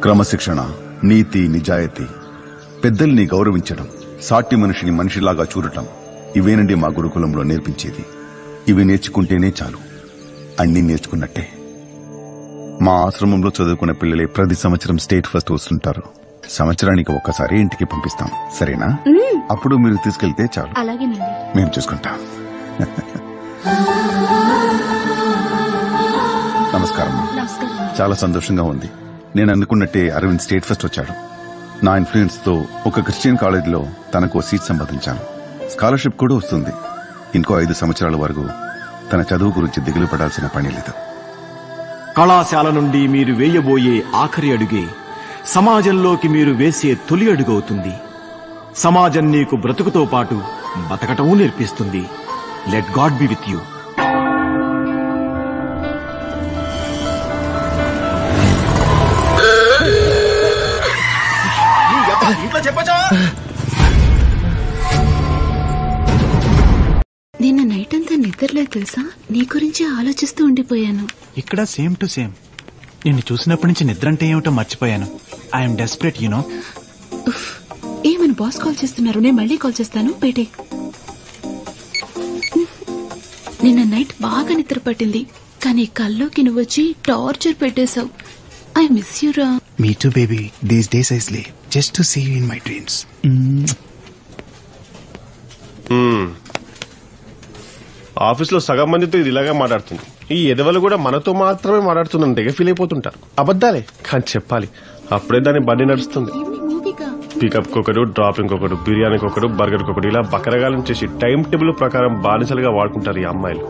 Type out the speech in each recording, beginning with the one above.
క్రమశిక్షణ, నీతి, నిజాయితీ, పెద్దల్ని గౌరవించడం, సాటి మనిషిని మనిషిలాగా చూడటం, ఇవేనండి మా గురుకులంలో నేర్పించేది. ఇవి నేర్చుకుంటేనే చాలు, అన్నీ నేర్చుకున్నట్టే. మా ఆశ్రమంలో చదువుకున్న పిల్లలే ప్రతి సంవత్సరం స్టేట్ ఫస్ట్ వస్తుంటారు. సంవత్సరానికి ఒక్కసారి ఇంటికి పంపిస్తాం, సరేనా? అప్పుడు మీరు తీసుకెళ్తే చాలు. అలాగేనండి, మేము చూసుకుంటాం. నమస్కారం. చాలా సంతోషంగా ఉంది. నేను అనుకున్నట్టే అరవింద్ స్టేట్ ఫస్ట్ వచ్చాడు. నా ఇన్ఫ్లుయెన్స్ తో ఒక క్రిస్టియన్ కాలేజీలో తనకు సీట్ సంపాదించాను. స్కాలర్షిప్ కూడా వస్తుంది. ఇంకో 5 సంవత్సరాల వరకు తన చదువు గురించి దిగులు పడాల్సిన పని లేదు. కళాశాల నుండి మీరు వేయబోయే ఆఖరి అడుగే సమాజంలోకి మీరు వేసే తొలి అడుగవుతుంది. సమాజం నీకు బ్రతుకుతో పాటు బతకటమూ నేర్పిస్తుంది. Let God be with you. నిన్న నైట్ అంతా నిద్రలేదు తెలుసా, నీ గురించి ఆలోచిస్తూ ఉండిపోయాను. ఇక్కడ సేమ్ టు సేమ్. నిన్ను చూసినప్పటి నుంచి నిద్ర అంటే ఏమిటో మర్చిపోయాను. I'm desperate you know. ఏమని బాస్ కాల్ చేస్తున్నారు, నేను మళ్ళీ కాల్ చేస్తాను. పేటే. నిన్న నైట్ బాగా నిద్ర పట్టింది, కానీ కల్లోకి నువ్వు వచ్చి టార్చర్ పెట్టేశావు. ఐ మిస్ యూ రా. Me too baby. These days I sleep just to see you in my dreams. Office లో సగం మందితో ఇది ఇలాగా మాట్లాడుతుంది. ఈ ఎదవలు కూడా మనతో మాత్రమే మాట్లాడుతుందంటే ఫీల్ అయిపోతుంటారు. అబద్దాలే కానీ చెప్పాలి, అప్పుడే దాని బండి నడుస్తుంది. పికప్ కొకడు, డ్రాపింగ్ కొకడు, బిర్యానీకి ఒకడు, బర్గర్ కొకడు, ఇలా బకరగాలం చేసి టైం టేబుల్ ప్రకారం బానిసలుగా వాడుకుంటారు ఈ అమ్మాయిలు.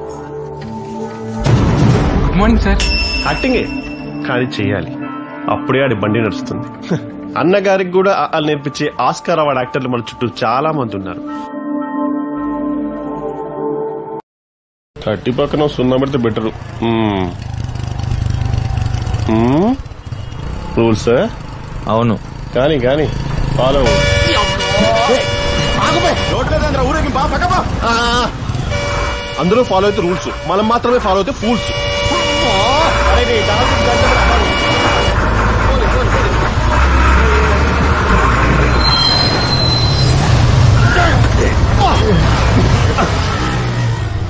Good morning sir. యాక్టింగే కానీ చెయ్యాలి, అప్పుడే ఆడి బండి నడుస్తుంది. అన్నగారికి కూడా నేర్పించే ఆస్కార్ అవార్డ్ యాక్టర్లు మన చుట్టూ చాలా మంది ఉన్నారు. 30 పక్కన 0 పెడితే బెటరు. రూల్స్ అవును, కానీ కానీ ఫాలో. అందరూ ఫాలో అయితే రూల్స్, మనం మాత్రమే ఫాలో అయితే ఫూల్స్.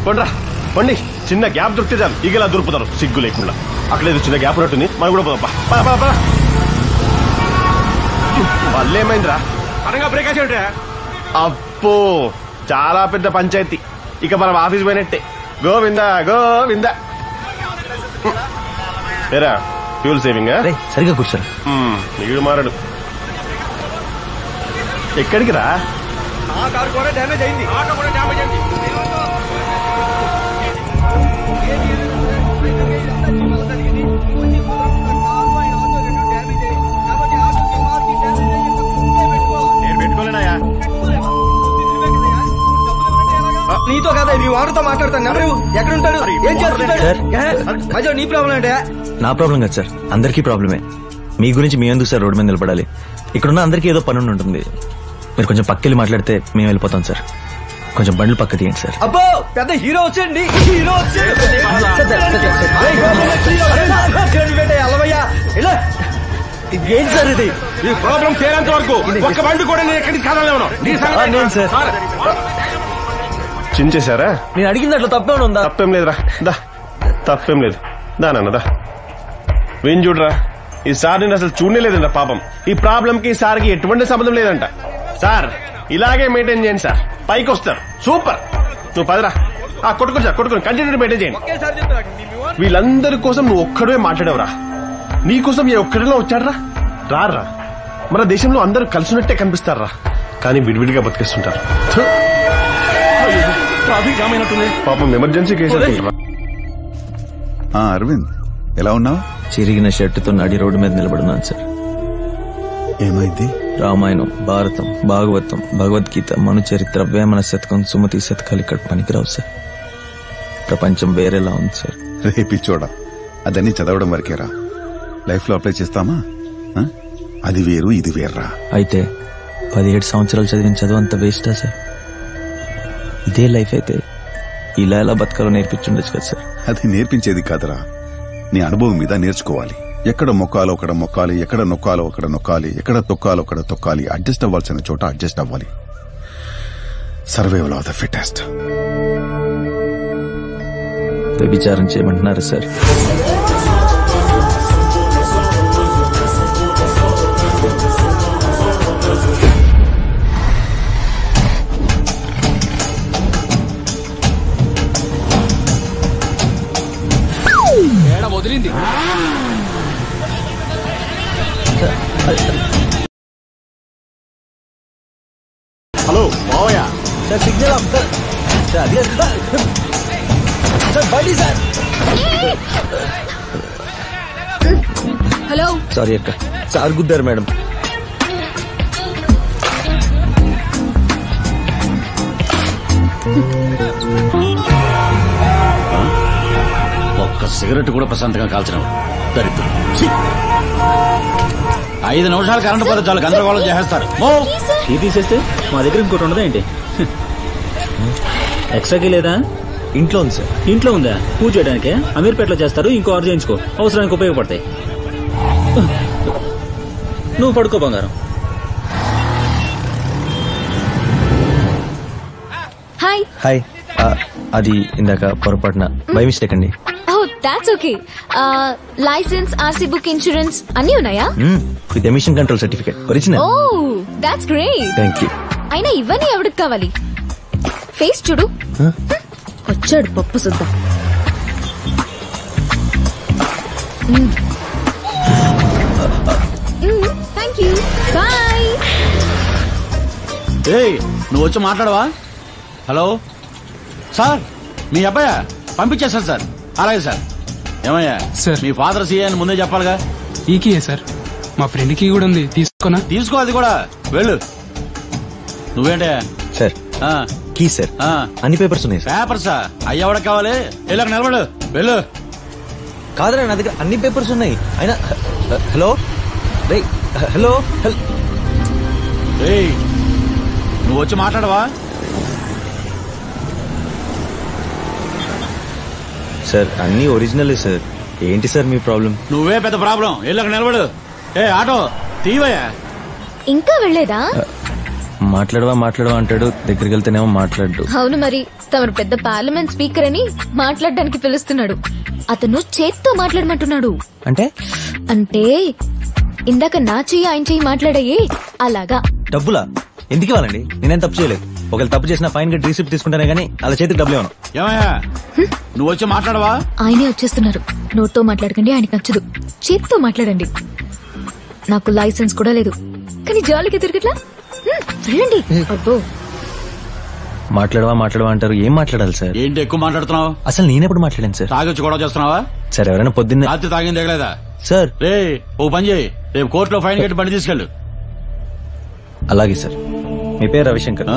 పండ్రా పండి, చిన్న గ్యాప్ దొరికితే చాలు ఇగలా దొరుకుతారు సిగ్గు లేకుండా. అక్కడేదో చిన్న గ్యాప్ ఉన్నట్టుంది, మనం కూడా పోదాం. వాళ్ళేమైందిరా అనగా బ్రేక్ వచ్చే. అప్పో చాలా పెద్ద పంచాయతీ, ఇక మనం ఆఫీస్ పోయినట్టే. గోవిందా గోవిందా. ఏరా ఫ్యూల్ సేవింగ్ సరిగా కూర్చోరు. నీడు మారాడు. ఎక్కడికి రా? కారు కూడా డ్యామేజ్ అయింది. నీతో కదా మీ వాడితో మాట్లాడతాను. ఎక్కడుంటాడు, ఏం చేస్తాడు? నీ ప్రాబ్లం అంటే? నా ప్రాబ్లం కాదు సార్, అందరికీ ప్రాబ్లమే. మీ గురించి మీ ఎందుకు సార్ రోడ్డు మీద నిలబడాలి? ఇక్కడున్న అందరికీ ఏదో పని ఉంటుంది. మీరు కొంచెం పక్కెళ్ళి మాట్లాడితే మేము వెళ్ళిపోతాం సార్. కొంచెం బండ్లు పక్క తీయండి సార్. అబ్బో పెద్ద హీరో వచ్చండి, హీరో వచ్చాడు. ఏంటి సార్ ఇది? ఈ ప్రాబ్లం తేలేంత వరకు ఒక్క బండి కూడా నేను ఎక్కడికి కాదలేను. చించేశారా? నేను అడిగిన దాంట్లో తప్పేమైనా ఉందా? తప్పేం లేదురా, దా తప్పేం లేదు. దానన్నదా విని చూడరా, ఈసారి నేను అసలు చూడలేదంట. పాపం ఈ ప్రాబ్లం కి ఈసారికి ఎటువంటి సంబంధం లేదంట. సార్ ఇలాగే మెయింటైన్ చేయండి సార్, పైకి వస్తారు. సూపర్. నువ్వు పదరా, కొట్టుకుని సార్ కొట్టుకుని కంటిన్యూ మెయింటైన్ చేయండి. వీళ్ళందరి కోసం నువ్వు ఒక్కడే మాట్లాడవురా, నీకోసం ఏ ఒక్కడిలో వచ్చాడరా? రారా, మన దేశంలో అందరూ కలిసినట్టే కనిపిస్తారా, కానీ విడివిడిగా బతికేస్తుంటారు. పాపం ఎమర్జెన్సీ కేసు. అరవింద్ ఎలా ఉన్నావు? చిరిగిన షర్టుతో నడి రోడ్డు మీద నిలబడున్నాను సార్. ఏమైంది? రామాయణం, భారతం, భాగవతం, భగవద్గీత, మను చరిత్ర, వేమన శతకం, సుమతి శతకాలు ఇక్కడ పనికిరావు సార్. ప్రపంచం వేరేలా ఉంది సార్. రేపి చూడ, అదన్నీ చదవడం వరకేరా, లైఫ్ లో అప్లై చేస్తామా? అది వేరు ఇది వేర్రా. అయితే 17 సంవత్సరాలు చదివిన చదువు అంత వేస్టా సార్? ఇదే లైఫ్ అయితే ఇలా ఎలా బతకాలో నేర్పించుండొచ్చు కదా సార్. అది నేర్పించేది కాదురా, నీ అనుభవం మీద నేర్చుకోవాలి. ఎక్కడ మొక్కాలో అక్కడ మొక్కాలి, ఎక్కడ నొక్కాలో అక్కడ నొక్కాలి, ఎక్కడ తొక్కాలో అక్కడ తొక్కాలి. అడ్జస్ట్ అవ్వాల్సిన చోట అడ్జస్ట్ అవ్వాలి. Survival of the fittest. వ్యభిచారం చేయమంటున్నారు సార్. వదిలింది. హలో బావయ్య. Sir signal off sir. అదే సార్ బండి సార్. హలో. సారీ అక్క, సార్ గుద్దారు మేడం. ఒక్క సిగరెట్ కూడా ప్రశాంతంగా కాల్చినావు దరిద్రం. 5 నిమిషాలు కరెంట్ పోతే చాలు గందరగోళం చేసేస్తారు. ఈ తీసేస్తే మా దగ్గర ఇంకోటి ఉండదా ఏంటి? ఎక్స్ట్రాకి లేదా? ఇంట్లో ఉంది సార్. ఇంట్లో ఉందా? పూజ చేయడానికే అమీర్పేటలో చేస్తారు. ఇంకో ఆర్డర్ చేయించుకో, అవసరానికి ఉపయోగపడతాయి. నువ్వు పడుకో బంగారం. హాయ్. హాయ్. అది ఇందాక పొరపాటున బై మిస్టేక్ అండి. That's okay. Licence, RC book, insurance అన్ని ఉన్నాయా? With emission control certificate original. Oh that's great. Thank you. అయినా ఇవన్నీ ఎవరికి కావాలి? ఫేస్ చూడు. వచ్చాడు పప్పు సుద్దా. Thank you. బాయ్. ఏయ్ నువ్వు వచ్చి మాట్లాడవా? హలో సార్, మీ అబ్బాయా? పంపించేశారు సార్. అలాగే సార్. ఏమయ్యా సార్, మీ ఫాదర్ సీఏ అని ముందే చెప్పాలిగా. ఈకీయే సార్, మా ఫ్రెండ్ కి కూడా ఉంది. తీసుకోనా? తీసుకో, అది కూడా వెళ్ళు. నువ్వేంటే సార్ కీ సార్. అన్ని పేపర్స్ ఉన్నాయి సార్. పేపర్సా? అయ్యవడకు కావాలి. ఇలాగ నిలబడు, వెళ్ళు. కాదరా, నా దగ్గర అన్ని పేపర్స్ ఉన్నాయి. అయినా హలో రే, హలో. ఏయ్ నువ్వు వచ్చి మాట్లాడవా? సార్ అన్ని ఒరిజినలే సార్. ఏంటి సార్ మీ ప్రాబ్లం? నువ్వే పెద్ద ప్రాబ్లం. ఇలాగ నిలబడు. ఏ ఆటో తీవయ్యా. ఇంకా వెళ్లేదా? మాట్లాడవా అంటాడు, దగ్గరికి వెళ్తేనేమో మాట్లాడు. అవును మరి, తమరు పెద్ద పార్లమెంట్ స్పీకర్ అని మాట్లాడడానికి పిలుస్తున్నాడు. అతను చేత్తో మాట్లాడమంటున్నాడు. అంటే అంటే ఇందాక నా చెయ్యి ఆయన చెయ్యి మాట్లాడాయే అలాగా. డబ్బులా? ఎందుకు ఇవ్వాలండి? నేనేం తప్పు చేయలేదు. ఒకవేళ తప్పు చేసిన ఫైన్ గట్టి రిసిప్ట్ తీసుకుంటానే గానీ అలా చేతికి డబ్బులు ఇవ్వను. ఏమయ్యా నువ్వు వచ్చి మాట్లాడవా? ఆయనే వచ్చేస్తున్నారు. నోట్తో మాట్లాడకండి, ఆయనకు నచ్చదు. చేత్తో మాట్లాడండి. నాకు లైసెన్స్ కూడా లేదు, కానీ జాలికి తిరగట్లా. వెళ్ళండి. అబ్బో మాట్లాడవా అంటారు. ఏం మాట్లాడాలి సార్? ఏంటి ఎక్కువ మాట్లాడుతున్నావు? అసలు నేనెప్పుడు మాట్లాడాను సార్? తాగొచ్చి గొడవ చేస్తున్నావా? సార్ ఎవరైనా పొద్దున్నే రాత్రి తాగింది దిగలేదా సార్? రే ఓ పని చేయి, రేపు కోర్టులో ఫైన్ కట్టి బండి తీసుకెళ్ళు. అలాగే సార్. మీ పేరు రవిశంకర్.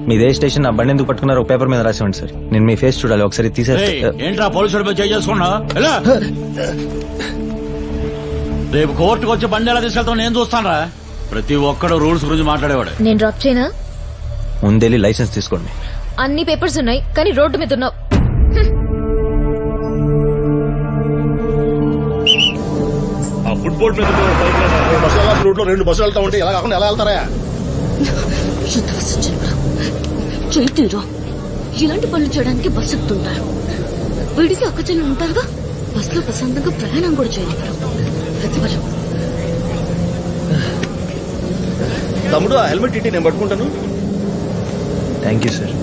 మీదే స్టేషన్, ఆ బండి ఎందుకు పట్టుకున్నారు ఒక పేపర్ మీద రాసివ్వండి సార్. నేను మీ ఫేస్ చూడాలి ఒకసారి. తీసేస్తే ఏంట్రా పోలీసులు చేసుకున్నా? రేపు కోర్టుకు వచ్చి బండి ఎలా తీసుకెళ్తావు నేను చూస్తాను రా. ప్రతి ఒక్కడు రూల్స్ గురించి మాట్లాడేవాడు. నేను డ్రాప్ చేయనా? ముందెళ్ళి లైసెన్స్ తీసుకోండి. అన్ని పేపర్స్ ఉన్నాయి, కానీ రోడ్డు మీద ఉన్నావు. ఫుట్బాల్ రూట్ లో 2 బస్సులు వెళ్తా ఉంటే ఎలా కాకుండా ఎలా వెళ్తారా? చైతీరా ఇలాంటి పనులు చేయడానికి బస్సు ఎక్కుతుంటారు. విడిసి అక్కచెల్లి ఉంటారుగా, బస్సులో ప్రశాంతంగా ప్రయాణం కూడా చేయలేరు. తమ్ముడు ఆ హెల్మెట్ ఇట్టి నేను పట్టుకుంటాను. Thank you sir.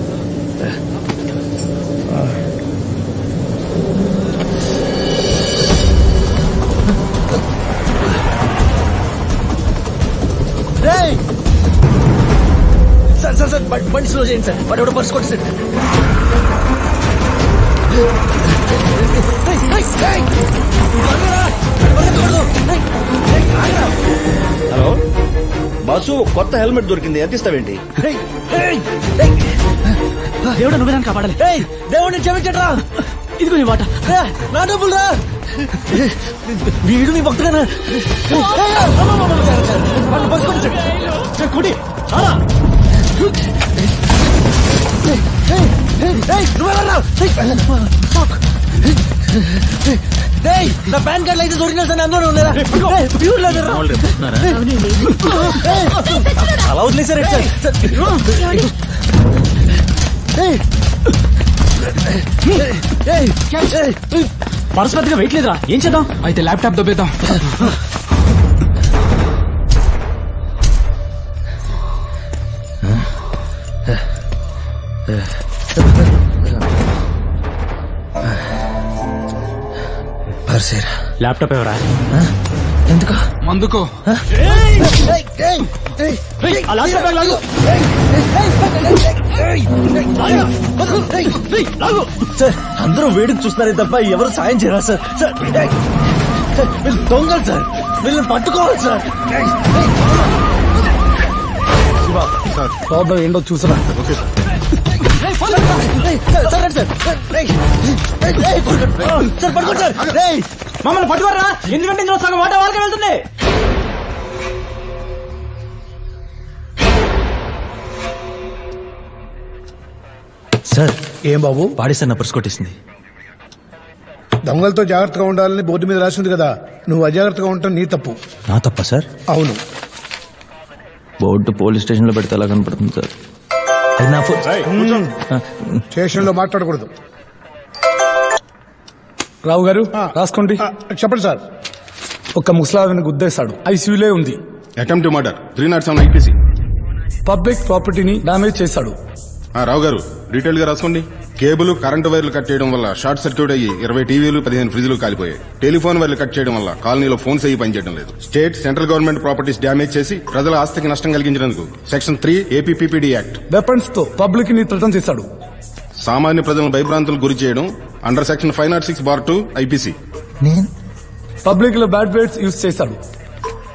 సార్ బండి స్లో చేయండి సార్. వాడు ఎవడో పర్స్ కొట్టేసాడు. హలో బాసు, కొత్త హెల్మెట్ దొరికింది, ఎంత ఇస్తావేంటి? దేవుడు నువ్వే నన్ను కాపాడాలి. దేవుడిని క్షమించట్రా. ఇదిగో నీ మాట. నా డబ్బులు రా. వీడు మీ భక్తుడనా? నా పాన్ కార్డ్ అయితే దొరికినా సార్ అందులో ఉండేదా అలా వదిలేసారు పరస్పతిగా వెయిట్ లేదురా, ఏం చేద్దాం? అయితే ల్యాప్టాప్ దొబ్బేద్దాం. ల్యాప్టాప్ ఎవరా? ఎందుకు మందుకో సార్ అందరూ వేడికి చూస్తున్నారే తప్ప ఎవరు సాయం చేయరా సార్. సార్ వీళ్ళు దొంగలు సార్, వీళ్ళని పట్టుకోవాలి సార్. ప్రాబ్లం ఏంటో చూసరా. మమ్మల్ని పట్టుకోరా, ఎందుకంటే ఇందులో సగం వాటా వాళ్ళకి వెళ్తుంది. సార్ ఏం బాబు పాడేసారు నా పర్స్ కొట్టేసింది. దొంగలతో జాగ్రత్తగా ఉండాలని బోర్డు మీద రాసింది కదా, నువ్వు అజాగ్రత్తగా ఉండటం నీ తప్పు. నా తప్ప సార్? అవును. బోర్డు పోలీస్ స్టేషన్ లో పెడితే ఎలా కనపడుతుంది సార్? అది నా ఫోన్. స్టేషన్ లో మాట్లాడకూడదు. రావు గారు రాసుకోండి. చెప్పండి సార్. ఒక ముసలావిని గుద్దేశాడు, ఐసీయూలే ఉంది. Attempt murder 307 IPC. పబ్లిక్ ప్రాపర్టీని డామేజ్ చేశాడు. రావు గారు డీటెయిల్ గా రాసుకోండి. కేబుల్ కరెంటు వైర్లు కట్ చేయడం వల్ల షార్ట్ సర్క్యూట్ అయ్యి 20 టీవీలు 15 ఫ్రిడ్జ్లు కాలిపోయాయి. టెలిఫోన్ వైర్లు కట్ చేయడం వల్ల కాలనీలో ఫోన్స్ అయ్యి పనిచేయడం లేదు. State central government properties damage చేసి ప్రజల ఆస్తికి నష్టం కలిగించినందుకు సెక్షన్ 3 APPPD యాక్ట్. వెపన్స్ తో పబ్లిక్ ని థ్రెటన్ చేశాడు. సామాన్య ప్రజలను భయభ్రాంతులకు గురి చేయడం అండర్ సెక్షన్ 506(2) IPC. పబ్లిక్ లో బ్యాడ్ వర్డ్స్ యూజ్ చేశాడు.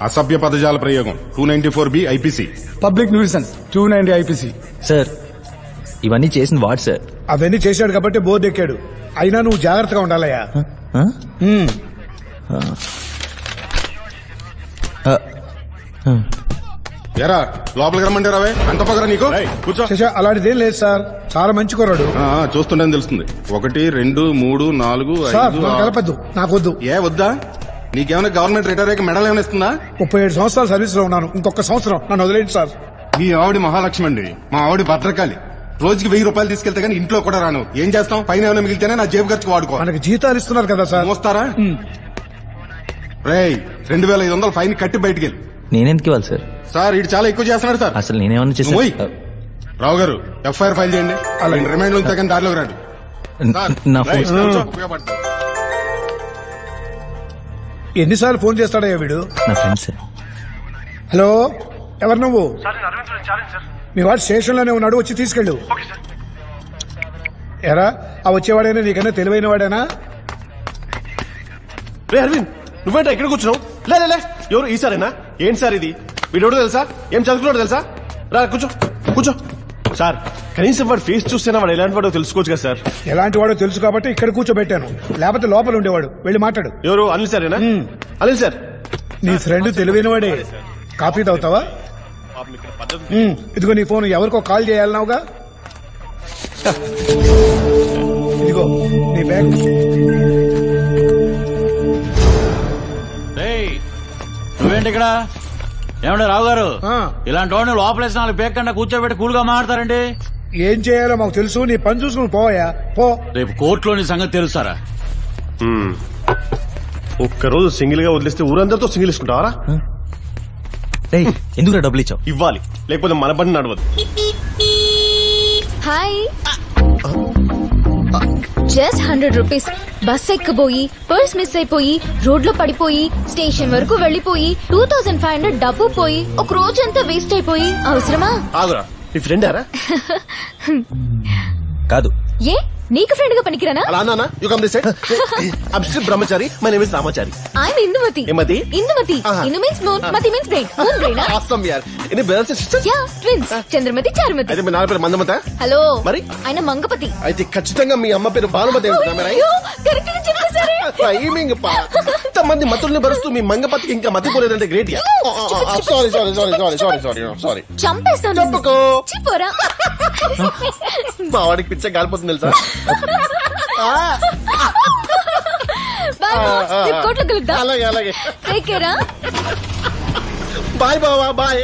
అసభ్య పదజాల ప్రయోగం 294B IPC. Public nuisance 290 IPC. Sir ఇవన్నీ చేసిన వాడు సార్. అవన్నీ చేశాడు కాబట్టి బోర్డు ఎక్కాడు. అయినా నువ్వు జాగ్రత్తగా ఉండాలయ్యా. ఎరా లోపలికి రమ్మంటే రావే, అంత పగరా నీకు? కూర్చో. అలాంటిదేం లేదు సార్, చాలా మంచి కుర్రాడు. చూస్తుంటే తెలుస్తుంది. 1 2 3 4 5 కలపద్దు, నాకొద్దు. ఏ వద్దా? నీకేమైనా గవర్నమెంట్ రిటైర్ అయ్యాక మెడల్ ఏమైనా ఇస్తుందా? 37 సంవత్సరాలు సర్వీస్ లో ఉన్నాను, ఇంకొక సంవత్సరం నన్ను వదిలేండి సార్. మీ ఆవిడ మహాలక్ష్మి అండి, మా ఆవిడ భద్రకాళి. రోజుకి 1000 రూపాయలు తీసుకెళ్తే గానీ ఇంట్లో కూడా రాను. ఏం చేస్తాం? పైన ఏమైనా మిగిలితేనే నా జేబు ఖర్చుకు వాడుకో. మనకి జీతాలు ఇస్తున్నారు కదా సార్. మోస్తారా? రేయ్ 2500 ఫైన్ కట్టి బయటికి వెళ్ళి. నేనెందుకు ఇవ్వాలి సార్? సార్ ఇటు చాలా ఎక్కువ చేస్తున్నాడు సార్. అసలు నేనేమన్నా చేశాను? రావు గారు FIR ఫైల్ చేయండి. అలాగే రిమైండ్ లో తగ్గని దారిలోకి రాడు. నా ఫోన్ ఎన్నిసార్లు ఫోన్ చేస్తాడయ్యా వీడు? నా ఫ్రెండ్ సార్. హలో, ఎవరు నువ్వు? మీ వాడు స్టేషన్ లోనే ఉన్నాడు, వచ్చి తీసుకెళ్ళు. ఎరా ఆ వచ్చేవాడైనా నీకన్నా తెలివైన వాడేనా? రే అరవింద్, నువ్వేంటా ఇక్కడ కూర్చున్నావు? లే ఎవరు ఈ సారేనా? ఏంటి సార్ ఇది? వీడెవడో తెలుసా? ఏం చదువుకున్నాడు తెలుసా? రా కూర్చో కూర్చో. సార్ కనీసం వాడు ఫేస్ చూస్తేనా వాడు ఎలాంటి వాడో తెలుసుకోవచ్చు కదా సార్. ఎలాంటి వాడో తెలుసు కాబట్టి ఇక్కడ కూర్చోబెట్టాను, లేకపోతే లోపల ఉండేవాడు. వెళ్ళి మాట్లాడు. ఎవరు? అనిల్ సారేనా? అనిల్ సార్, నీ ఫ్రెండ్ తెలివైన వాడే. కాఫీ తాగుతావా? ఇదిగో నీ ఫోన్, ఎవరికో కాల్ చేయాలన్నావుగా. ఇదిగో నీ బ్యాగ్. నువ్వేంటి ఇక్కడ? ఏమంటే రావు గారు, ఇలాంటి వాడిని లోపలేసి 4 పేకకుండా కూర్చోబెట్టి కూల్గా మాట్లాడతారండి. ఏం చేయాలో మాకు తెలుసు, నీ పని చూసుకుని పోయా పో. రేపు కోర్టులోని సంగతి తెలుస్తారా? ఒక్కరోజు సింగిల్ గా వదిలేస్తే ఊరందరితో సింగిల్ ఇసుకుంటావరా? ఎందుకు డబ్బులు ఇచ్చావు? ఇవ్వాలి, లేకపోతే మన బండి నడవదు. Hi, just 100 rupees. బస్ ఎక్కబోయి పర్స్ మిస్ అయిపోయి రోడ్లో పడిపోయి స్టేషన్ వరకు వెళ్లిపోయి 2500 డబ్బు పోయి ఒక రోజంతా వేస్ట్ అయిపోయి అవసరమా? ఆగురా, నీ ఫ్రెండ్ ఆరా? కాదు. ఏ నీకు ఫ్రెండ్ గా పనికిరానా? అలా అన్నా? You come this side. I am brahmachari, my name is Ramachari. I am Indumati. ఏమతి? Indumati. Indu means moon, mati means brain. Moon brain. Awesome యార్. Any brothers and sisters? Yeah, twins. Chandramati, Charumati. అయితే మీ నాన్న పేరు మందమత? హలో, మరి ఆయన మంగపతి. అయితే ఖచ్చితంగా మీ అమ్మ పేరు భానుమతి. కరెక్ట్ గా చెప్పేశారే. టైమింగ్ ఇంతమంది మతుల్ని భరుస్తూ మీ మంగపతికి ఇంకా మతిపోలేదంటే గ్రేట్. సారీ చంపేస్తాను. చెప్పుకో. చిపోరా. మా వాడికి పిచ్చ కాలిపోతుంది తెలుసా? బాయ్ రేపు కోర్టులో కలుద్దాం. అలాగే అలాగే. Take care. బాయ్ బావా బాయ్.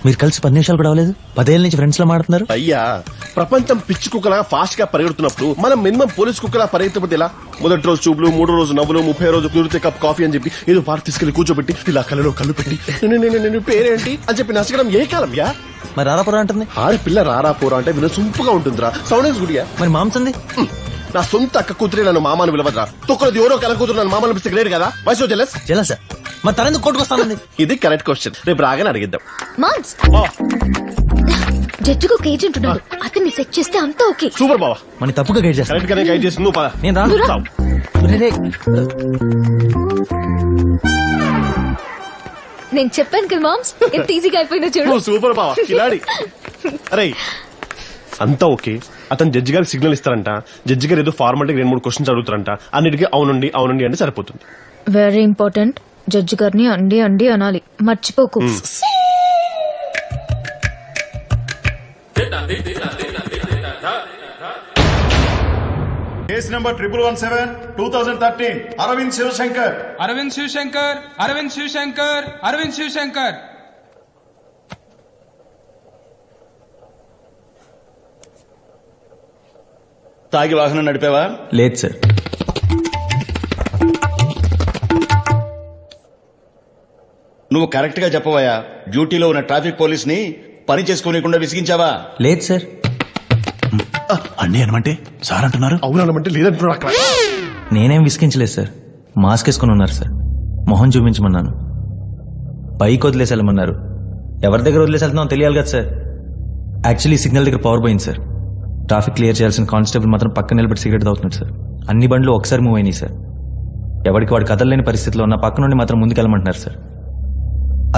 మీరు కలిసి 10 నిమిషాలు కూడా అవ్వలేదు, 10 ఏళ్ళ నుంచి ఫ్రెండ్స్ లో మాట్లాడుతున్నారు. అయ్యా ప్రపంచం పిచ్చి కుక్కలాగా ఫాస్ట్ గా పరిగెడుతున్నప్పుడు మనం మినిమం పోలీస్ కుక్కలా పరిగెత్తకపోతే ఎలా? మొదటి రోజు చూపులు, 3 రోజు నవ్వులు, 30 రోజు కుదిరితే కప్ కాఫీ అని చెప్పి ఏదో పార్టీ తీసుకెళ్లి కూర్చోబెట్టి ఇలా కళ్ళలో కళ్ళు పెట్టి నేను పేరేంటి అని చెప్పి నచ్చడం ఏ కాలం యా? మరి రారాపురం అంటుంది. ఆడపిల్ల రారాపోరా అంటే విన సొంపుగా ఉంటుందిరా. సౌండెన్స్ గుడియా? మరి మాంసంది నా సొంత అక్క కూతురే నన్ను మామాను పిలవద్రా. తొక్కలది ఎవరో కల కూతురు నన్ను మామని పిలిస్తే గ్రేట్ కదా. వయసు జెలస్ జెలసా? మరి తనెందుకు కొట్టుకొస్తానండి? ఇది కరెక్ట్ క్వశ్చన్. రేపు రాగానే అడిగిద్దాం. మాన్స్ జడ్జికి ఒక ఏజెంట్ ఉన్నాడు, అతన్ని సెట్ చేస్తే అంతా ఓకే. సూపర్ బావా. మన తప్పుగా గైడ్ చేస్తా. కరెక్ట్ గానే గైడ్ చేసి నువ్వు పద. నేను రాను. నేను చెప్పాను కదా మామ్స్, ఎంత ఈజీగా అయిపోయిందో చూడు. సూపర్ బావా, కిలాడి. అరే అంతా ఓకే. అతను జడ్జి గారికి సిగ్నల్ ఇస్తారంట. జడ్జి గారు ఏదో ఫార్మాలిటీ 2-3 క్వశ్చన్స్ అడుగుతారంట. అన్నిటికీ అవునండి అవునండి అంటే సరిపోతుంది. వెరీ ఇంపార్టెంట్, జడ్జి గారిని అండి అండి అనాలి, మర్చిపోకు. Case number 1117 2013 Aravind Shivashankar. అరవింద్ శివశంకర్, అరవింద్ శివశంకర్, అరవింద్ శివశంకర్. తాగి వాహనం నడిపావా? లేదు సార్. నువ్వు కరెక్ట్ గా చెప్పవయ్యా. డ్యూటీలో ఉన్న ట్రాఫిక్ పోలీస్ ని పని చేసుకోనీయకుండా విసిగించావా? లేదు సార్. అన్నీ అనమంటే సార్ అంటున్నారు. అవునమంటే లేదంటున్నారు అక్కడ. నేనేం విసిగించలేదు సార్. మాస్క్ వేసుకుని ఉన్నారు సార్. మొహం చూపించమన్నాను. బైక్ వదిలేసి వెళ్ళమన్నారు. ఎవరి దగ్గర వదిలేసి వెళ్తున్నాం తెలియాలి కదా సార్. యాక్చువల్లీ సిగ్నల్ దగ్గర పవర్ పోయింది సార్. ట్రాఫిక్ క్లియర్ చేయాల్సిన కానిస్టేబుల్ మాత్రం పక్కన నిలబడి సిగరెట్ తాగుతున్నాడు సార్. అన్ని బండ్లు ఒకసారి మూవ్ అయినాయి సార్. ఎవరికి వాడు కదలలేని పరిస్థితిలో ఉన్న పక్క నుండి మాత్రం ముందుకెళ్ళమంటున్నారు సార్.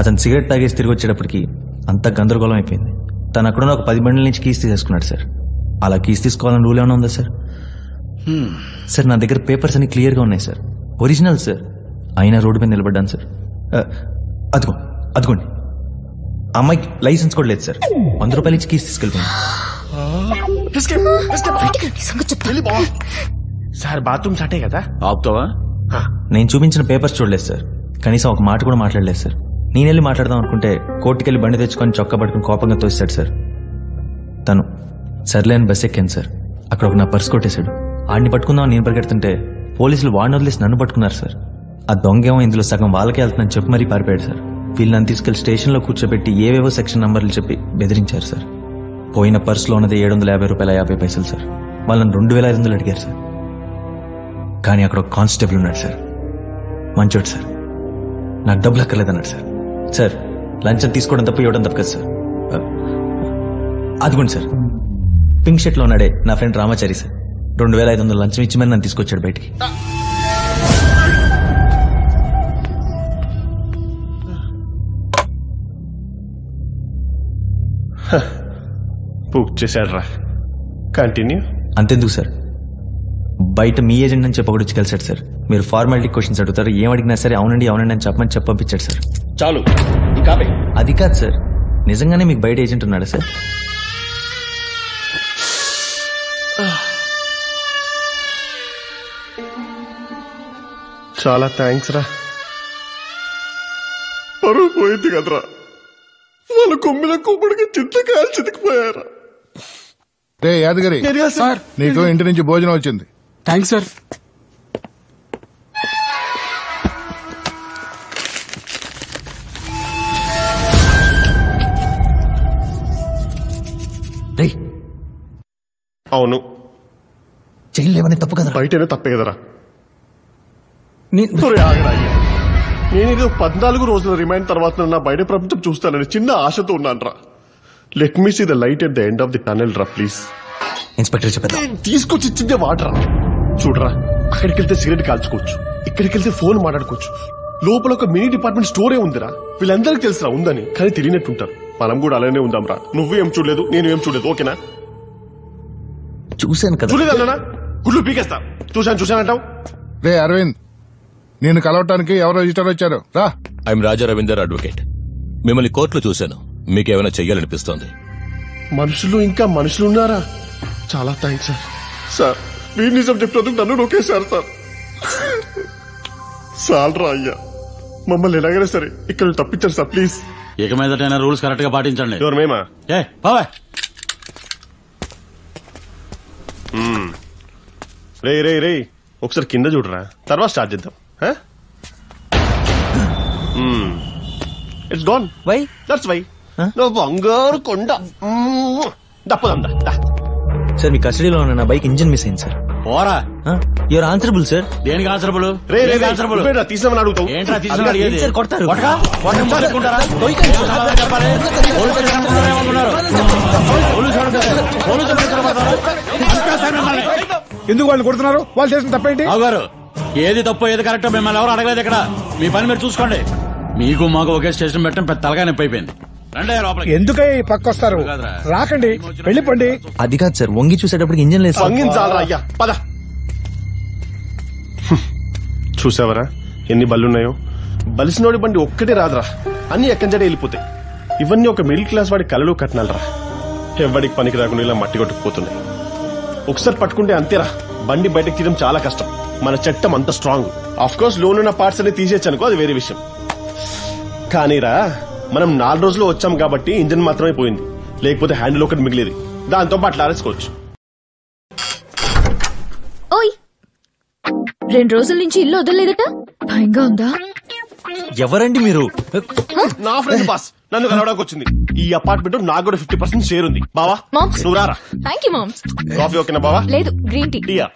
అతను సిగరెట్ తాగేసి తిరిగి వచ్చేటప్పటికి అంతా గందరగోళం అయిపోయింది. తను అక్కడున్న ఒక 10 బండ్ల నుంచి కీస్ తీసేసుకున్నాడు సార్. అలా కీస్ తీసుకోవాలని రూల్ ఏమైనా ఉందా సార్? సార్ నా దగ్గర పేపర్స్ అన్ని క్లియర్గా ఉన్నాయి సార్, ఒరిజినల్ సార్. అయినా రోడ్డు మీద నిలబడ్డాను సార్. అదిగోండి అమ్మాయికి లైసెన్స్ కూడా లేదు సార్. 100 రూపాయలు ఇచ్చి కీస్ తీసుకెళ్ళిపోయింది. సార్ బాత్రూమ్ సాటే కదా. ఆపుతావా? నేను చూపించిన పేపర్స్ చూడలేదు సార్. కనీసం ఒక మాట కూడా మాట్లాడలేదు సార్. నేను వెళ్ళి మాట్లాడదాం అనుకుంటే కోర్టుకెళ్ళి బండి తెచ్చుకొని చొక్కా పట్టుకుని కోపంగా తోస్తాడు సార్. తను సర్లేని బస్ ఎక్కాను సార్. అక్కడ ఒక నా పర్స్ కొట్టేశాడు. ఆడిని పట్టుకుందాం నేను పరిగెడుతుంటే పోలీసులు వాడిని వదిలేసి నన్ను పట్టుకున్నారు సార్. ఆ దొంగేమో ఇందులో సగం వాళ్ళకే వెళ్తుందని చెప్పి మరీ పారిపోయాడు సార్. వీళ్ళని తీసుకెళ్లి స్టేషన్లో కూర్చోబెట్టి ఏవేవో సెక్షన్ నంబర్లు చెప్పి బెదిరించారు సార్. పోయిన పర్సులో ఉన్నది 750 రూపాయల 50 పైసలు సార్. వాళ్ళని 2500 అడిగారు సార్. కానీ అక్కడ ఒక కానిస్టేబుల్ ఉన్నాడు సార్. మంచోడు సార్. నాకు డబ్బులు అక్కర్లేదన్నాడు సార్. సార్ లంచం తీసుకోవడం తప్ప ఇవ్వడం తప్ప కదా సార్. అదిగోండి సార్, పింక్ షర్ట్ లో ఉన్నాడే నా ఫ్రెండ్ రామాచారి సార్. 2500 లంచం ఇచ్చి మరి నన్ను తీసుకొచ్చాడు బయటికి. బుక్ చేశాడు రా. కంటిన్యూ. అంతెందుకు సార్, బయట మీ ఏజెంట్ అని చెప్పి ఒకటి వచ్చి కలిసాడు సార్. మీరు ఫార్మాలిటీ క్వశ్చన్స్ అడుగుతారు, ఏం అడిగినా సరే అవునండి అవునండి అని చెప్పమని పంపించాడు సార్. చాలు. అది కాదు సార్, నిజంగానే మీకు బయట ఏజెంట్ ఉన్నాడా సార్? చాలా థ్యాంక్స్ రా. పరువు పోయింది కదరా. వాళ్ళ కొమ్మిల కొమ్ముడికి చింతకాయలు చితికిపోయారా. రే యాదగిరి, సార్ నీకు ఇంటి నుంచి భోజనం వచ్చింది. Thanks sir. అవును, జైలు ఏమని తప్పు కదా. బయటనే తప్పే కదరా. నేను ఇది 14 రోజుల రిమైండ్ తర్వాత నా బయట ప్రపంచం చూస్తానని చిన్న ఆశతో ఉన్నాను రా. Let me see the light at the end of the tunnel రా ప్లీజ్. ఇన్స్పెక్టర్ చెప్పేదా? తీసుకొచ్చి ఇచ్చిందే వాటరా. చూడరా, అక్కడికి వెళ్తే సిగరెట్ కాల్చుకోవచ్చు, ఇక్కడికి వెళ్తే ఫోన్ మాట్లాడుకోవచ్చు. లోపల ఒక మినీ డిపార్ట్మెంట్ స్టోరే ఉందిరా. వీళ్ళందరికీ తెలుసురా ఉందని, కానీ తెలియనట్టుంటారు. మనం కూడా అలానే ఉందాం రా. నువ్వు ఏం చూడలేదు, నేను ఏం చూడలేదు, ఓకేనా? చూశాను కదా. చూడలేదన్నా, గుళ్ళు పీకేస్తా. చూశానంటావు. రే అరవింద్, నేను కలవటానికి ఎవరో రిజిస్టర్ వచ్చారు రా. I'm Raja Ravinder, advocate. మిమ్మల్ని కోర్టులో చూశాను. మీకేమైనా చెయ్యాలనిపిస్తోంది? మనుషులు ఇంకా మనుషులు ఉన్నారా? చాలా థ్యాంక్స్ సార్. సార్, వీడి నిజం చెప్పినందుకు నన్ను నొక్కేశారు సార్. చాలరా అయ్యా, మమ్మల్ని ఎలాగైనా సరే ఇక్కడ తప్పించారు సార్ ప్లీజ్. ఇక మీదటైనా రూల్స్ కరెక్ట్ గా పాటించండి. ఎవరు మేమా? రే రే రే ఒకసారి కింద చూడరా, తర్వాత స్టార్ట్ చేద్దాం. It's gone. Why? That's why. నువ్వు బంగారు కొండ. దప్పదా సార్ మీ కస్టడీలో ఉన్న నా బైక్ ఇంజిన్ మిస్ అయింది సార్. పోరా. You are answerable sir. దేనికి ఆన్సరబుల్? ఆన్సరబుల్ తీసామని అడుగుతావు. ఏంట్రా తీసుకుని అడిగేది? సార్ కొడతారు. ఎందుకు వాళ్ళు కొడుతున్నారు? వాళ్ళు చేసిన తప్పేంటి? గారు ఏది తప్పు ఏది కరెక్టో మిమ్మల్ని ఎవరు అడగలేదు ఇక్కడ. మీ పని మీరు చూసుకోండి. మీకు మాకు ఒకే స్టేషన్ పెట్టడం పెద్ద తలగా నొప్పి అయిపోయింది. ఎందుకై పక్క వస్తారు? రాకండి, వెళ్ళిపోండి. అది కాదు సార్, వంగి చూసేటప్పటికి ఇంజిన్ లేదు. అయ్యా పద. చూసావరా ఎన్ని బళ్ళున్నాయో? బలిసినోడి బండి ఒక్కటే రాదురా, అన్ని ఎక్కంజడే వెళ్ళిపోతాయి. ఇవన్నీ ఒక మిడిల్ క్లాస్ వాడి కలలు కట్నాలరా. ఎవడికి పనికి రాకుండా ఇలా మట్టి కొట్టుకుపోతున్నాయి. ఒకసారి పట్టుకుంటే అంతేరా, బండి బయటకు తీయడం చాలా కష్టం. మన చట్టం అంత స్ట్రాంగ్. ఆఫ్ కోర్స్ లోన్ ఉన్న పార్ట్స్ అన్ని తీసేయచ్చు అనుకో, అది వేరే విషయం. కానీరా మనం 4 రోజులు వచ్చాం కాబట్టి ఇంజిన్ మాత్రమే పోయింది, లేకపోతే హ్యాండిల్ ఒకటి మిగిలేదు. దాంతో పాటు ఆరేసుకోవచ్చు. ఓయ్ 2 రోజుల నుంచి ఇల్లు వదలలేదట, భయంగా ఉందా? ఎవరండి మీరు? నా ఫ్రెండ్ బాస్ నన్ను కలవడానికి వచ్చింది. ఈ అపార్ట్మెంట్ నాకు కూడా 50% షేర్ ఉంది. బావా నువ్వు రారా. Thank you moms. కాఫీ ఓకేనా బావా? లేదు, గ్రీన్ టీ. టీయా?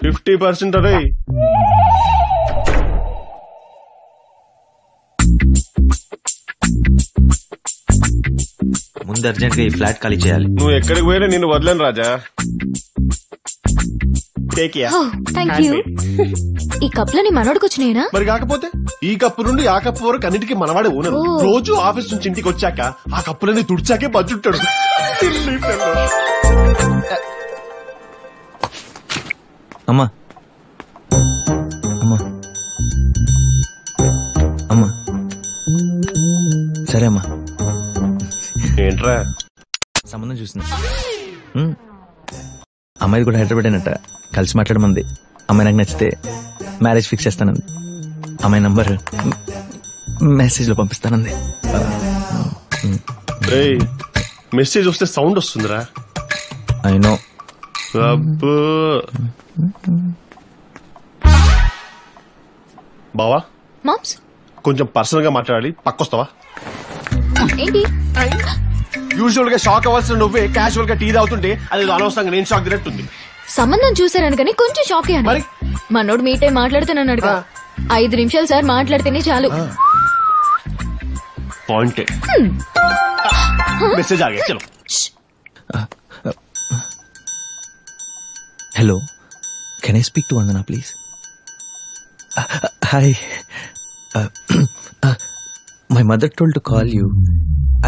50% అరే. ముందు అర్జెంట్ గా ఈ ఫ్లాట్ ఖాళీ చేయాలి. నువ్వు ఎక్కడికి పోయినా నిన్ను వదలను రాజా. Thank you. ఈ కప్పులని మనోడికి వచ్చినాయినా? మరి కాకపోతే ఈ కప్పు నుండి ఆ కప్పు వరకు అన్నిటికీ మనవాడే ఓనర్. రోజు ఆఫీస్ నుంచి ఇంటికి వచ్చాక ఆ కప్పులన్నీ తుడిచాకే బజ్జుంటాడు. అమ్మా అమ్మా అమ్మా సరే అమ్మా. ఏంట్రా సంబంధం చూసింది. అమ్మాయిది కూడా హైదరాబాద్ అయినట్ట. కలిసి మాట్లాడమంది. అమ్మాయి నాకు నచ్చితే మ్యారేజ్ ఫిక్స్ చేస్తానంది. అమ్మాయి నంబర్ మెసేజ్ లో పంపిస్తానంది. మెసేజ్ వస్తే సౌండ్ వస్తుందిరా. I know. బావా మామ్స్ కొంచెం పర్సనల్ గా మాట్లాడాలి, పక్కొస్తావా? ఏంటి? యూజువల్ గా షాక్ అవ్వాల్సిన నువ్వే క్యాజువల్ గా టీ తాగుతుంటే అది అనవసరంగా నేను షాక్ తినట్టుంది. సంబంధం చూసారనుకని కొంచెం షాక్ అయ్యాను. మరి మనోడు మీటే మాట్లాడుతున్నాడు. 5 నిమిషాలు సార్ మాట్లాడితేనే చాలు. పాయింట్. మెసేజ్ ఆగే చలో. Hello, can I speak to Vandana please? Hi, my mother told to call you.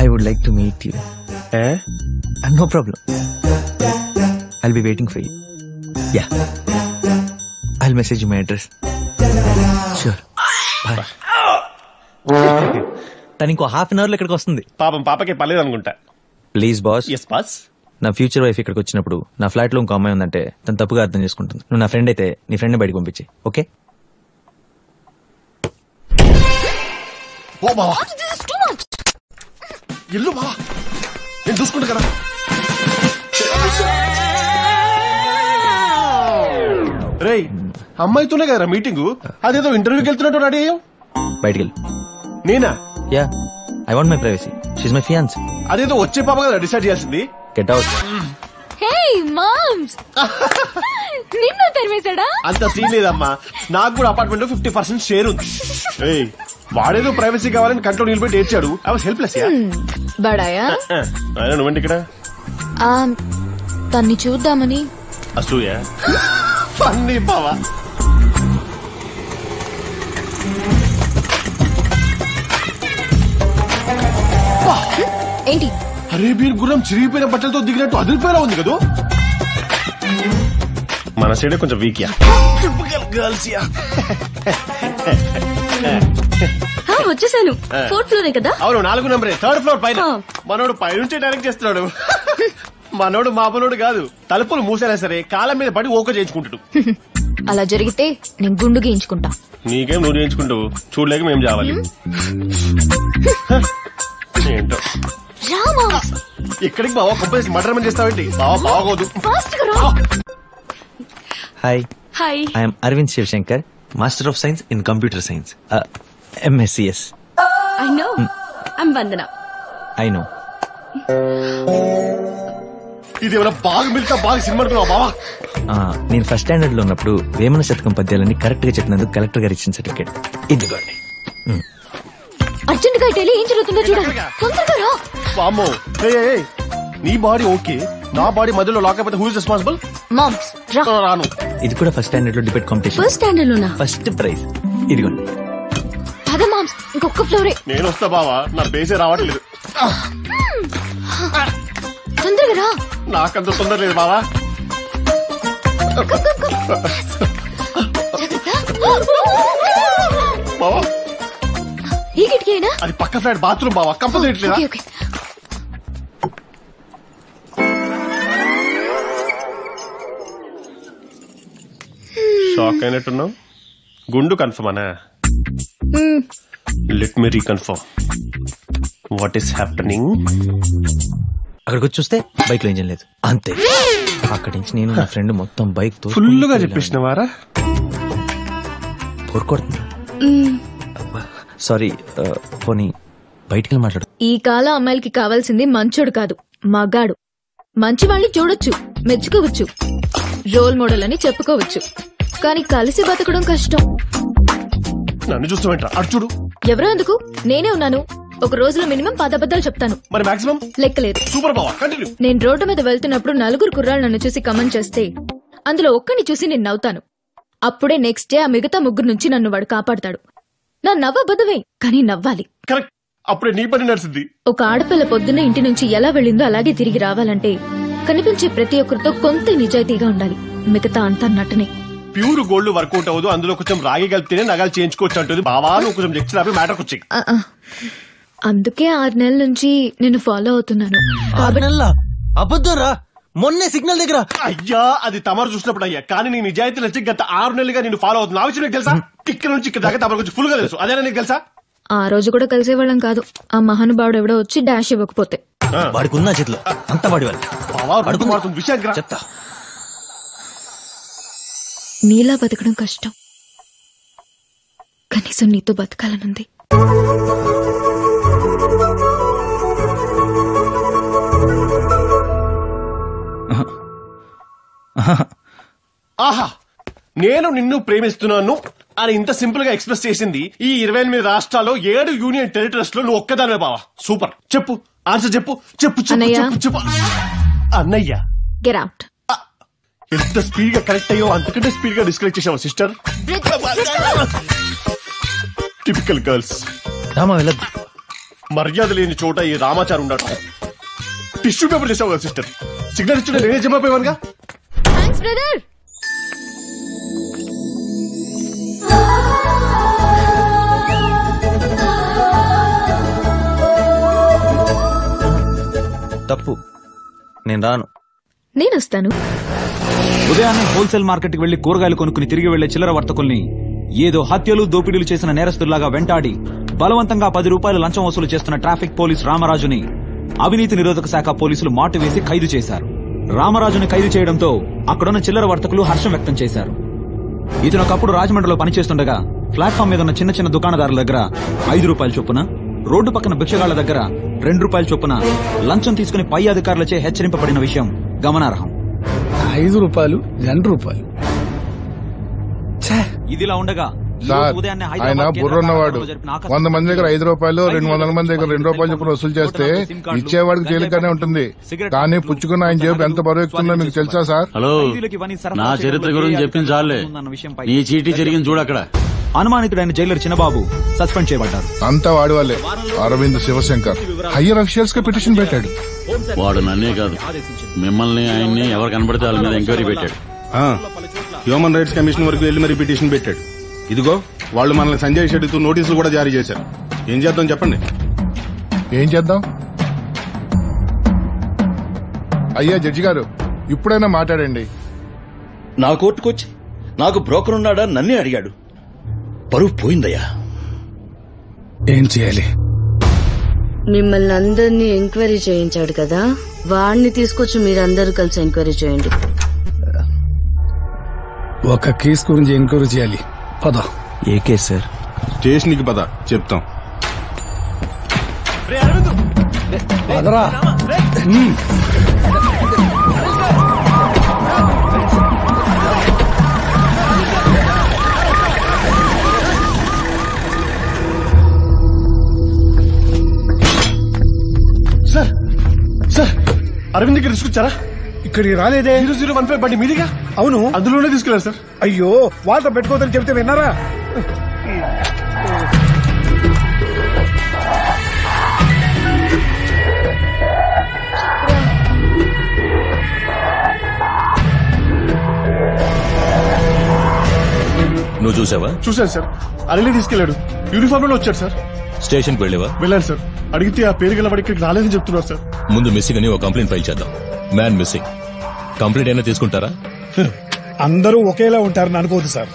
I would like to meet you. No problem. I'll be waiting for you. Yeah. I'll message you my address. Sure. Bye. తను ఇంకో half an hour లో ఇక్కడికి వస్తుంది. పాపం పాపకే పర్లేదు అనుకుంటా. Please boss. Yes boss. నా ఫ్యూచర్ వైఫ్ ఇక్కడికి వచ్చినప్పుడు నా ఫ్లాట్ లో ఇంకో అమ్మాయి ఉందంటే తను తప్పుగా అర్థం చేసుకుంటుంది. నువ్వు నా ఫ్రెండ్ అయితే నీ ఫ్రెండ్ బయటకు పంపించి. ఓకే? ఓ బావా ఇల్లు బావా నేను చూసుకుంటా కదా. రే అమ్మాయితోనే కదా మీటింగ్, అదేదో ఇంటర్వ్యూకి వెళ్తున్నట్టు రెడీ అయ్యాం. బయటికి వెళ్ళు. నేనా? Yeah, I want my privacy. She's my fiancee. అదేదో వచ్చే పాప కదా డిసైడ్ చేయాల్సింది. Get out. హే మామ్స్, నిన్ను తరిమేశాడా? అంత సీన్ లేదమ్మా, నాకు కూడా అపార్ట్మెంట్ లో 50% షేర్ ఉంది. వాడేదో ప్రైవసీ కావాలని కంట్లో నిలబెట్టి ఏడ్చాడు. I was helpless. బడాయా ఆయన నువ్వండి ఇక్కడ. తన్ని చూద్దామని. అసూయ ఫన్నీ బావా. ఏంటి? అరేబియన్ గుర్రం చిరిగిపోయిన బట్టలతో దిగినట్టు అదిరిపోయేలా ఉంది కదా. మన సైడే కొంచెం వీక్ యా. Girls yeah. వచ్చేసాను. 4th ఫ్లోరే కదా? అవును, 4 నెంబరే, 3rd ఫ్లోర్ పైన. మనోడు పైనుంచే డైరెక్ట్ చేస్తున్నాడు. మనోడు మామూలుడు కాదు, తలుపులు మూసైనా సరే కాలం మీద పడి ఓక చేయించుకుంటాడు. అలా జరిగితే నేను గుండు గీయించుకుంటా. నీకేం నువ్వు చేయించుకుంటావు, చూడలేక మేము చావాలి. ఏంటో ఎక్కడికి బావా కంపెనీ మర్డర్ చేస్తావేంటి? బావా బాగోదు. Hi hi, I'm Aravind Shivashankar, master of science in computer science, MSCS. I know, I'm Vandana. I know. ఇది ఏమైనా బాగా మిల్తా బాగా సినిమా అనుకున్నావా బావా? నేను ఫస్ట్ స్టాండర్డ్ లో ఉన్నప్పుడు వేమన శతకం పద్యాలని కరెక్ట్ గా చెప్పినందుకు కలెక్టర్ గారు ఇచ్చిన సర్టిఫికేట్ ఇదిగోండి. అర్జెంట్ గా ఇటెళ్ళి ఏం జరుగుతుందో చూడాలి. తొందరగా రా. వామ్మో, నీ బాడీ ఓకే, నా బాడీ మధ్యలో లాక్ అయిపోతే హూ ఇస్ రెస్పాన్సిబుల్? మామ్స్ రా. రాను. ఇది కూడా ఫస్ట్ స్టాండర్డ్ లో డిబేట్ కాంపిటీషన్. ఫస్ట్ స్టాండర్డ్ లోనా? ఫస్ట్ ప్రైజ్ ఇదిగోండి. అదే మామ్స్, ఇంకొక ఫ్లోరే. నేను వస్తా బావా, నా బేసే రావట్లేదు. తొందరగా రా. నాకంత తొందర లేదు బావా. బావా ఈ కిటికీ అయినా? అది పక్క ఫ్లాట్ బాత్రూమ్ బావా, కంపల్సరీ. షాక్ అయినట్టున్నావు. గుండు కన్ఫర్మ్ అనా? Let me reconfirm. What is happening? అక్కడికి వచ్చి చూస్తే బైక్ లో ఇంజన్ లేదు, అంతే. అక్కడి నుంచి నేను నా ఫ్రెండ్ మొత్తం బైక్ తో ఫుల్ గా చెప్పేసినవారా? బోర్ కొడుతున్నా. సారీ, పోనీ బయటికి మాట్లాడు. ఈ కాల అమ్మాయిలకి కావాల్సింది మంచోడు కాదు, మగాడు. మంచి వాళ్ళని చూడొచ్చు, మెచ్చుకోవచ్చు, రోల్ మోడల్ అని చెప్పుకోవచ్చు, కానీ కలిసి బతకడం కష్టం. నన్ను చూస్తావేంట్రా? అటు చూడు. ఎవరో ఎందుకు, నేనే ఉన్నాను. ఒక రోజులో మినిమం 10 అబద్ధాలు చెప్తాను. మరి మాక్సిమం లెక్కలేదు. సూపర్ బావా, కంటిన్యూ. నేను రోడ్డు మీద వెళ్తున్నప్పుడు 4 కుర్రాళ్ళు నన్ను చూసి కమెంట్ చేస్తే అందులో ఒక్కని చూసి నేను నవ్వుతాను. అప్పుడే నెక్స్ట్ డే ఆ మిగతా 3 నుంచి నన్ను వాడు కాపాడతాడు. నా నవ్వబద్దవే, కానీ నవ్వాలి. కరెక్ట్, అప్పుడే నీ పని నడిచింది. ఒక ఆడపిల్ల పొద్దున్న ఇంటి నుంచి ఎలా వెళ్ళిందో అలాగే తిరిగి రావాలంటే కనిపించే ప్రతి ఒక్కరితో కొంత నిజాయితీగా ఉండాలి. మిగతా అంతా నటనే. ప్యూర్ గోల్డ్ వర్కౌట్ అవ్వదు, అందులో కొంచెం రాగి కలిపితేనే నగలు చేయించుకోవచ్చు అంటుంది బావా. నువ్వు కొంచెం లెక్చర్ ఆపి మ్యాటర్ వచ్చి. అందుకే 6 నెలల నుంచి నేను ఫాలో అవుతున్నాను. అబద్ధరా? మొన్నే సిగ్నల్ దగ్గర. అయ్యా, అది తమరు చూసినప్పుడు అయ్యా, కానీ నీ నిజాయితీ వచ్చి గత 6 నెలలుగా నేను ఫాలో అవుతున్నా. ఆ విషయం నీకు తెలుసా? ఇక్కడ నుంచి ఇక్కడ దాకా తమరు కొంచెం ఫుల్ గా తెలుసు. అదేనా నీకు తెలుసా? ఆ రోజు కూడా కలిసేవాళ్ళం కాదు. ఆ మహానుభావుడు ఎవడో వచ్చి డాష్ ఇవ్వకపోతే. వాడికి ఉన్న చేతిలో అంత వాడి విషయం చెప్తా. నీలా బతకడం కష్టం, కనీసం నీతో బతకాలనుంది. ఆహా, నేను నిన్ను ప్రేమిస్తున్నాను అని ఇంత సింపుల్ గా ఎక్స్ప్రెస్ చేసింది ఈ 28 రాష్ట్రాల్లో 7 యూనియన్ టెరిటరీస్ లో నువ్వు ఒక్కదానివే బావా. సూపర్. చెప్పు, ఆన్సర్ చెప్పు. చెప్పు చెప్పు చెప్పు. అన్నయ్య, గెట్ అవుట్. ఎంత స్పీడ్ గా కరెక్ట్ అయ్యో అంతకంటే స్పీడ్ గా డిస్కనెక్ట్ చేసావా సిస్టర్? Typical girls. మర్యాద లేని చోట ఈ రామాచారం ఉండటం. టిష్యూ పేపర్ చేసావు కదా సిస్టర్. సిగ్నల్ ఇచ్చుంటే నేనే జమైపోయానుగా. Thanks brother. తప్పు, నేను రాను. నేను వస్తాను. ఉదయాన్నే హోల్సేల్ మార్కెట్ కి వెళ్లి కూరగాయలు కొనుక్కుని తిరిగి వెళ్లే చిల్లర వర్తకుల్ని ఏదో హత్యలు దోపిడీలు చేసిన నేరస్తుల్లాగా వెంటాడి బలవంతంగా 10 రూపాయలు లంచం వసూలు చేస్తున్న ట్రాఫిక్ పోలీస్ రామరాజుని అవినీతి నిరోధక శాఖ పోలీసులు మాటు వేసి ఖైదు చేశారు. రామరాజుని ఖైదు చేయడంతో అక్కడున్న చిల్లర వర్తకులు హర్షం వ్యక్తం చేశారు. ఇతను ఒకప్పుడు రాజమండ్రిలో పనిచేస్తుండగా ప్లాట్ఫామ్ మీద ఉన్న చిన్న చిన్న దుకాణదారుల దగ్గర 5 రూపాయల చొప్పున, రోడ్డు పక్కన భిక్షగాళ్ల దగ్గర 2 రూపాయల చొప్పున లంచం తీసుకుని పై అధికారులచే హెచ్చరింపబడిన విషయం గమనార్హం. 5 రూపాయలు 2 రూపాయలు. ఇదిలా ఉండగా సార్, ఆయన బుర్రున్నవాడు. 100 మంది దగ్గర 5 రూపాయలు, 200 మంది దగ్గర 2 రూపాయలు చొప్పున వసూలు చేస్తే ఇచ్చేవాడికి తేలికనే ఉంటుంది. కానీ పుచ్చుకున్న ఆయన జేబు ఎంత బరువు ఎక్కుతుందో మీకు తెలుసా సార్? హలో, నా చరిత్ర గురించి చెప్పింది చాలే, నీ చీటీ జరిగింది చూడు. అక్కడ అనుమానితుడైన జైలర్ చిన్నబాబు సస్పెండ్ చేయబడ్డారు. అంతా వాడి వాళ్ళే. అరవింద్ శివశంకర్ హయ్యర్ అఫీషియల్స్ కి పిటిషన్ పెట్టాడు. వాడు నన్నే కాదు, మిమ్మల్ని ఆయన్ని ఎవరు కనబడితే వాళ్ళ మీద ఎంక్వైరీ పెట్టాడు. హ్యూమన్ రైట్స్ కమిషన్ వరకు వెళ్లి మరి పిటిషన్ పెట్టాడు. ఇదిగో వాళ్ళు మనల్ని సంజయ్ షెడ్యూతో నోటీసులు కూడా జారీ చేశారు. ఏం చేద్దాం చెప్పండి? ఏం చేద్దాం? అయ్యా జడ్జి గారు, ఇప్పుడైనా మాట్లాడండి. నా కోర్టుకొచ్చి నాకు బ్రోకర్ ఉన్నాడా నన్నే అడిగాడు. పరువు పోయిందయ్యా. ఏం చేయాలి? మిమ్మల్ని అందరినీ ఎంక్వైరీ చేయించాడు కదా, వాడిని తీసుకొచ్చి మీరందరూ కలిసి ఎంక్వైరీ చేయండి. ఒక కేసు గురించి ఎంక్వైరీ చేయాలి. పద. ఏ కేసు సార్? స్టేషన్కి పద, చెప్తాం. పదరా. సార్ సార్ అరవింద్ దగ్గర తీసుకొచ్చారా? ఇక్కడికి రాలేదే. 0015 బండి మీదిగా? అవును, అందులోనే తీసుకెళ్లారు సార్. అయ్యో, వాళ్ళతో పెట్టుకోవద్దని చెప్తే విన్నారా? నువ్వు చూసావా? చూశాను సార్. అరవింద్ తీసుకెళ్లాడు. యూనిఫామ్ లో వచ్చాడు సార్. స్టేషన్ కి వెళ్ళేవా? వెళ్ళాను సార్. అడిగితే ఆ పేరు గల వాడి ఇక్కడికి రాలేదని చెప్తున్నారు సార్. ముందు మిస్సింగ్ అని ఒక కంప్లైంట్ ఫైల్ చేద్దాం. Man missing. కంప్లైంట్ అయినా తీసుకుంటారా? అందరూ ఒకేలా ఉంటారని అనుకోదు సార్.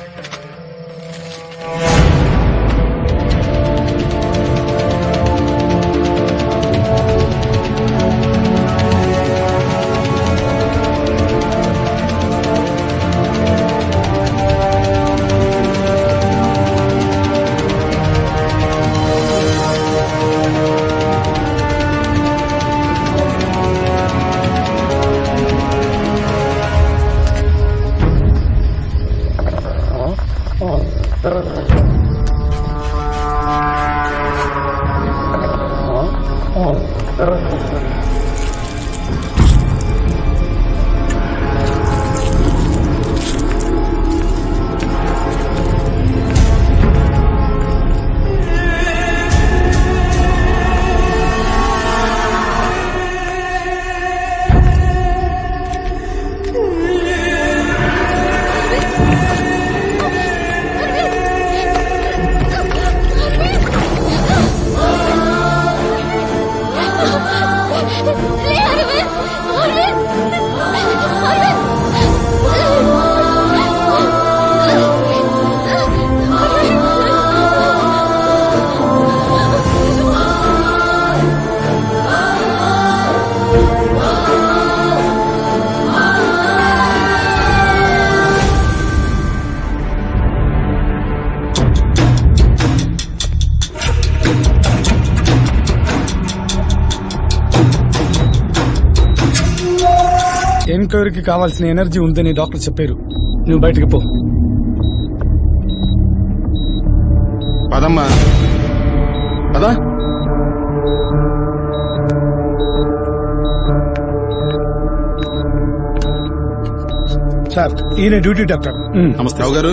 ఎంక్వైరీకి కావాల్సిన ఎనర్జీ ఉందని డాక్టర్ చెప్పారు. నువ్వు బయటికి పో. పదమ్మా, పదా. సార్, ఈయన డ్యూటీ డాక్టర్. నమస్తే రావు గారు.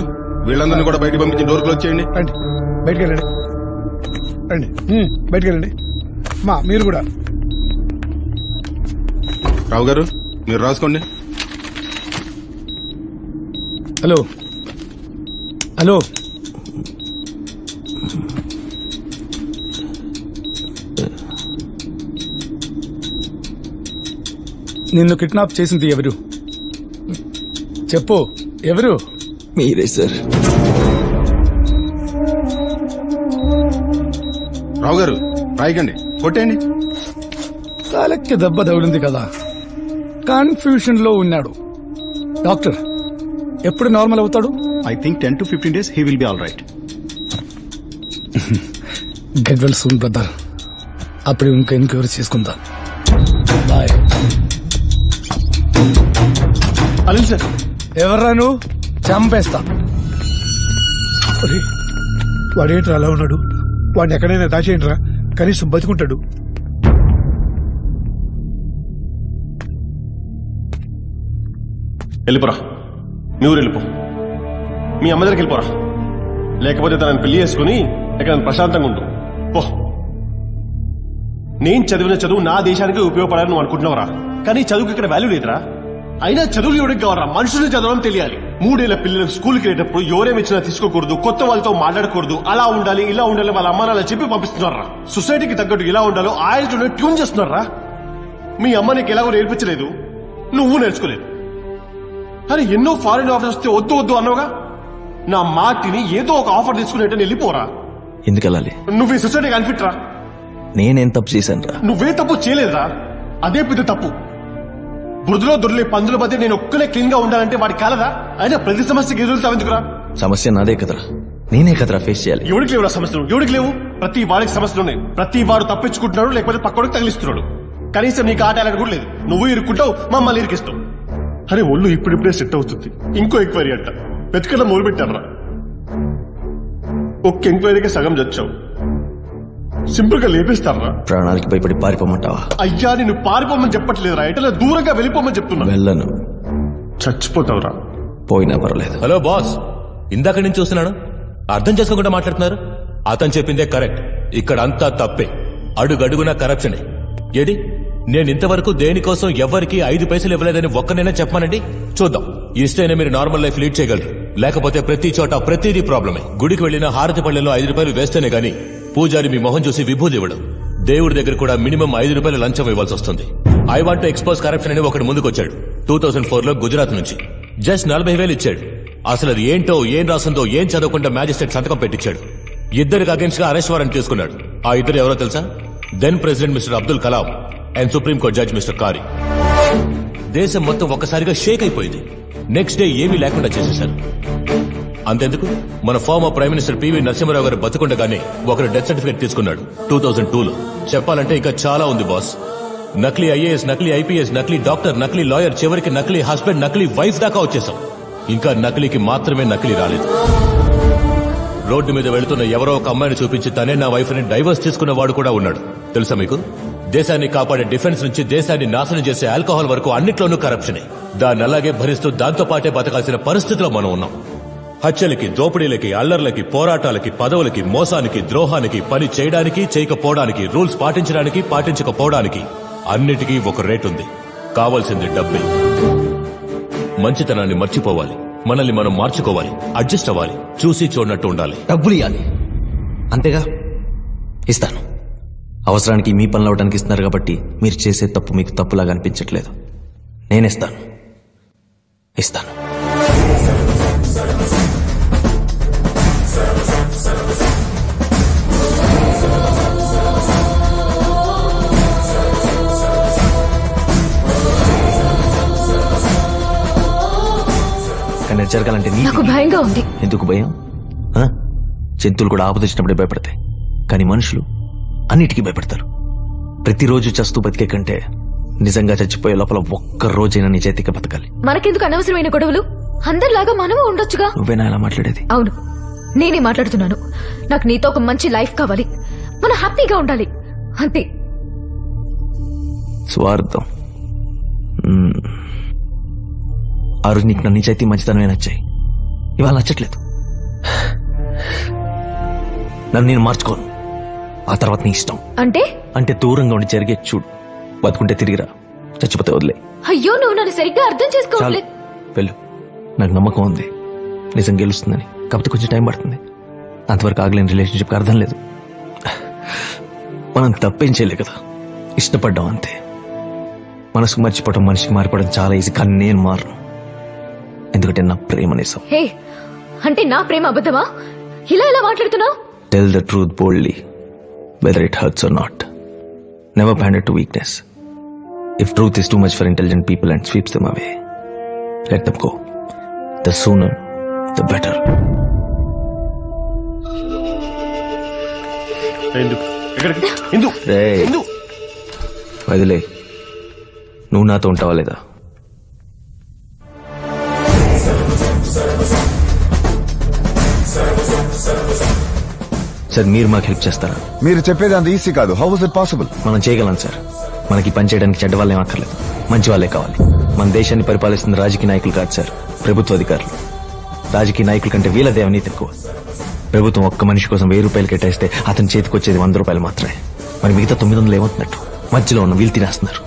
వీళ్ళందరినీ కూడా బయటకు పంపించి డోర్ క్లోజ్ చేయండి. రండి, బయటికి వెళ్ళండి. రండి, బయటికి వెళ్ళండి. మా మీరు కూడా. రావు గారు, మీరు రాసుకోండి. హలో హలో, నిన్ను కిడ్నాప్ చేసింది ఎవరు? చెప్పు, ఎవరు? మీరే సార్. రావు గారు, రాయకండి, కొట్టేయండి. తలకి దెబ్బ తగిలింది కదా, కన్ఫ్యూషన్ లో ఉన్నాడు. డాక్టర్, ఎప్పుడు నార్మల్ అవుతాడు? I think 10 to 15 days he will be all right. Get well soon brother. అప్పుడు ఇంకా ఎంక్వైరీ చేసుకుందాం. బాయ్. అనిల్ సార్. ఎవర్రా నువ్వు? చంపేస్తా. వాడేంట్రా అలా ఉన్నాడు? వాడిని ఎక్కడైనా దాచేయండి రా, కనీసం బతుకుంటాడు. వెళ్ళిపోరా, మీ ఊరు వెళ్ళిపో. మీ అమ్మ దగ్గరికి వెళ్ళిపోరా, లేకపోతే తనని పెళ్లి చేసుకుని ఎక్కడ ప్రశాంతంగా ఉండు. పో. నేను చదివిన చదువు నా దేశానికి ఉపయోగపడాలని నువ్వు అనుకుంటున్నావురా, కానీ చదువుకి ఇక్కడ వాల్యూ లేదురా. అయినా చదువులు ఎవరికి కావరా? మనుషులు చదవడం తెలియాలి. 3 ఏళ్ల పిల్లలు స్కూల్కి వెళ్ళేటప్పుడు ఎవరేమిచ్చినా తీసుకోకూడదు, కొత్త వాళ్ళతో మాట్లాడకూడదు, అలా ఉండాలి ఇలా ఉండాలి వాళ్ళ అమ్మ నాన్న చెప్పి పంపిస్తున్నారా. సొసైటీకి తగ్గట్టు ఎలా ఉండాలో ఆయన ట్యూన్ చేస్తున్నారా. మీ అమ్మ నీకు ఎలాగో నేర్పించలేదు, నువ్వు నేర్చుకోలేదు. అరే ఎన్నో ఫారిన్ ఆఫర్ వస్తే వద్దు వద్దు అన్నావుగా, నా మాటిని ఏదో ఒక ఆఫర్ తీసుకునేట్టు వెళ్ళిపోరా. ఎందుకు వెళ్ళాలి? నువ్వు ఈ సొసైటీకి అన్ఫిట్ రా. నేనేం తప్పు చేశాను రా? నువ్వే తప్పు చేయలేదురా, అదే పెద్ద తప్పు. బురదలో దొరిలే పందుల మధ్య నేను ఒక్కనే క్లీన్ గా ఉండాలంటే వాడి కాలదా? అయినా ప్రతి సమస్యకి ఎదురుతావెందుకురా? సమస్య నాదే కదరా, నేనే కదరా ఫేస్ చేయాలి. ఎవడికి లేవురా సమస్యలు? ఎవడికి లేవు? ప్రతి వాడికి సమస్యలు ఉన్నాయి. ప్రతి వాడు తప్పించుకుంటున్నాడు, లేకపోతే పక్కడికి తగిలిస్తున్నాడు. కనీసం నీకు ఆట ఆడాలని కూడా లేదు. నువ్వు ఇరుక్కుంటావు, మమ్మల్ని ఇరికిస్తావు. అరే ఒళ్ళు ఇప్పుడిప్పుడే సెట్ అవుతుంది, ఇంకో ఎంక్వైరీ అంట. వెతకడం మొదలు పెట్టారా? ఒక్క ఎంక్వైరీకి సగం చచ్చావు, సింపుల్ గా లేపేస్తారా? ప్రాణానికి భయపడి పారిపోమంటావా? అయ్యా నిన్ను పారిపోమని చెప్పట్లేదురా, ఎట్లా దూరంగా వెళ్ళిపోమని చెప్తున్నా. వెళ్ళను. చచ్చిపోతావురా. పోయినా పర్లేదు. హలో బాస్, ఇందాక నుంచి చూస్తున్నాను, అర్థం చేసుకోకుండా మాట్లాడుతున్నారు. అతను చెప్పిందే కరెక్ట్, ఇక్కడ అంతా తప్పే, అడుగడుగునా కరప్షనే. ఏది నేను ఇంతవరకు దేనికోసం ఎవరికి 5 పైసలు ఇవ్వలేదని ఒక్కనైనా చెప్పమానండి, చూద్దాం. ఇస్తేనే మీరు నార్మల్ లైఫ్ లీడ్ చేయగలరు, లేకపోతే ప్రతి చోట ప్రతిదీ ప్రాబ్లమే. గుడికి వెళ్లిన హారతి పళ్ళెలో 5 రూపాయలు వేస్తేనే గాని పూజారి మీ మొహం చూసి విభూది ఇవ్వడం. దేవుడి దగ్గర కూడా మినిమం 5 రూపాయలు లంచం ఇవ్వాల్సి వస్తుంది. I want to expose corruption అని ఒకటి ముందుకొచ్చాడు 2004లో గుజరాత్ నుంచి. జస్ట్ 40,000 ఇచ్చాడు. అసలు అది ఏంటో, ఏం రాసిందో ఏం చదవకుండా మ్యాజిస్ట్రేట్ సంతకం పెట్టించాడు. ఇద్దరికి అగేన్స్ట్ గా అరెస్ట్ వారెంట్ తీసుకున్నాడు. ఆ ఇద్దరు ఎవరో తెలుసా? Then president mister Abdul Kalam and supreme court judge mister Khare. దేశం మొత్తం ఒక్కసారిగా షేక్ అయిపోయింది. నెక్స్ట్ డే ఏమీ లేకుండా చేసేశారు. అంతెందుకు, మన former prime minister PV Narasimha Rao garu బతుకుండగానే ఒకరు డెత్ సర్టిఫికేట్ తీసుకున్నాడు 2002లో. చెప్పాలంటే ఇంకా చాలా ఉంది బాస్. నకిలీ ఐఏఎస్, నకిలీ ఐపీఎస్, నకిలీ డాక్టర్, నకిలీ లాయర్, చివరికి నకిలీ హస్బెండ్, నకిలీ వైఫ్ దాకా వచ్చేసాం. ఇంకా నకిలీకి మాత్రమే నకిలీ రాలేదు. రోడ్డు మీద వెళుతున్న ఎవరో ఒక అమ్మాయిని చూపించి తనే నా వైఫ్ ని డైవర్స్ తీసుకున్న వాడు కూడా ఉన్నాడు. తెలుసా మీకు? దేశాన్ని కాపాడే డిఫెన్స్ నుంచి దేశాన్ని నాశనం చేసే ఆల్కహాల్ వరకు అన్నిట్లోనూ కరప్షనే. దాన్ని అలాగే భరిస్తూ దాంతో పాటే బతకాల్సిన పరిస్థితిలో మనం ఉన్నాం. హత్యలకి, దోపిడీలకి, అల్లర్లకి, పోరాటాలకి, పదవులకి, మోసానికి, ద్రోహానికి, పని చేయడానికి, చేయకపోవడానికి, రూల్స్ పాటించడానికి, పాటించకపోవడానికి అన్నిటికీ ఒక రేట్ ఉంది. కావాల్సింది డబ్బే. మంచితనాన్ని మర్చిపోవాలి, మనల్ని మనం మార్చుకోవాలి, అడ్జస్ట్ అవ్వాలి, చూసి చూడనట్టు ఉండాలి. డబ్బులు ఇవ్వాలి అంతేగా? ఇస్తాను. అవసరానికి మీ పనులు అవడానికి ఇస్తున్నారు కాబట్టి మీరు చేసే తప్పు మీకు తప్పులాగా అనిపించట్లేదు. నేనేస్తాను, ఇస్తాను. కానీ జరగాలంటే నాకు భయంగా ఉంది. ఎందుకు భయం? జంతువులు కూడా ఆపద వచ్చినప్పుడే భయపడతాయి, కానీ మనుషులు అన్నిటికీ భయపడతారు. ప్రతిరోజు చస్తూ బతికే కంటే నిజంగా చచ్చిపోయే లోపల ఒక్క రోజైనా నిజాయితీగా బతకాలి. మనకెందుకు అనవసరమైన గొడవలు? అందరిలాగా మనము ఉండొచ్చుగా. నువ్వేనా ఇలా మాట్లాడేది? అవును, నేనే మాట్లాడుతున్నాను. నాకు నీతో ఒక మంచి లైఫ్ కావాలి, మనం హ్యాపీగా ఉండాలి, అంతే. స్వార్థం. ఆ రోజు నీకు నా నిజాయితీ మంచితనమే నచ్చాయి, ఇవాళ నచ్చట్లేదు. నన్ను నేను మార్చుకోను, ఆ తర్వాత నీ ఇష్టం. అంటే దూరంగా ఉండి జరిగే చూడు. బతుకుంటే తిరిగిరా, చచ్చిపోతే వదిలే. అయ్యో, నువ్వు నన్ను సరిగ్గా అర్థం చేసుకోవట్లేదు. వెళ్ళు, నాకు నమ్మకం ఉంది నిజం గెలుస్తుందని. కాకపోతే కొంచెం టైం పడుతుంది. అంతవరకు ఆగలేని రిలేషన్షిప్కి అర్థం లేదు. మనం తప్పేం చేయలే కదా, ఇష్టపడ్డాం అంతే. మనసుకు మర్చిపోవడం, మనిషికి మారిపోవడం చాలా ఈజీ, కానీ నేను మారను. ఎందుకంటే నా ప్రేమ నిజం. హే, అంటే నా ప్రేమ అబద్ధమా? ఇలా ఇలా మాట్లాడుతున్నావు? Tell the truth boldly, whether it hurts or not. Never pander to weakness. If truth is too much for intelligent people and sweeps them away, let them go. The sooner, the better. వదిలే, నువ్వు నాతో ఉంటావా లేదా? Sir, మీరు మాకు help చేస్తారా? మీరు చెప్పేది అంత ఈజీ కాదు. How is it possible? మనం చేయగలం సార్. మనకి పని చేయడానికి చెడ్డ వాళ్ళేం అక్కర్లేదు, మంచి వాళ్ళే కావాలి. మన దేశాన్ని పరిపాలిస్తున్న రాజకీయ నాయకులు కాదు సార్, ప్రభుత్వ అధికారులు. రాజకీయ నాయకుల కంటే వీళ్ళదే అవినీతి ఎక్కువ. ప్రభుత్వం ఒక్క మనిషి కోసం 1000 రూపాయలు కేటాయిస్తే అతని చేతికి వచ్చేది 100 రూపాయలు మాత్రమే. మరి మిగతా 900 ఏమవుతున్నట్టు? మధ్యలో ఉన్న వీళ్ళు తినేస్తున్నారు.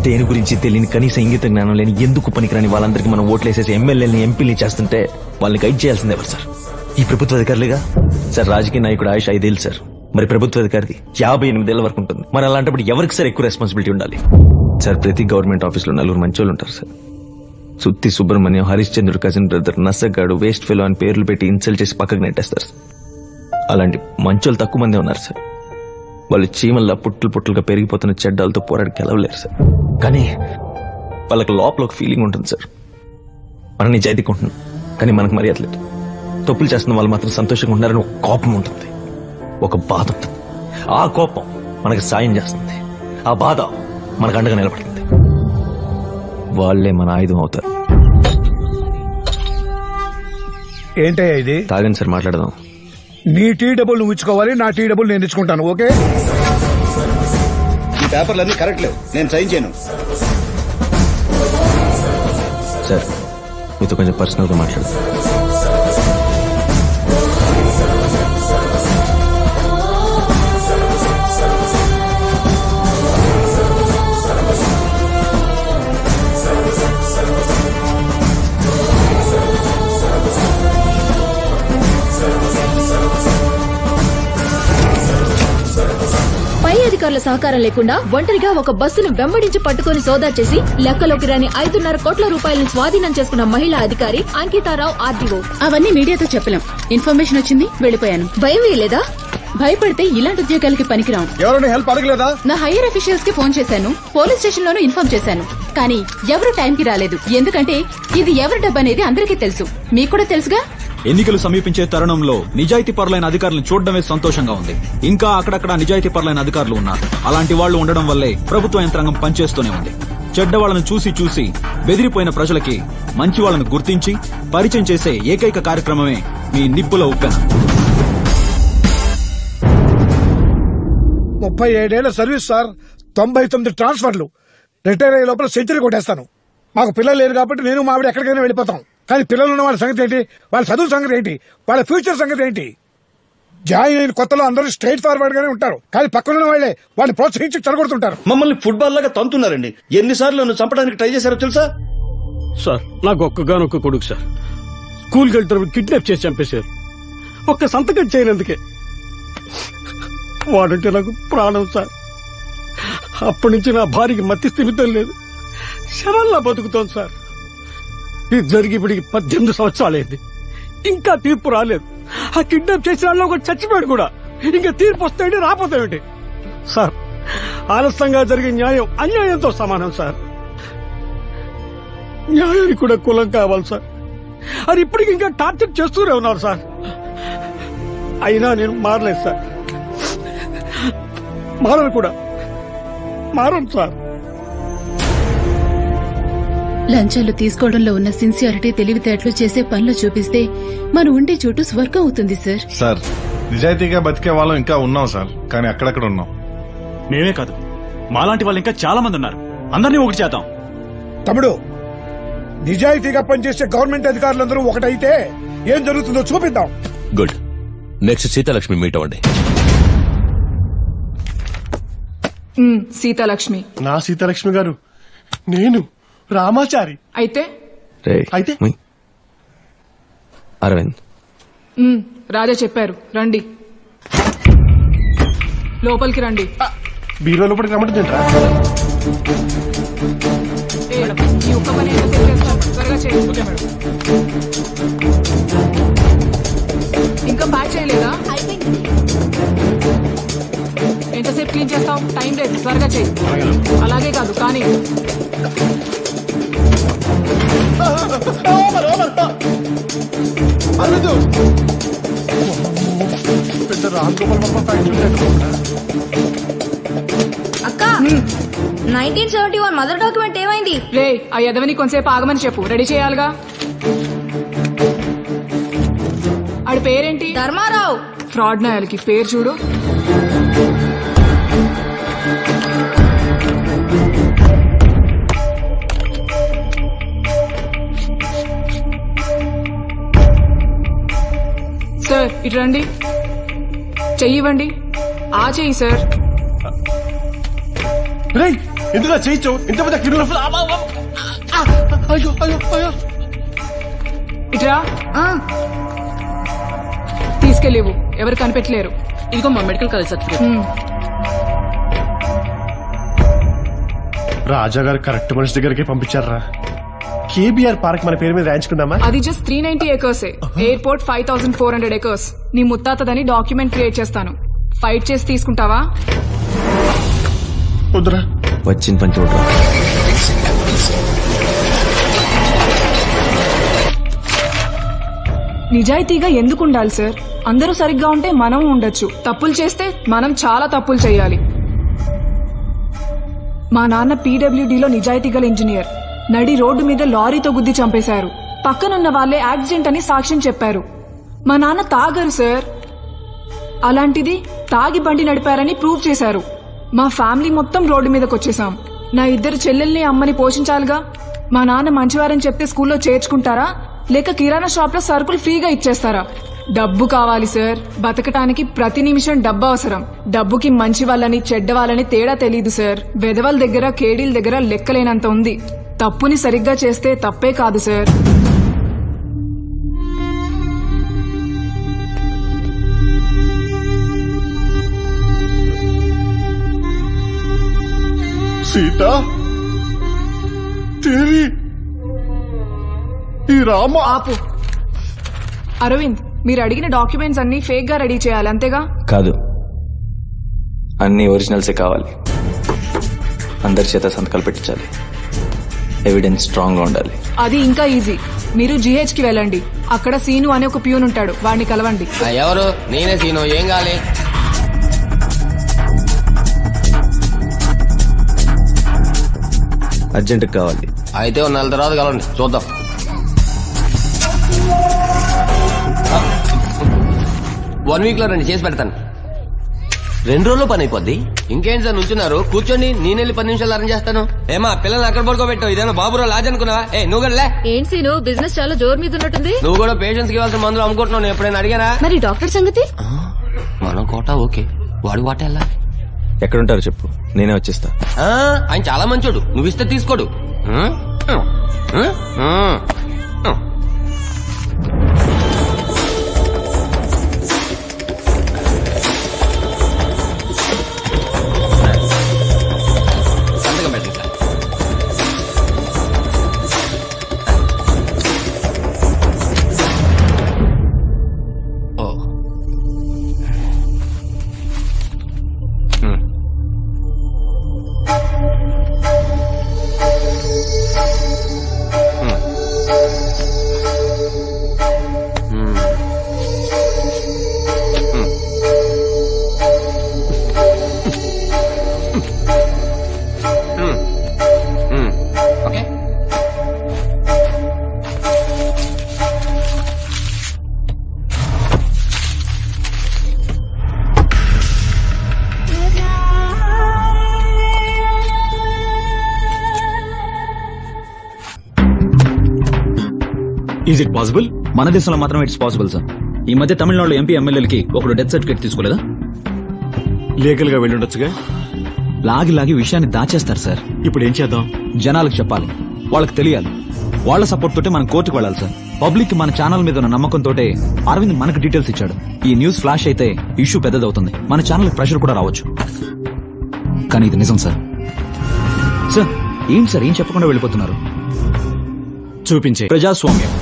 దేని గురించి తెలియని, కనీస ఇంగిత జ్ఞానం లేని, ఎందుకు పనికిరాని వాళ్ళందరికీ మనం ఓట్లేసేసి ఎమ్మెల్యేని, ఎంపీని చేస్తుంటే వాళ్ళని గైడ్ చేయాల్సిందే ఎవరు సార్? ఈ ప్రభుత్వ అధికారులుగా. సార్, రాజకీయ నాయకుడు ఆయుష్ 5 ఏళ్ళు సార్, మరి ప్రభుత్వ అధికారిది 58 ఏళ్ల వరకు ఉంటుంది. మరి అలాంటప్పుడు ఎవరికి సార్ ఎక్కువ రెస్పాన్సిబిలిటీ ఉండాలి? సార్, ప్రతి గవర్నమెంట్ ఆఫీసులో 4 మంచోళ్ళు ఉంటారు సార్. సుత్తి సుబ్రహ్మణ్యం, హరిశ్చంద్రుడు కజిన్ బ్రదర్, నసగాడు, వేస్ట్ ఫెలో అని పేర్లు పెట్టి ఇన్సల్ట్ చేసి పక్కకు నెట్టేస్తారు. అలాంటి మంచోళ్ళు తక్కువ మందే ఉన్నారు సార్. వాళ్ళు చీమల్లా పుట్టులుగా పెరిగిపోతున్న చెడ్డాలతో పోరాడి గెలవలేరు సార్. కానీ వాళ్ళకి లోపల ఒక ఫీలింగ్ ఉంటుంది సార్. మనం నిజాయితీగా ఉంటున్నాం, కానీ మనకు మర్యాద లేదు. తప్పులు చేస్తున్న వాళ్ళు మాత్రం సంతోషంగా ఉన్నారని ఒక కోపం ఉంటుంది, ఒక బాధ ఉంటుంది. ఆ కోపం మనకు సాయం చేస్తుంది, ఆ బాధ మనకు అండగా నిలబడుతుంది. వాళ్లే మన ఆయుధం అవుతారు. ఏంటయ్యా ఇది? తాగండి సార్, మాట్లాడదాం. నీ టీ డబ్బులు నువ్వు ఇచ్చుకోవాలి, నా టీ డబ్బులు నేను ఇచ్చుకుంటాను. ఓకే? ఈ పేపర్లన్నీ కరెక్ట్ లేవు, నేను సైన్ చేయను. సార్, మీతో కొంచెం పర్సనల్ గా మాట్లాడదాం. పై అధికారుల సహకారం లేకుండా ఒంటరిగా ఒక బస్సును వెంబడించి పట్టుకుని సోదా చేసి లెక్కలోకి రాని 5.5 కోట్ల రూపాయలను స్వాధీనం చేసుకున్న మహిళా అధికారి అంకితారావు ఆర్డీఓ. అవన్నీ మీడియాతో చెప్పలేం. ఇన్ఫర్మేషన్ వచ్చింది, వెళ్లిపోయాను. భయం వేయలేదా? భయపడితే ఇలాంటి ఉద్యోగాలకి పనికిరాం. ఎవరైనా హెల్ప్ అడగలేదా? నా హైయర్ అఫీషియల్స్ కి ఫోన్ చేశాను, పోలీస్ స్టేషన్ లోనూ ఇన్ఫార్మ్ చేశాను. కానీ ఎవరు టైంకి రాలేదు. ఎందుకంటే ఇది ఎవరి డబ్బు అనేది అందరికీ తెలుసు, మీకు కూడా తెలుసుగా. ఎన్నికలు సమీపించే తరుణంలో నిజాయితీ పరులైన అధికారులను చూడడమే సంతోషంగా ఉంది. ఇంకా అక్కడక్కడ నిజాయితీ పరులైన అధికారులు ఉన్నారు. అలాంటి వాళ్లు ఉండడం వల్లే ప్రభుత్వ యంత్రాంగం పనిచేస్తూనే ఉంది. చెడ్డవాళ్లను చూసి బెదిరిపోయిన ప్రజలకి మంచి వాళ్లను గుర్తించి పరిచయం చేసే ఏకైక కార్యక్రమమే మీ నిప్పుల ఉప్పెన. 37 సర్వీస్ సార్, 99 ట్రాన్స్ఫర్లు. రిటైర్ అయ్యే లోపల సెంచరీ కొట్టేస్తాను. మాకు పిల్లలు లేరు కాబట్టి నేను మావిడ ఎక్కడికైనా వెళ్ళిపోతాం. కానీ పిల్లలు ఉన్న వాళ్ళ సంగతి ఏంటి? వాళ్ళ చదువు సంగతి ఏంటి? వాళ్ళ ఫ్యూచర్ సంగతి ఏంటి? జాయిన్ అయిన కొత్తలో అందరూ స్ట్రైట్ ఫార్వర్డ్ గానే ఉంటారు, కానీ పక్కనున్న వాళ్లే వాళ్ళని ప్రోత్సహించి చెడగొడుతుంటారు. మమ్మల్ని ఫుట్బాల్ లాగా తంతున్నారండి. ఎన్నిసార్లు నన్ను చంపడానికి ట్రై చేశారో తెలుసా? సార్, నాకు ఒక్కగానొక్క కొడుకు సార్. స్కూల్కి వెళ్తారు కిడ్నాప్ చేసి చంపేశారు. ఒక్క సంతకం చేయనందుకే. వాడంటే నాకు ప్రాణం సార్. అప్పటి నుంచి నా భార్యకి మతి స్థిమితం లేదు, శవల్లా బతుకుతోంది సార్. ఇది జరిగి ఇప్పటికి 18 సంవత్సరాలైంది, ఇంకా తీర్పు రాలేదు. ఆ కిడ్నాప్ చేసిన వాళ్ళు ఒకటి చచ్చిపోయాడు కూడా. ఇంకా తీర్పు వస్తాయండి, రాపోతాయండి సార్. ఆలస్యంగా జరిగే న్యాయం అన్యాయంతో సమానం సార్. న్యాయానికి కూడా కులం కావాలి సార్. అది ఇప్పటికి ఇంకా టార్చర్ చేస్తూనే ఉన్నారు సార్. అయినా నేను మారలేదు సార్. మారను కూడా, మారను సార్. లంచాలు తీసుకోవడంలో ఉన్న సిన్సియారిటీ, తెలివితేటలు చేసే పనులు చూపిస్తే మనం ఉండే చోటు స్వర్గం అవుతుంది సార్. సార్, నిజాయితీగా బతికే వాళ్ళం ఇంకా ఉన్నాం సార్, కానీ అక్కడక్కడ ఉన్నాం. మేమే కాదు, మాలాంటి వాళ్ళు ఇంకా చాలా మంది ఉన్నారు. అందరినీ ఒకటి చేద్దాం. తమ్ముడు, నిజాయితీగా పనిచేసే గవర్నమెంట్ అధికారులందరూ ఒకటైతే ఏం జరుగుతుందో చూపిద్దాం. గుడ్. నెక్స్ట్ సీతాలక్ష్మి మీట్ అవ్వండి. సీతాలక్ష్మి. నా సీతాలక్ష్మి గారు, నేను రామాచారి. అయితే అరవింద్, రాజా చెప్పారు రండి, లోపలికి రండి. బీరో లోపలికి రమ్మంటే ఈ ఒక్క పని ఎంతసేపు చేస్తారు? త్వరగా చేయండి. ఇంకా ప్యాక్ చేయలేదా? ఎంతసేపు క్లీన్ చేస్తావు? టైం లేదు, త్వరగా చేయి. అలాగే కాదు కానీ అక్క, 1971 మదర్ డాక్యుమెంట్ ఏమైంది? రే, ఆ యదవని కొంతసేపు ఆగమని చెప్పు, రెడీ చేయాలిగా. ఆడి పేరేంటి? ధర్మారావు. ఫ్రాడ్ నాయాలకి పేరు చూడు. సార్ ఇటు రండి, చెయ్యివ్వండి. ఆ చెయ్యి సార్. ఎందుకు చేయించు? ఇంత పెద్ద క్రిమినల్. ఇట్రా. తీసుకెళ్ళివు, ఎవరు కనిపెట్టలేరు. ఇదిగో మా మెడికల్ కాలేజ్ సర్టిఫికేట్. రాజా గారు కరెక్ట్ మనిషి దగ్గరికి పంపించారా? కేబీఆర్ పార్క్ మన పేరు మీద రాయించుకుందామా? అది జస్ట్ 390 acres. Airport 5400 acres. నీ ముత్తాతదని డాక్యుమెంట్ క్రియేట్ చేస్తాను. ఫైట్ చేసి తీసుకుంటావా? వద్దురా. వచ్చిన పని చూడరా. నిజాయితీగా ఎందుకు ఉండాలి సార్? అందరూ సరిగ్గా ఉంటే మనం ఉండొచ్చు. తప్పులు చేస్తే మనం చాలా తప్పులు చేయాలి. మా నాన్న పీడబ్ల్యూడీలో నిజాయితీ గల ఇంజనీర్. నడి రోడ్డు మీద లారీతో గుద్ది చంపేశారు. పక్కనున్న వాళ్లే యాక్సిడెంట్ అని సాక్ష్యం చెప్పారు. మా నాన్న తాగారు సార్. అలాంటిది తాగి బండి నడిపారని ప్రూవ్ చేశారు. మా ఫ్యామిలీ మొత్తం రోడ్డు మీదకొచ్చేసాం. నా 2 చెల్లెల్ని అమ్మని పోషించాలిగా. మా నాన్న మంచివారని చెప్తే స్కూల్లో చేర్చుకుంటారా, లేక కిరాణా షాప్ లో సరుకులు ఫ్రీగా ఇచ్చేస్తారా? డబ్బు కావాలి సార్. బతకటానికి ప్రతి నిమిషం డబ్బు అవసరం. డబ్బుకి మంచి వాళ్ళని చెడ్డ వాళ్ళని తేడా తెలీదు సార్. వెధవల దగ్గర కేడీల దగ్గర లెక్కలేనంత ఉంది. తప్పుని సరిగ్గా చేస్తే తప్పే కాదు సార్. సీతా తేరీ ఈ రామ. ఆపు అరవింద్, మీరు అడిగిన డాక్యుమెంట్స్ అన్ని ఫేక్ గా రెడీ చేయాలి, అంతేగా? కాదు, అన్ని ఒరిజినల్సే కావాలి. అందరి చేత సంతకాలు పెట్టించాలి. ఎవిడెన్స్ స్ట్రాంగ్ గా ఉండాలి. అది ఇంకా ఈజీ. మీరు GH కి వెళ్ళండి. అక్కడ సీను అనే ఒక ప్యూన్ ఉంటాడు, వాడిని కలవండి. ఎవరు? నేనే సీను. ఏం కావాలి? అర్జెంట్ కావాలి. అయితే 1 నెల తర్వాత కలవండి, చూద్దాం. వన్ వీక్ లో రండి, చేసి పెడతాను. 2 రోజుల్లో పని అయిపోద్ది. ఇంకేం సార్ నుంచున్నారు? కూర్చోండి, నేనెళ్ళి 10 నిమిషాలు అరేంజ్ చేస్తాను. ఏమా పిల్లల్ని అక్కడ పడుకోబెట్టావు? ఇదేమో బాబురా లాజ్ అనుకున్నావా? నువ్వు కూడా ఏంటి సీను, బిజినెస్ చాలా జోరు మీద ఉన్నట్టుంది. నువ్వు కూడా పేషెంట్స్ కి ఇవ్వాల్సిన మందులు అమ్ముకుంటున్నావు. నేను ఎప్పుడైనా అడిగానా? మరి డాక్టర్ సంగతి? మనం కోట ఓకే, వాడు వాట ఎలా? ఎక్కడుంటారో చెప్పు, నేనే వచ్చేస్తా. ఆయన చాలా మంచోడు, నువ్వు ఇస్తే తీసుకోడు. సంతకం పెట్టండి sir. Oh okay. Is it possible? మన దేశంలో మాత్రమే ఇట్స్ పాసిబుల్ సార్. ఈ మధ్య తమిళనాడులో ఎంపీ ఎమ్మెల్యేలకి ఒకడు డెత్ సర్టిఫికేట్ తీసుకోలేదా? లీగల్ గా వెళ్ళుండొచ్చుగా. లాగి విషయాన్ని దాచేస్తారు సార్. ఇప్పుడు ఏం చేద్దాం? జనాలకు చెప్పాలి, వాళ్ళకి తెలియాలి. వాళ్ళ సపోర్ట్ తోటే మనం కోర్టుకు వెళ్ళాలి సార్. పబ్లిక్ మన ఛానల్ మీద ఉన్న నమ్మకంతో అరవింద్ మనకు డీటెయిల్స్ ఇచ్చాడు. ఈ న్యూస్ ఫ్లాష్ అయితే ఇష్యూ పెద్దదవుతుంది. మన ఛానల్ ప్రెషర్ కూడా రావచ్చు. కానీ ఇది నిజం సార్. సార్ ఏంటి సార్, ఏం చెప్పకుండా వెళ్ళిపోతున్నారు? చూపించే. ప్రజాస్వామ్యం.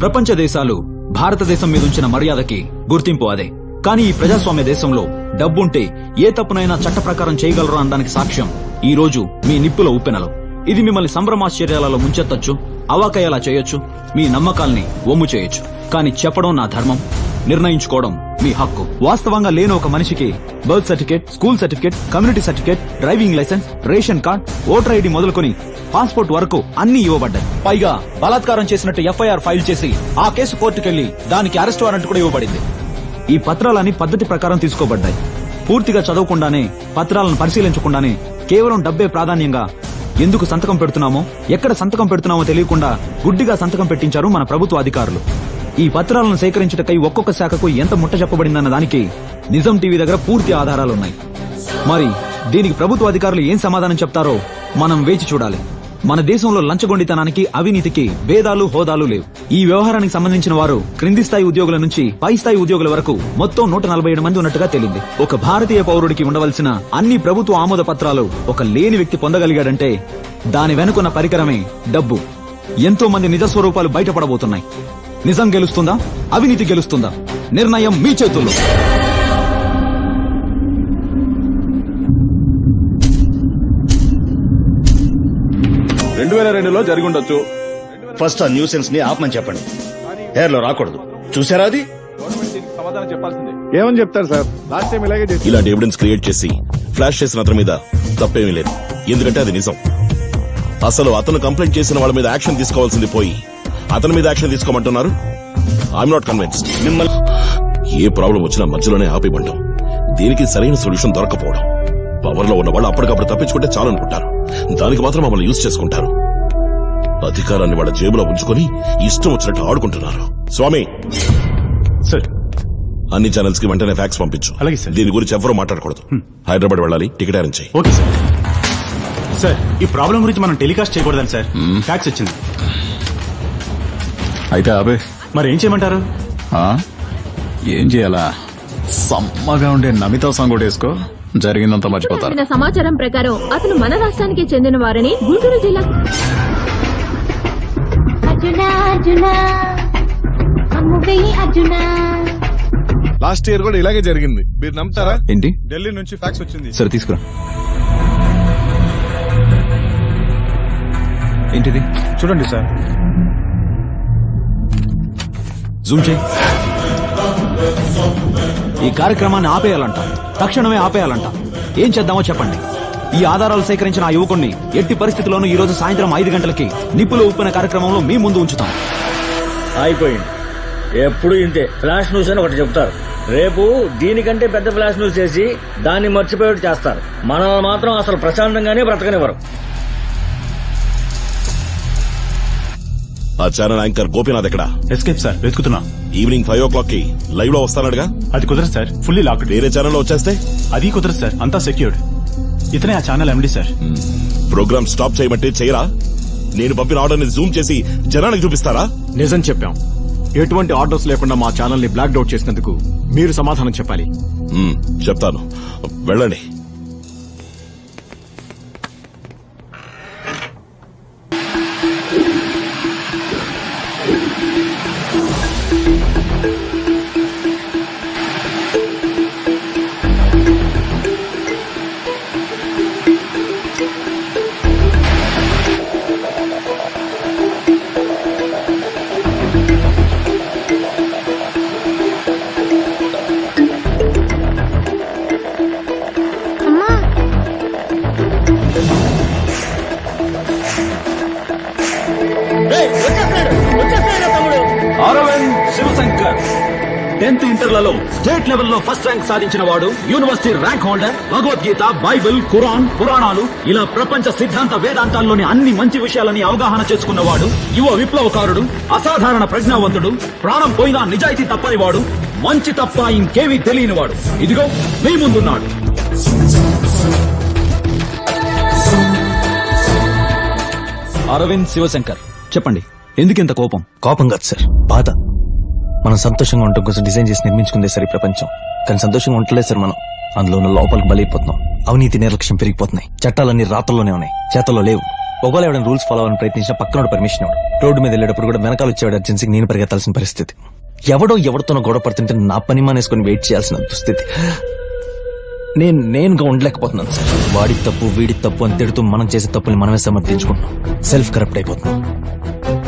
ప్రపంచ దేశాలు భారతదేశం మీద ఉంచిన మర్యాదకి గుర్తింపు అదే. కానీ ఈ ప్రజాస్వామ్య దేశంలో డబ్బుంటే ఏ తప్పునైనా చట్ట ప్రకారం చేయగలరు అనడానికి సాక్ష్యం ఈ రోజు మీ నిప్పుల ఉప్పెనలు. ఇది మిమ్మల్ని సంభ్రమాశ్చర్యాలలో ముంచెత్తొచ్చు, అవాకయ్యేలా చేయొచ్చు, మీ నమ్మకాల్ని ఒమ్ము చేయొచ్చు. కానీ చెప్పడం నా ధర్మం, నిర్ణయించుకోవడం మీ హక్కు. వాస్తవంగా లేని ఒక మనిషికి birth certificate, school certificate, community certificate, driving licence, ration card, voter ID మొదలుకొని పాస్పోర్ట్ వరకు అన్ని ఇవ్వబడ్డాయి. పైగా బలాత్కారం చేసినట్టు FIR ఫైల్ చేసి ఆ కేసు కోర్టుకెళ్లి దానికి అరెస్ట్ వారెంట్ కూడా ఇవ్వబడింది. ఈ పత్రాలన్నీ పద్ధతి ప్రకారం తీసుకోబడ్డాయి. పూర్తిగా చదవకుండానే, పత్రాలను పరిశీలించకుండానే కేవలం డబ్బే ప్రాధాన్యంగా ఎందుకు సంతకం పెడుతున్నామో, ఎక్కడ సంతకం పెడుతున్నామో తెలియకుండా గుడ్డిగా సంతకం పెట్టించారు మన ప్రభుత్వ అధికారులు. ఈ పత్రాలను సేకరించుటకై ఒక్కొక్క శాఖకు ఎంత ముట్ట చెప్పబడిందన్న దానికి నిజం టీవీ దగ్గర పూర్తి ఆధారాలున్నాయి. మరి దీనికి ప్రభుత్వ అధికారులు ఏం సమాధానం చెప్తారో మనం వేచి చూడాలి. మన దేశంలో లంచగొండితనానికి, అవినీతికి భేదాలు, హోదాలు లేవు. ఈ వ్యవహారానికి సంబంధించిన వారు క్రింది స్థాయి ఉద్యోగుల నుంచి పై స్థాయి ఉద్యోగుల వరకు మొత్తం 147 మంది ఉన్నట్టుగా తేలింది. ఒక భారతీయ పౌరుడికి ఉండవలసిన అన్ని ప్రభుత్వ ఆమోద పత్రాలు ఒక లేని వ్యక్తి పొందగలిగాడంటే దాని వెనుకున్న పరికరమే డబ్బు. ఎంతో మంది నిజ స్వరూపాలు బయటపడబోతున్నాయి. నిజం గెలుస్తుందా, అవినీతి గెలుస్తుందా? నిర్ణయం మీ చేతుల్లో. జరిగుండొచ్చు. ఫస్ట్ ఆ న్యూసెన్స్ ని ఆపమని చెప్పండి. ఎయిర్ లో రాకూడదు. చూసారా అది? సమాధానం చెప్పాల్సిందే. ఏమని చెప్తారు సార్? లాస్ట్ టైం ఇలాగే చేశారు. ఇలాంటి ఎవిడెన్స్ క్రియేట్ చేసి ఫ్లాష్ చేసిన అతని మీద తప్పేమీ లేదు, ఎందుకంటే అది నిజం. అసలు అతను కంప్లైంట్ చేసిన వాళ్ళ మీద యాక్షన్ తీసుకోవాల్సింది పోయి అతని మీద యాక్షన్ తీసుకోమంటున్నారు. I'm not convinced. మిమ్మల్ని ఏ ప్రాబ్లం వచ్చినా మధ్యలోనే ఆపిబండం, దీనికి సరైన సొల్యూషన్ దొరకపోవడం. పవర్ లో ఉన్న వాళ్ళు అప్పటికప్పుడు తప్పించుకుంటే చాలనుకుంటారు, దానికి మాత్రం మమ్మల్ని యూజ్ చేసుకుంటారు. అధికారాన్ని వాళ్ళ జేబులో ఉంచుకొని ఇష్టం వచ్చినట్టు ఆడుకుంటున్నారు. స్వామి సార్, అన్ని ఛానల్స్ కి వెంటనే ఫ్యాక్స్ పంపించు. అలాగే సార్. దీని గురించి ఎవరూ మాట్లాడకూడదు. హైదరాబాద్ వెళ్ళాలి, టికెట్ అరేంజ్ చేయి. Okay sir. సార్, ఈ ప్రాబ్లం గురించి మనం టెలికాస్ట్ చేయకూడదని సార్ ఫ్యాక్స్ వచ్చింది. అయితే అబే మరి ఏం చేయమంటారు? ఏం చేయాలా? సమ్మగా ఉండే నమితా సాంగ్ కూడా వేసుకో, జరిగిందంతా మర్చిపోతారు. అందిన సమాచారం ప్రకారం అతను మన రాష్ట్రానికి చెందిన వారని గుంటూరు జిల్లా. లాస్ట్ ఇయర్ కూడా ఇలాగే జరిగింది. మీరు నమ్ముతారా? ఏంటి? ఢిల్లీ నుంచి ఫ్యాక్స్ వచ్చింది. సరే తీసుకురా. ఏంటిది? చూడండి సార్. జూమ్ చేయి. ఈ కార్యక్రమాన్ని ఆపేయాలంట, తక్షణమే ఆపేయాలంట. ఏం చేద్దామో చెప్పండి. ఈ ఆధారాలు సేకరించిన ఆ యువకుణ్ణి ఎట్టి పరిస్థితుల్లోనూ ఈ రోజు సాయంత్రం 5 గంటలకి నిప్పులు ఉప్పిన కార్యక్రమంలో మీ ముందు ఉంచుతాం. అయిపోయింది. ఎప్పుడు ఇంతే. ఫ్లాష్ న్యూస్ అని ఒకటి చెప్తారు, రేపు దీనికంటే పెద్ద ఫ్లాష్ న్యూస్ చేసి దాన్ని మర్చిపోయేట్టు చేస్తారు. మనం మాత్రం అసలు ప్రశాంతంగానే బ్రతకనివ్వరు. ఆ ఛానల్ యాంకర్ గోపీనాథ్ ఎక్కడ? Escape sir, వెతుకుతున్నా. ఈవినింగ్ 5 o'clock కి లైవ్ లో వస్తానడుగా. అది కుదరదు సార్, ఫుల్లీ లాక్డ్. వేరే ఛానల్లో వచ్చేస్తే? అది కుదరదు సార్, అంతా సెక్యూర్డ్. ఇతనే ఆ channel MD sir. Programme stop చేయమంటే చేయరా? నేను పంపిన ఆర్డర్ ని జూమ్ చేసి జనానికి చూపిస్తారా? నిజం చెప్పాం. ఎటువంటి ఆర్డర్స్ లేకుండా మా ఛానల్ ని బ్లాక్ అవుట్ చేసినందుకు మీరు సమాధానం చెప్పాలి. చెప్తాను, వెళ్ళండి. అరవింద్ శివశంకర్ 10th ఇంటర్లలో స్టేట్ లెవెల్లో ఫస్ట్ ర్యాంక్ సాధించిన వాడు, university rank holder, Bhagavad Gita, Bible, Quran, పురాణాలు ఇలా ప్రపంచ సిద్ధాంత వేదాంతాల్లోని అన్ని మంచి విషయాలని అవగాహన చేసుకున్నవాడు, యువ విప్లవకారుడు, అసాధారణ ప్రజ్ఞావంతుడు, ప్రాణం పోయినా నిజాయితీ తప్పనివాడు, మంచి తప్ప ఇంకేమీ తెలియనివాడు. ఇదిగో మీ ముందున్నాడు. అరవింద్ శివశంకర్, చెప్పండి, ఎందుకింత కోపం? కోపం కాదు సార్, బాధ. మనం సంతోషంగా ఉండటం కోసం డిజైన్ చేసి నిర్మించుకుందే సార్ ఈ ప్రపంచం. కానీ సంతోషంగా ఉండలేదు సార్ మనం. అందులో ఉన్న లోపలికి బలైపోతున్నాం. అవినీతి నిర్లక్ష్యం పెరిగిపోతున్నాయి. చట్టాలన్నీ రాతల్లోనే ఉన్నాయి, చేతల్లో లేవు. ఒకవేళ ఎవరైనా రూల్స్ ఫాలో అవ్వాలని ప్రయత్నించినా పక్కనోడు పర్మిషన్ ఇవ్వడు. రోడ్డు మీద వెళ్ళేటప్పుడు కూడా వెనకాల వచ్చేవాడు అర్జెన్సీకి నేను పరిగెత్తాల్సిన పరిస్థితి. ఎవరితోనో గొడవ పడుతుంటే నా పని మానేసుకుని వెయిట్ చేయాల్సిన దుస్థితి. నేనుగా ఉండలేకపోతున్నాను సార్. వాడి తప్పు వీడి తప్పు అని తిడుతూ మనం చేసే తప్పుని మనమే సమర్థించుకుంటున్నాం. సెల్ఫ్ కరప్ట్ అయిపోతున్నాం.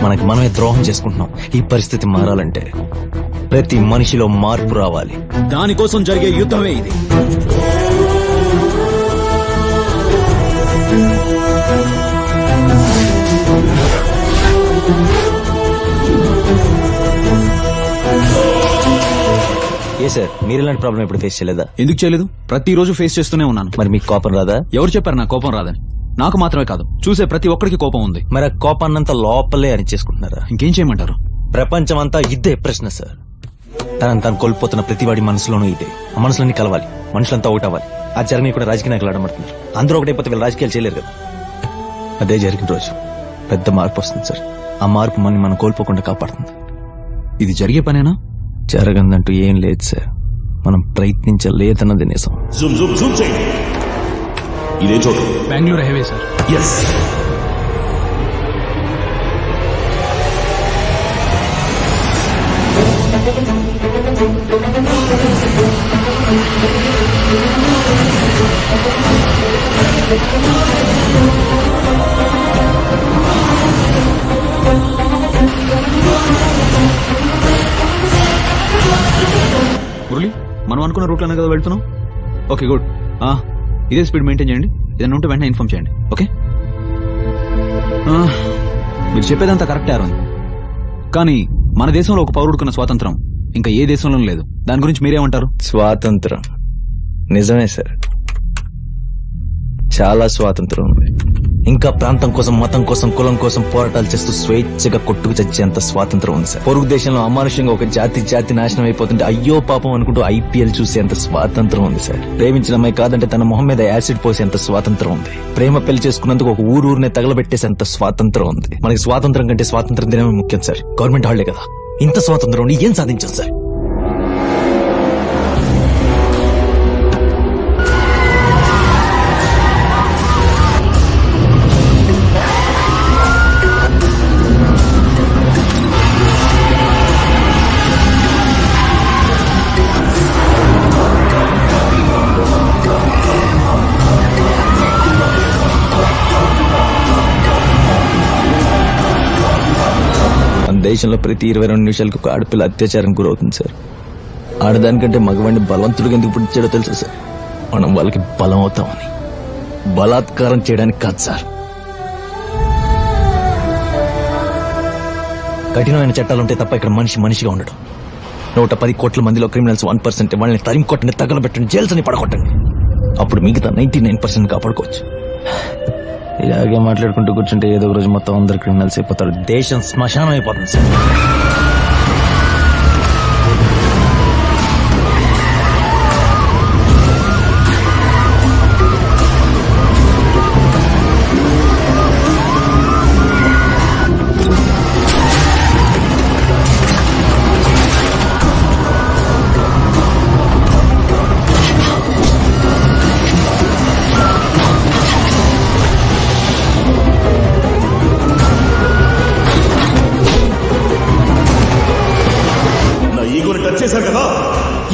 మనకి మనమే ద్రోహం చేసుకుంటున్నాం. ఈ పరిస్థితి మారాలంటే ప్రతి మనిషిలో మార్పు రావాలి. దానికోసం జరిగే యుద్ధమే ఇది. ఏ సార్, మీరు ఇలాంటి ప్రాబ్లం ఎప్పుడు ఫేస్ చేయలేదా? ఎందుకు చేయలేదు? ప్రతిరోజు ఫేస్ చేస్తూనే ఉన్నాను. మరి మీకు కోపం రాదా? ఎవరు చెప్పారు నా కోపం రాదని? నాకు మాత్రమే కాదు, చూసే ప్రతి ఒక్కరికి కోపం ఉంది. మరి ఆ కోపాన్నంతా లోపలే అని చేసుకుంటున్నారా? ఇంకేం చేయమంటారు? ప్రపంచం అంతా ఇదే ప్రశ్న సార్. తను కోల్పోతున్న ప్రతివాడి మనసులోనూ ఇదే. ఆ మనసులన్నీ కలవాలి, మనుషులంతా ఒకటవ్వాలి. ఆ జరగని కూడా రాజకీయ నాయకులు ఆడమంటున్నారు. అందరూ ఒకటైపోతే వీళ్ళు రాజకీయాలు చేయలేరు కదా. అదే జరిగిన రోజు పెద్ద మార్పు వస్తుంది సార్. ఆ మార్పు మనని మనం కోల్పోకుండా కాపాడుతుంది. ఇది జరిగే పనేనా? జరగదంటూ ఏం లేదు సార్. మనం ప్రయత్నించలేదన్నది నిజం. ఇదే చోటు Bengaluru highway sir. Yes. Murali, మనం అనుకున్న రూట్లోనే కదా వెళ్తున్నాం. Okay, good. ఇదే స్పీడ్ మెయింటైన్ చేయండి. ఏదైనా ఉంటే వెంటనే ఇన్ఫార్మ్ చేయండి. ఓకే, మీరు చెప్పేదంతా కరెక్టే అరుణ్, కానీ మన దేశంలో ఒక పౌరుడుకున్న స్వాతంత్రం ఇంకా ఏ దేశంలోనూ లేదు. దాని గురించి మీరేమంటారు? స్వాతంత్రం నిజమే సార్, చాలా స్వాతంత్రం ఉంది. ఇంకా ప్రాంతం కోసం, మతం కోసం, కులం కోసం పోరాటాలు చేస్తూ స్వేచ్ఛగా కొట్టుకు చచ్చేంత స్వాతంత్రం ఉంది సార్. పొరుగు దేశంలో అమానుష్యంగా ఒక జాతి నాశనం అయిపోతుంటే అయ్యో పాపం అనుకుంటూ ఐపీఎల్ చూసేంత స్వాతంత్రం ఉంది సార్. ప్రేమించిన అమ్మాయి కాదంటే తన మొహం మీద యాసిడ్ పోసేంత స్వాతంత్రం ఉంది. ప్రేమ పెళ్లి చేసుకున్నందుకు ఒక ఊరూరినే తగలబెట్టేసేంత స్వాతంత్రం ఉంది. మనకి స్వాతంత్రం కంటే స్వాతంత్రం దినమే ముఖ్యం సార్. గవర్నమెంట్ హాలిడే కదా, ఇంత స్వాతంత్రం ఏం సాధించాం సార్? దేశంలో ప్రతి 22 నిమిషాలకు ఒక ఆడపిల్ల అత్యాచారం గురవుతుంది సార్. ఆడదానికంటే మగవాడిని బలవంతుడికి ఎందుకు పుట్టించాడో తెలుసా సార్? మనం వాళ్ళకి బలం అవుతామని, బలాత్కారం చేయడానికి కాదు సార్. కఠినమైన చట్టాలుంటే తప్ప ఇక్కడ మనిషిగా ఉండడం. 110 కోట్ల మందిలో క్రిమినల్స్ 1%. వాళ్ళని తరిమి కొట్టండి, తగలబెట్టండి, జైల్స్ అని పడగొట్టండి. అప్పుడు మిగతా 99% కాపాడుకోవచ్చు. ఇలాగే మాట్లాడుకుంటూ కూర్చుంటే ఏదో ఒక రోజు మొత్తం అందరు క్రిమినల్స్ అయిపోతారు. దేశం శ్మశానం అయిపోతుంది సార్.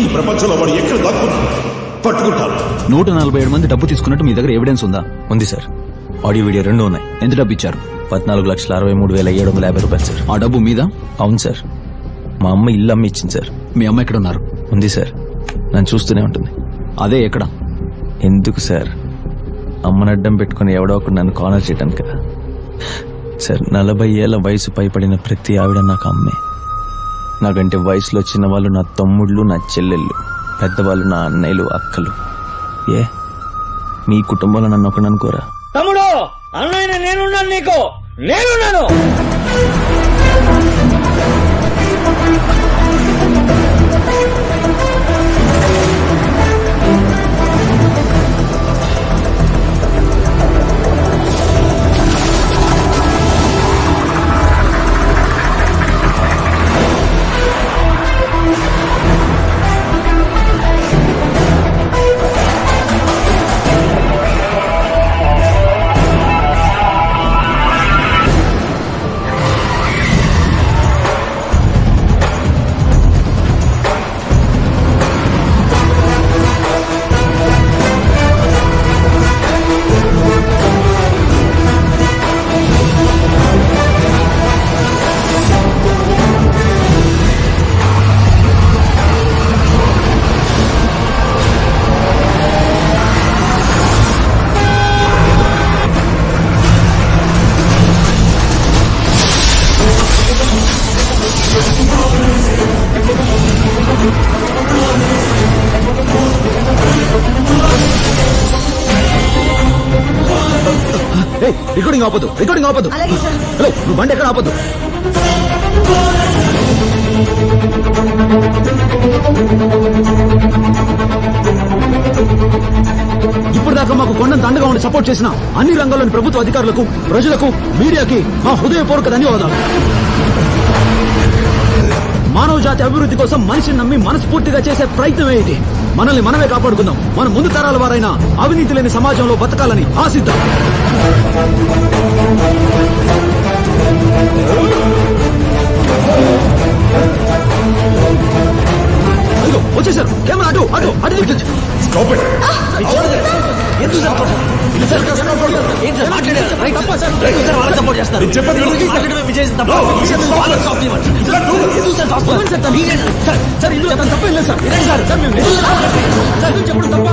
ఈ ప్రపంచంలో వాడు ఎక్కడ దాక్కున్నాడు పట్టుకుంటారు. 147 మంది డబ్బు తీసుకున్నట్టు మీ దగ్గర ఎవిడెన్స్ ఉందా? ఉంది సార్. ఆడియో వీడియో 2 ఉన్నాయి. ఎంత డబ్బు ఇచ్చారు? 14,63,750 రూపాయలు సార్. ఆ డబ్బు మీద? అవును సార్. మా అమ్మ ఇల్లు అమ్మి ఇచ్చింది సార్. మీ అమ్మ ఎక్కడ ఉన్నారు? ఉంది సార్, నన్ను చూస్తూనే ఉంటుంది. అదే ఎక్కడ? ఎందుకు సార్? అమ్మను అడ్డం పెట్టుకుని ఎవడో ఒకడు నన్ను కార్నర్ చేయడానికి కదా సార్. 40 ఏళ్ల వయసు పైపడిన ప్రతి ఆవిడ నాకు అమ్మే. నాకంటే వయసులో చిన్న వాళ్ళు నా తమ్ముళ్ళు, నా చెల్లెళ్ళు, పెద్దవాళ్ళు నా అన్నయ్యలు, అక్కలు. ఏ మీ కుటుంబంలో నన్ను ఒకడు అనుకోరా? తమ్ముడు, అన్నయ్య నేనున్నాను, నీకు నేనున్నాను. రికార్డింగ్ ఆపొద్దు. హలో, నువ్వు బండి ఎక్కడ ఆపొద్దు. ఇప్పుడు దాకా మాకు కొండంత అండగా ఉండి సపోర్ట్ చేసిన అన్ని రంగాల్లోని ప్రభుత్వ అధికారులకు, ప్రజలకు, మీడియాకి మా హృదయపూర్వక ధన్యవాదాలు. మానవ జాతి అభివృద్ధి కోసం మనిషిని నమ్మి మనస్ఫూర్తిగా చేసే ప్రయత్నమే ఇది. మనల్ని మనమే కాపాడుకుందాం. మన ముందు తరాల వారైనా అవినీతి లేని సమాజంలో బతకాలని ఆశిద్దాం. అటు వచ్చేసారు కెమెరా అటు అటు అటు చెప్పడం తప్ప.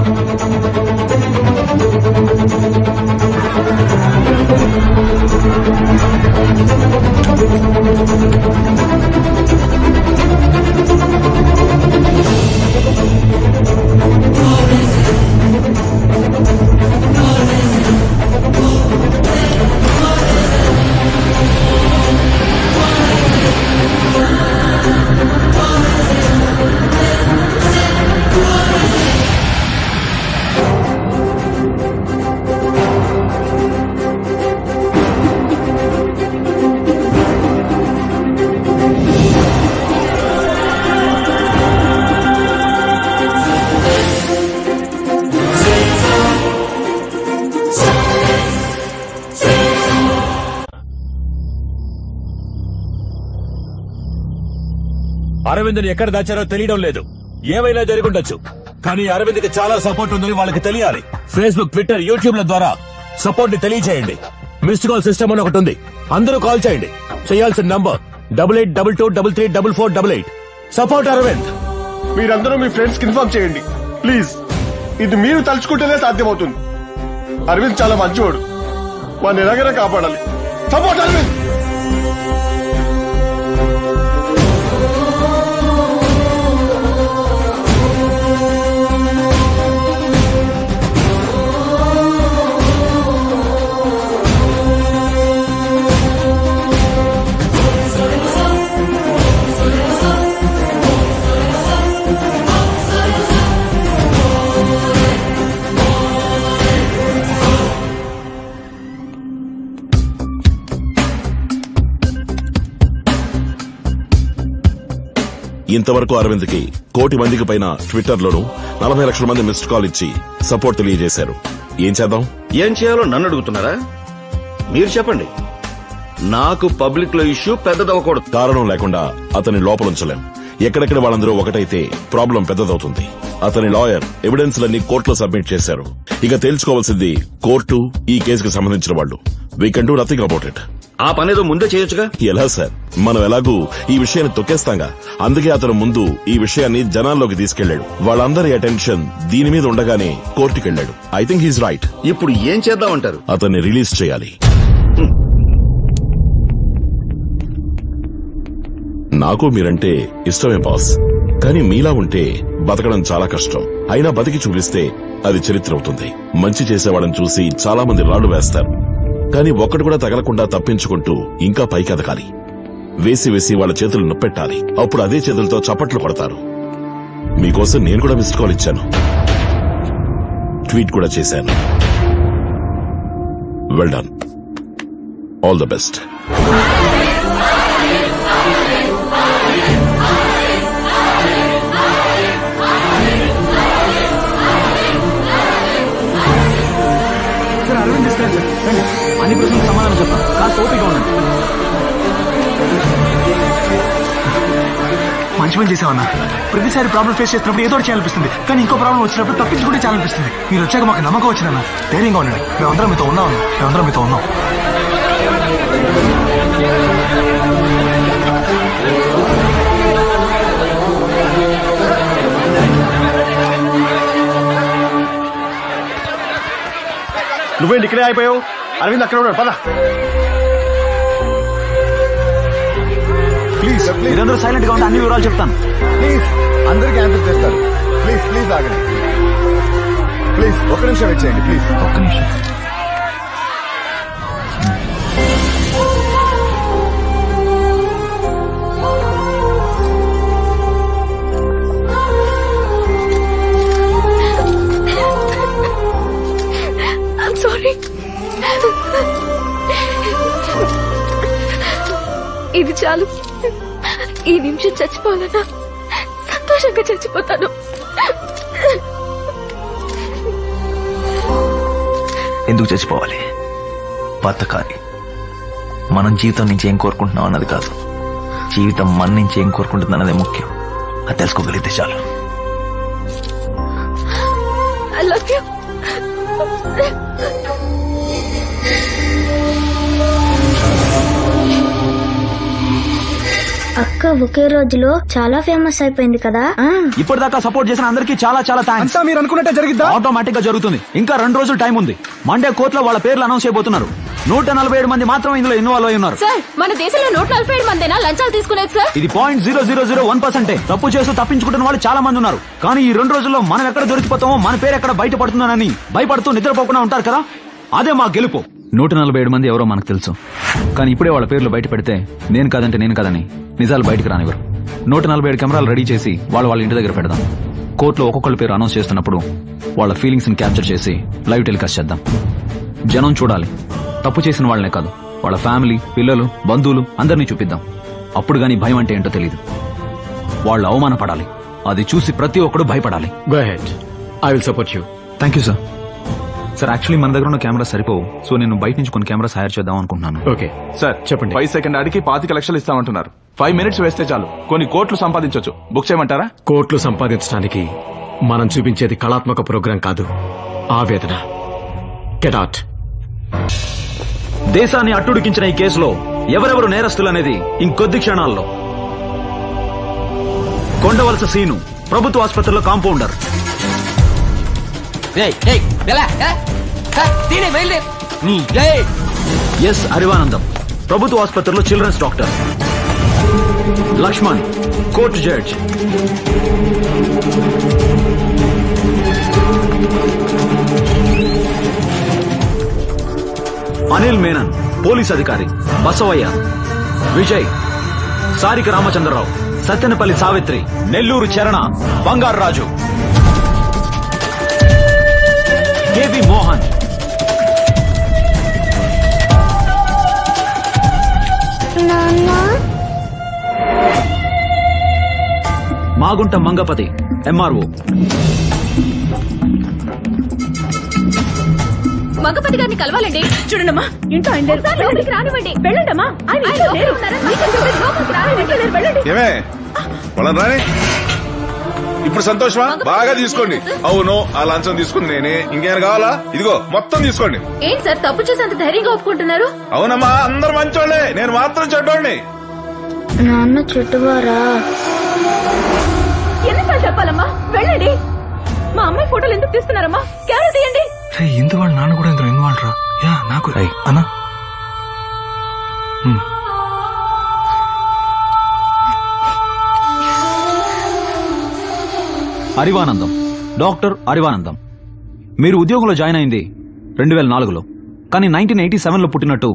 అరవింద్ని ఎక్కడ దాచారో తెలియడం లేదు. ఏమైనా జరుగుండొచ్చు, కానీ అరవింద్కి చాలా సపోర్ట్ ఉందని వాళ్ళకి తెలియాలి. ఫేస్బుక్, ట్విట్టర్, యూట్యూబ్ ల ద్వారా సపోర్ట్ ని తెలియజేయండి. మిస్డ్ కాల్ సిస్టమ్ అని ఒకటి ఉంది, అందరూ కాల్ చేయండి. చేయాల్సిన నంబర్ 8822334488. సపోర్ట్ అరవింద్. మీరందరూ మీ ఫ్రెండ్స్ కి ఇన్ఫార్మ్ చేయండి ప్లీజ్. ఇది మీరు తలుచుకుంటేనే సాధ్యమవుతుంది. అరవింద్ చాలా మంచివాడు, వాడిని ఎలాగైనా కాపాడాలి. సపోర్ట్ అరవింద్. ఇంతవరకు అరవింద్ కి 1 కోటి మందికి పైన ట్విట్టర్ లోను 40 లక్షల మంది మిస్డ్ కాల్ ఇచ్చి సపోర్ట్ తెలియజేశారు. ఏం చేద్దాం? ఏం చేయాలో నన్ను అడుగుతున్నారా? మీరు చెప్పండి. నాకు పబ్లిక్ లో ఇష్యూ పెద్దదవ్వకూడదు. కారణం లేకుండా అతని లోపలుంచలేం. ఎక్కడెక్కడ వాళ్ళందరూ ఒకటైతే ప్రాబ్లం పెద్దదవుతుంది. అతని లాయర్ ఎవిడెన్స్ లన్నీ కోర్టులో సబ్మిట్ చేశారు. ఇక తేల్చుకోవాల్సింది కోర్టు, ఈ కేసుకు సంబంధించిన వాళ్ళు. We can do nothing about it. ఆ పనేదో ముందే చేయొచ్చుగా. ఎలా సార్, మనం ఎలాగూ ఈ విషయాన్ని తొక్కేస్తాంగా. అందుకే అతను ముందు ఈ విషయాన్ని జనాల్లోకి తీసుకెళ్లాడు. వాళ్ళందరి అటెన్షన్ దీని మీద ఉండగానే కోర్టుకెళ్లాడు. I think he's right. ఇప్పుడు ఏం చేద్దామంటారు? అతన్ని రిలీజ్ చేయాలి. నాకు మీరంటే ఇష్టమే బాస్, కానీ మీలా ఉంటే బతకడం చాలా కష్టం. అయినా బతికి చూపిస్తే అది చరిత్ర అవుతుంది. మంచి చేసేవాళ్ళని చూసి చాలా మంది రాళ్లు వేస్తారు, కానీ ఒక్కడు కూడా తగలకుండా తప్పించుకుంటూ ఇంకా పైకి ఎదగాలి. వేసి వేసి వాళ్ళ చేతులు నొప్పెట్టాలి. అప్పుడు అదే చేతులతో చప్పట్లు కొడతారు. మీకోసం నేను కూడా మిస్డ్ కాల్ ఇచ్చాను, ట్వీట్ కూడా చేశాను. Well done. All the best. అన్ని ప్రశ్నలకు సమాధానం చెప్తాను. కాస్త ఓపిక ఉండండి. మంచి పని చేసావన్నా. ప్రతిసారి ప్రాబ్లం ఫేస్ చేసినప్పుడు ఏదో చేయాలనిపిస్తుంది, కానీ ఇంకో ప్రాబ్లం వచ్చినప్పుడు తప్పించుకుంటే చాలనిపిస్తుంది. మీరు వచ్చాక మాకు నమ్మకం వచ్చిందన్నా. ధైర్యంగా ఉండండి. మేమందరం మీతో ఉన్నాం. నువ్వేంటి ఇక్కడే అయిపోయావు? అరవింద్ అక్కడ ఉన్నాడు, పద. ప్లీజ్ మీరందరూ సైలెంట్ గా ఉంటే అన్ని వివరాలు చెప్తాను. ప్లీజ్ అందరికీ ఆన్సర్ చేస్తారు. ప్లీజ్ ఆగండి. ప్లీజ్ ఒక్క నిమిషం వెయిట్ చేయండి. ప్లీజ్ ఒక్క నిమిషం. ఇది చాలు. ఈ నిమిషం చచ్చిపోవాలన్నా సంతోషంగా చచ్చిపోతాను. ఎందుకు చచ్చిపోవాలి? బతకాలి. మనం జీవితం నుంచి ఏం కోరుకుంటున్నాం అన్నది కాదు, జీవితం మన నుంచి ఏం కోరుకుంటుంది అన్నదే ముఖ్యం. అది తెలుసుకోగలిగితే చాలు. I love you. అక్క ఒకే రోజులో చాలా ఫేమస్ అయిపోయింది కదా. ఇప్పటిదాకా సపోర్ట్ చేసిన అందరికీ చాలా చాలా థ్యాంక్స్. మీరు అనుకున్నట్టే జరిగిద్దా? ఆటోమేటిక్ గా జరుగుతుంది. ఇంకా 2 రోజులు టైం ఉంది. మండే కోర్టులో వాళ్ళ పేర్లు అనౌన్స్ చేయబోతున్నారు. 147 మంది మాత్రం ఇందులో ఇన్వాల్వ్ అయి ఉన్నారు. సార్, మన దేశంలో 147 మందేనా లంచాలు తీసుకునేది సార్? ఇది 0.0001%. తప్పు చేస్తూ తప్పించుకుంటున్న వాళ్ళు చాలా మంది ఉన్నారు. కానీ ఈ 2 రోజుల్లో మనం ఎక్కడ దొరికిపోతామో, మన పేరు ఎక్కడ బయటపడుతుందోనని భయపడుతూ నిద్రపోకుండా ఉంటారు కదా, అదే మా గెలుపు. 147 మంది ఎవరో మనకు తెలుసు. కానీ ఇప్పుడే వాళ్ళ పేర్లు బయట పెడితే నేను కాదంటే నేను కాదని నిజాలు బయటకు రానివ్వరు. 147 కెమెరాలు రెడీ చేసి వాళ్ళ ఇంటి దగ్గర పెడదాం. కోర్టులో ఒక్కొక్కళ్ళ పేరు అనౌన్స్ చేస్తున్నప్పుడు వాళ్ళ ఫీలింగ్స్ ని క్యాప్చర్ చేసి లైవ్ టెలికాస్ట్ చేద్దాం. జనం చూడాలి. తప్పు చేసిన వాళ్ళనే కాదు, వాళ్ళ ఫ్యామిలీ, పిల్లలు, బంధువులు అందరినీ చూపిద్దాం. అప్పుడు గానీ భయం అంటే ఏంటో తెలియదు. వాళ్ళు అవమానపడాలి. అది చూసి ప్రతి ఒక్కడు భయపడాలి. Go ahead, I will support you. Thank you sir. Sir, actually మన దగ్గర ఉన్న కెమెరా సరిపోవు, సో నేను బయట నుంచి కొన్ని కెమెరాస్ హైర్ చేద్దాం అనుకుంటున్నాను. ఓకే సార్ చెప్పండి. 5 సెకండ్ ఆడికి 25 లక్షలు ఇస్తామంటున్నారు. 5 మినిట్స్ వేస్తే చాలు, కొన్ని కోట్లు సంపాదించవచ్చు. బుక్ చేయమంటారా? కోట్లు సంపాదించడానికి మనం చూపించేది కళాత్మక ప్రోగ్రాం కాదు, ఆవేదన. Get out. దేశాన్ని అట్టుడికించిన ఈ కేసులో ఎవరెవరు నేరస్తులనేది ఇంకొద్ది క్షణాల్లో. కొండవలస సీను ప్రభుత్వ ఆసుపత్రిలో కాంపౌండర్. ఎస్ అరివానందం ప్రభుత్వ ఆసుపత్రిలో children's doctor. Lakshman court judge. Anil Menon police అధికారి. బసవయ్య, విజయ్, సారిక రామచంద్రరావు, సత్తెనపల్లి సావిత్రి, నెల్లూరు చరణ, బంగారు రాజు, కేవి మోహన్, మాగుంట మంగపతి, ఎంఆర్ఓ. మగపతి గారిని కలవాలండి. చూడండమ్మా, ఇంట్లో ఆయన లేరు. లోపలికి రానివ్వండి. వెళ్ళండమ్మా. ఆయన ఇంట్లో లేరు. లోపలికి రానివ్వండి. వెళ్ళండి. ఏమే వాళ్ళని రాని. ఇప్పుడు సంతోషమా? బాగా తీసుకోండి. అవును, ఆ లంచం తీసుకుంది నేనే. ఇంకేమైనా కావాలా? ఇదిగో మొత్తం తీసుకోండి. ఏంటి సార్, తప్పు చేసి అంత ధైర్యంగా ఒప్పుకుంటున్నారు? అవునమ్మా, అందరు మంచోళ్లే, నేను మాత్రం చెడ్డోడిని. నాన్న చెట్టువారా? ఎన్నిసార్లు చెప్పాలమ్మా? వెళ్ళండి. మా అమ్మాయి ఫోటోలు ఎందుకు తీస్తున్నారమ్మా? కెమెరా తీయండి. ఇందు వాళ్ళ నాన్న కూడా ఇందులో ఇన్వాల్వ్ రా. యా నాకు అన్నా. అరివానందం, డాక్టర్ అరివానందం. మీరు ఉద్యోగంలో జాయిన్ అయింది 2004లో. కానీ 1987లో పుట్టినట్టు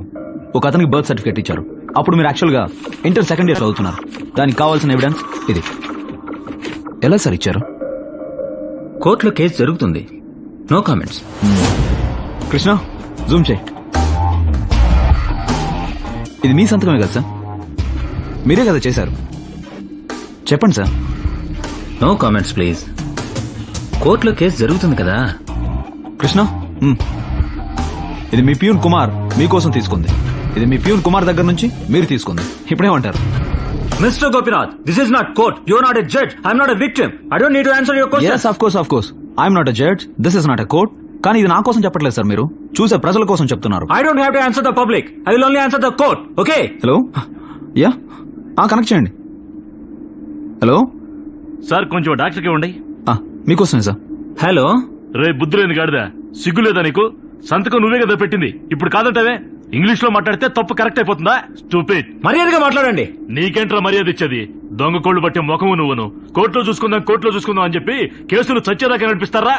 ఒక అతనికి బర్త్ సర్టిఫికేట్ ఇచ్చారు. అప్పుడు మీరు యాక్చువల్ గా ఇంటర్ సెకండ్ ఇయర్ చదువుతున్నారు. దానికి కావాల్సిన ఎవిడెన్స్ ఇది. ఎలా సార్ ఇచ్చారు? కోర్టులో కేసు జరుగుతుంది. No comments. కృష్ణ, జూమ్ చేయి. ఇది మీ సంతకమే కదా సార్? మీరే కదా చేశారు? చెప్పండి సార్. No comments please. కోర్టులో కేసు జరుగుతుంది కదా. కృష్ణ, ఇది మీ ప్యూన్ కుమార్ మీకోసం తీసుకుంది. ఇది మీ ప్యూన్ కుమార్ దగ్గర నుంచి మీరు తీసుకుంది. ఇప్పుడేమంటారు? Mister Gopinath, this is not court. You are not a judge. I'm not a victim. I don't need to answer your question. yes of course I'm not a judge. This is not a court. కానీ ఇది నా కోసం చెప్పట్లేదు sir, మీరు చూసే ప్రజల కోసం చెప్తున్నారు. I don't have to answer the public. I will only answer the court. Okay? Hello, yeah, connect చేయండి. హలో సార్, కొంచెం డాక్టర్కి ఇవ్వండి. మీకోసమే సార్. హలో, రే బుద్ధులేని గాడిదా, సిగ్గులేదా నీకు? సంతకం నువ్వే కదా పెట్టింది. ఇప్పుడు కాదంటావే? ఇంగ్లీష్ లో మాట్లాడితే తప్పు కరెక్ట్ అయిపోతుందా? స్టూపిడ్. మర్యాదగా మాట్లాడండి. నీకేంట్రా మర్యాద ఇచ్చేది? దొంగ కోళ్లు పట్టే ముఖము నువ్వును. కోర్టులో చూసుకుందాం అని చెప్పి కేసులు చచ్చేదాకా నడిపిస్తారా?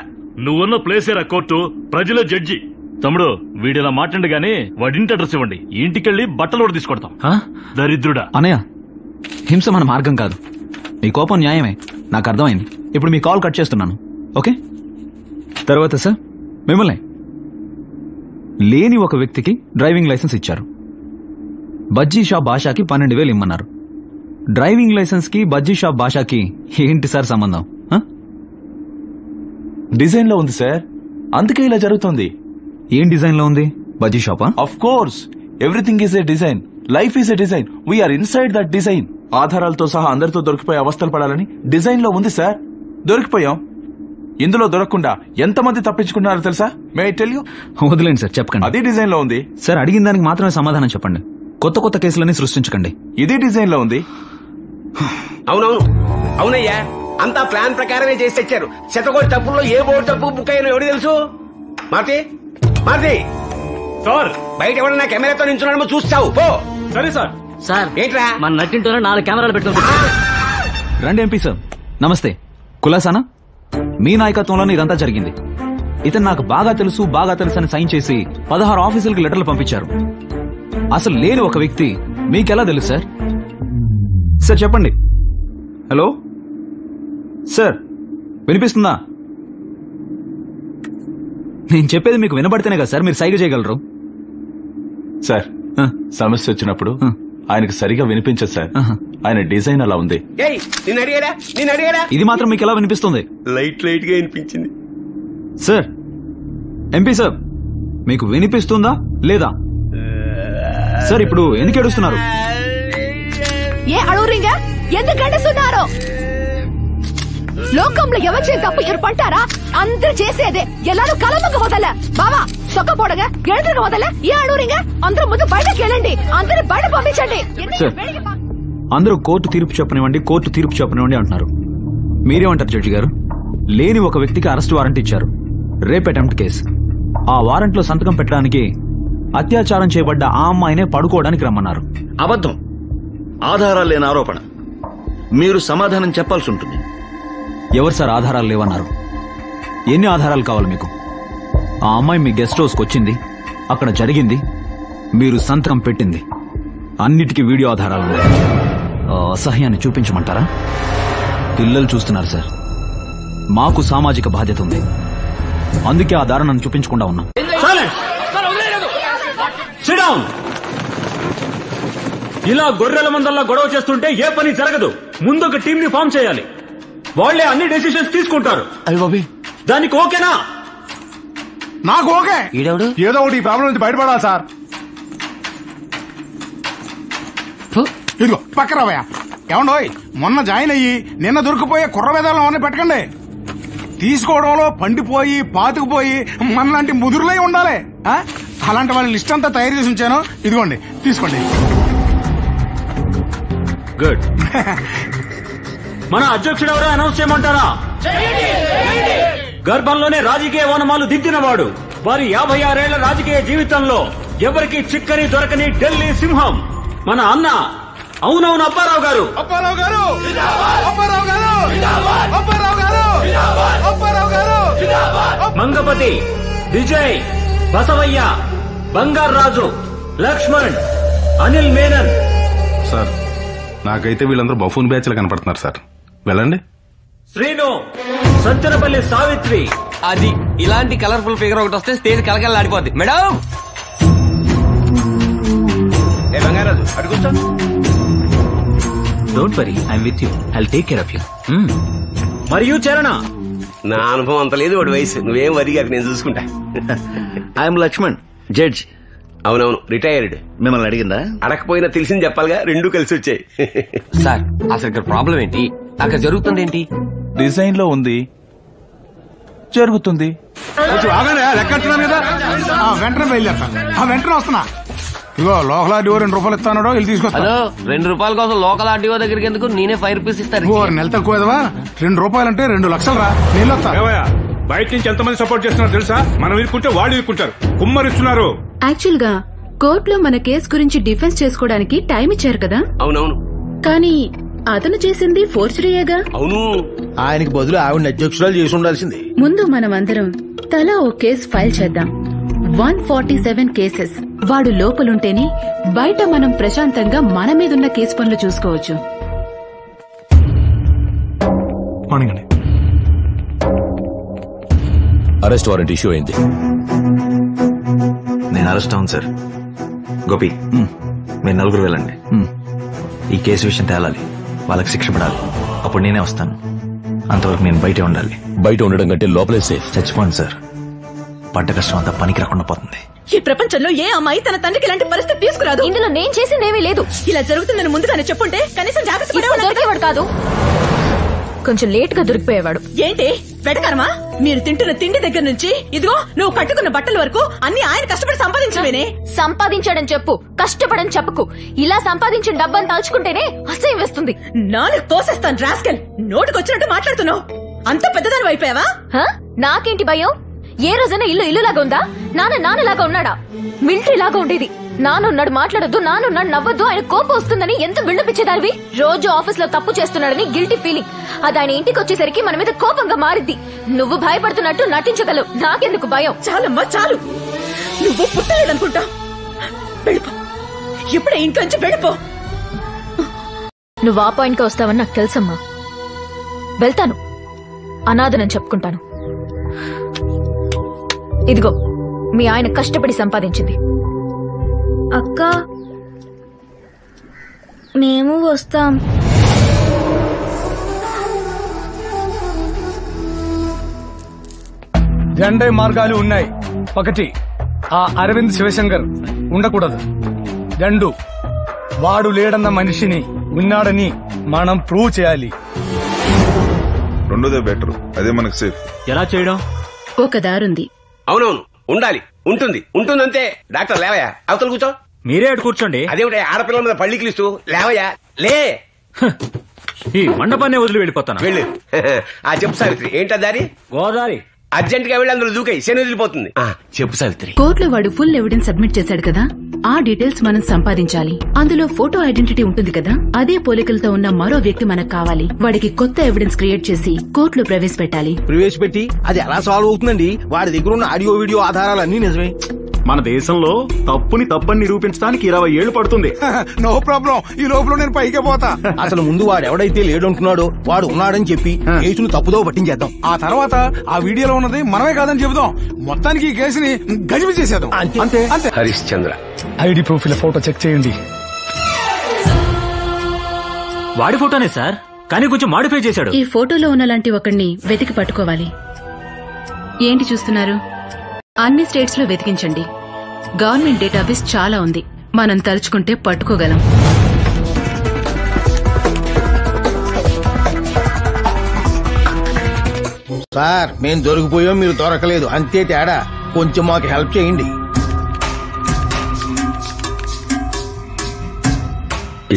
నువ్వున్న ప్లేసేరా కోర్టు, ప్రజల జడ్జి. తమ్ముడు, వీడిలా మాట్లాడి గానీ వాడింటి అడ్రస్ ఇవ్వండి. ఇంటికెళ్ళి బట్టలు కూడా తీసుకొడతాం. దరిద్రుడా. అనయ్య, హింస మన మార్గం కాదు. మీ కోపం న్యాయమే, నాకు అర్థమైంది. ఇప్పుడు మీ కాల్ కట్ చేస్తున్నాను. ఓకే? తర్వాత సార్, మిమ్మల్ని లేని ఒక వ్యక్తికి డ్రైవింగ్ లైసెన్స్ ఇచ్చారు. బజ్జీ షాప్ భాషకి 12,000 ఇమ్మన్నారు. డ్రైవింగ్ లైసెన్స్ కి బజ్జీ షాప్ భాషకి ఏంటి సార్ సంబంధం? డిజైన్ లో ఉంది సార్, అందుకే ఇలా జరుగుతుంది. ఏం డిజైన్ లో ఉంది? బజ్జీ షాపా? Of course, everything is a design. Life is a design. We are inside that design. ఆధారాలతో సహా అందరితో దొరికిపోయే అవస్థలు పడాలని డిజైన్ లో ఉంది సార్. దొరికిపోయాం. ఇందులో దొరకకుండా ఎంతమంది తప్పించుకున్నారో తెలుసా? May I tell you? వదిలేండి సార్, చెప్పకండి. అదే డిజైన్ లో ఉంది సార్. అడిగిన దానికి మాత్రమే సమాధానం చెప్పండి. కొత్త కొత్త కేసులన్నీ సృష్టించకండి. ఇదే డిజైన్ లో ఉంది. అవునవును, అవునయ్యా, అంతా ప్లాన్ ప్రకారమే చేసి తెచ్చారు. శతకోటి తప్పుల్లో ఏ బోర్డు తప్పు బుక్ అయ్యానో ఎవరికి తెలుసు? మార్తి సార్, బయట ఎవడన్నా కెమెరాతో నించున్నాడో చూస్తావు పో. సరే సార్. సార్ ఏంట్రా మన నట్టింటూనే 4 కెమెరాలు పెట్టుకుంటా. రండి ఎంపీ సార్, నమస్తే. కులాసానా? మీ నాయకత్వంలోనే ఇదంతా జరిగింది. ఇతను నాకు బాగా తెలుసు అని సైన్ చేసి 16 ఆఫీసులకు లెటర్లు పంపించారు. అసలు లేని ఒక వ్యక్తి మీకెలా తెలుసు సార్? సార్ చెప్పండి. హలో సార్, వినిపిస్తుందా? నేను చెప్పేది మీకు వినబడితేనే కదా సార్ మీరు సైగ చేయగలరు. సార్, సమస్య వచ్చినప్పుడు ఆయనకు సరిగా వినిపించదు సార్. ఆయన డిజైన్ అలా ఉంది. ఇది మాత్రం మీకు ఎలా వినిపిస్తుంది? లైట్ లైట్ గా వినిపించింది సార్. ఎంపీ సార్, మీకు వినిపిస్తుందా లేదా? సార్ ఇప్పుడు ఎందుకు ఏడుస్తున్నారు? ఏ అడుగురింగా ఎందుకు గడుస్తున్నారు? లోకంలో ఎవరు చేసి తప్పు పంటారా? అందరు చేసేదే ఎల్లారు కలమంగ వదల బావా సొక్క పోడగా ఎడుతుగా వదల. ఏ అడుగురింగా అందరూ ముందు బయటకు వెళ్ళండి, అందరు బయట పంపించండి. సార్, అందరూ కోర్టు తీర్పు చెప్పనివ్వండి అంటున్నారు. మీరేమంటారు జడ్జి గారు? లేని ఒక వ్యక్తికి అరెస్ట్ వారెంట్ ఇచ్చారు. Rape attempt case. ఆ వారెంట్ లో సంతకం పెట్టడానికి అత్యాచారం చేయబడ్డ ఆ అమ్మాయినే పడుకోవడానికి రమ్మన్నారు. అబద్ధం, ఆధారాలు లేని ఆరోపణ. మీరు సమాధానం చెప్పాల్సి ఉంటుంది. ఎవరు సార్ ఆధారాలు లేవన్నారు? ఎన్ని ఆధారాలు కావాలి మీకు? ఆ అమ్మాయి మీ గెస్ట్ హౌస్కి వచ్చింది, అక్కడ జరిగింది, మీరు సంతకం పెట్టింది, అన్నిటికీ వీడియో ఆధారాలు ఉన్నాయి. అసహ్యాన్ని చూపించమంటారా? పిల్లలు చూస్తున్నారు సార్. మాకు సామాజిక బాధ్యత ఉంది, అందుకే ఆ దారుణాన్ని చూపించకుండా ఉన్నాం. ఇలా గొర్రెల మందల్లా గొడవ చేస్తుంటే ఏ పని జరగదు. ముందు ఒక టీం ని ఫామ్ చేయాలి. వాళ్లే అన్ని డెసిషన్స్ తీసుకుంటారు. దానికి ఓకేనా? నాకు ఓకే. ఏదో ఒకటి ఈ ప్రాబ్లం నుంచి బయటపడాలి సార్. ఇదిగో పక్క రావయ్యా. ఏమండోయ్, మొన్న జాయిన్ అయ్యి నిన్న దొరికిపోయే కుర్ర వేదాలను అవన్నీ పెట్టకండి. తీసుకోవడంలో పండిపోయి పాతుకుపోయి మనలాంటి ముదురులై ఉండాలి. అలాంటి వాళ్ళ లిస్ట్ అంతా తయారు చేసి ఉంచాను, ఇదిగోండి తీసుకోండి. గుడ్. మన అధ్యక్షుడు ఎవరో అనౌన్స్ చేయమంటారా? గర్భంలోనే రాజకీయ వనమాలు దిద్దినవాడు. వారి 56 ఏళ్ల రాజకీయ జీవితంలో ఎవరికి చిక్కని దొరకని ఢిల్లీ సింహం మన అన్న అవునవును అప్పారావు గారు. మంగపతి, విజయ్, బసవయ్య, బంగారాజు, లక్ష్మణ్, అనిల్ మేనన్. సార్, నాకైతే వీళ్ళందరూ బఫూన్ బ్యాచ్లు కనపడుతున్నారు సార్. వెళ్ళండి. శ్రీను, సజ్జనపల్లి సావిత్రి. అది ఇలాంటి కలర్ఫుల్ ఫిగర్ ఒకటి వస్తే స్టేజ్ కలకలాడిపోద్ది. మేడం బంగారాజు అడుగుతా. Don't worry, I'm with you. I'll take care of you. మరియు చరణ. నా అనుభవం అంత లేదు, వాడి వయసు. నువ్వేం వరిగా నేను చూసుకుంటా. I'm Lakshman, judge. అవునవును, రిటైర్డ్. మిమ్మల్ని అడిగిందా? అడగకపోయినా తెలిసింది చెప్పాలిగా, రెండు కలిసి వచ్చాయి. సార్, అసలు ఇక్కడ ప్రాబ్లం ఏంటి? అక్కడ జరుగుతుంది ఏంటి? డిజైన్ లో ఉంది, జరుగుతుంది. కొంచెం ఆగానే లెక్కెడుతున్నాను కదా. వెంటనే బయలుదేరుతాను. వెంటనే వస్తున్నా. ఇగో లోకల్ ఆర్డీఓ 2 రూపాయలు ఇస్తానో వెళ్ళి తీసుకొస్తా. హలో, 2 రూపాయల కోసం లోకల్ ఆర్డీఓ దగ్గరికి ఎందుకు? నేనే 5 రూపీస్ ఇస్తాను. నెల తక్కువ 2 రూపాయలంటే 2 లక్షలు రా. నేను వస్తా. బయట నుంచి ఎంతమంది సపోర్ట్ చేస్తున్నారు తెలుసా? మనం ఇరుక్కుంటే వాళ్ళు ఇరుక్కుంటారు, కుమ్మరిస్తున్నారు. యాక్చువల్ గా కోర్టులో మన కేసు గురించి డిఫెన్స్ చేసుకోవడానికి టైం ఇచ్చారు కదా. అవునవును, కానీ అతను చేసింది ఫోర్జరీయేగా. అవును, ఆయనకి బదులు ఆవిడ అధ్యక్షురాలు చేసి ఉండాల్సింది. ముందు మనం అందరం తలా ఓ కేసు ఫైల్ చేద్దాం. 147 కేసెస్. వాడు లోపలుంటేనే బయట మనం ప్రశాంతంగా మన మీదున్న కేసు పనులు చూసుకోవచ్చు. అరెస్ట్ వారెంట్ ఇష్యూ అయింది. నేను అరెస్ట్ అవును సార్. గోపి, మీరు 4 వెళ్ళండి. ఈ కేసు విషయం తేలాలి, వాళ్ళకి శిక్ష పడాలి. అప్పుడు నేనే వస్తాను. అంతవరకు నేను బయటే ఉండాలి. బయట ఉండడం కంటే లోపలే సేఫ్. చచ్చిపోండి సార్, పడ్డ కష్టం అంతా పనికి రాకుండా పోతుంది. ఈ ప్రపంచంలో ఏ అమ్మాయి తన తండ్రికి ఇలాంటి పరిస్థితి తీసుకురాదు. ఇందులో నేను చేసిందేమీ లేదు. ఇలా జరుగుతుందని ముందుగానే చెప్పుంటే కనీసం జాగ్రత్త దొరికేవాడు కాదు, కొంచెం లేట్ గా దొరికిపోయేవాడు. ఏంటి వెటకరమా? మీరు తింటున్న తిండి దగ్గర నుంచి ఇదిగో నువ్వు కట్టుకున్న బట్టల వరకు అన్ని ఆయన కష్టపడి సంపాదించవేనే. సంపాదించాడని చెప్పు, కష్టపడని చెప్పకు. ఇలా సంపాదించిన డబ్బని తలుచుకుంటేనే అసహ్యం వేస్తుంది. నాలుగు తోసేస్తాను రాస్కెల్. నోటికొచ్చినట్టు మాట్లాడుతున్నావు. అంత పెద్దదాని అయిపోయావా? నాకేంటి భయం? ఏ రోజైనా ఇల్లు ఇల్లులాగా ఉందా? నాన్నలాగా ఉన్నాడా? మిలిటరీ లాగా ఉండేది. నానున్నాడు మాట్లాడొద్దు, నానున్నాడు నవ్వద్దు, ఆయన కోపం వస్తుందని ఎంత విన్నపించేదానివి. రోజు ఆఫీస్ లో తప్పు చేస్తున్నాడని గిల్టీ ఫీలింగ్. అది ఆయన ఇంటికి వచ్చేసరికి మన మీద కోపంగా మారిద్ది. నువ్వు భయపడుతున్నట్టు నటించగలవు, నాకెందుకు భయం? చాలమ్మా చాలు. నువ్వు పుట్టలేదనుకుంటా. వెళ్ళిపో, ఇప్పుడే ఇంట్లోంచి వెళ్ళిపో. నువ్వు ఆ పాయింట్కి వస్తావని నాకు తెలుసమ్మా. వెళ్తాను, అనాథనని చెప్పుకుంటాను. ఇదిగో మీ ఆయన కష్టపడి సంపాదించింది. అక్క మేము వస్తాం. రెండే మార్గాలు ఉన్నాయి. ఒకటి, ఆ అరవింద్ శివశంకర్ ఉండకూడదు. రెండు, వాడు లేడన్న మనిషిని ఉన్నాడని మనం ప్రూవ్ చేయాలి. రెండోదే బెటర్, అదే మనకు సేఫ్. ఎలా చేయడం? ఒక దారుంది. అవునవును, ఉండాలి. ఉంటుందంతే. డాక్టర్ లేవయా, అవతల కూర్చో. మీరే అటు కూర్చోండి. అదేమిటా ఆడపిల్లల మీద పళ్ళికిలిస్తూ లేవయా, లే. ఈ మండపాన్ని వదిలి వెళ్ళిపోతాను. వెళ్ళు. ఆ చెప్పు సావిత్రి, ఏంటా దారి? గోదావరి. అర్జెంట్ గా వెళ్ళి అందులో దూకాయి, శని వదిలిపోతుంది. చెప్పు సావిత్రి. కోర్టులో వాడు ఫుల్ ఎవిడెన్స్ సబ్మిట్ చేశాడు కదా, ఆ డీటెయిల్స్ మనం సంపాదించాలి. అందులో ఫోటో ఐడెంటిటీ ఉంటుంది కదా, అదే పోలికలతో ఉన్న మరో వ్యక్తి మనకు కావాలి. వాడికి కొత్త ఎవిడెన్స్ క్రియేట్ చేసి కోర్టులో ప్రవేశపెట్టాలి. ప్రవేశపెట్టి అది ఎలా సాల్వ్ అవుతుందండి? వాడి దగ్గర ఉన్న ఆడియో వీడియో ఆధారాలన్నీ నిజమే. మన దేశంలో తప్పుని తప్పని నిరూపించడానికి 20 ఏళ్లు పడుతుంది. నో ప్రాబ్లం, ఈ లోపల నేను పైకే పోతా. అసలు ముందు వాడు ఎవడైతే లేడంటున్నాడో వాడు ఉన్నాడని చెప్పి కేసును తప్పుదో పట్టించేద్దాం. ఆ తర్వాత ఆ వీడియోలో ఉన్నది మనమే కాదని చెబుదాం. మొత్తానికి ఈ కేసుని గజిబి చేసేద్దాం. అంతే అంతే. Harishchandra ID proof photo check చేయండి. వాడి ఫోటోనే సార్, కానీ కొంచెం మాడిఫై చేశాడు. ఈ ఫోటోలో ఉన్న లాంటి ఒకడిని వెతికి పట్టుకోవాలి. ఏంటి చూస్తున్నారు? అన్ని స్టేట్స్ లో వెతికించండి. గవర్నమెంట్ డేటాబేస్ చాలా ఉంది, మనం తలుచుకుంటే పట్టుకోగలం. సార్, మేము దొరికిపోయాం, మీరు దొరకలేదు, అంతే తేడా. కొంచెం మాకు హెల్ప్ చేయండి.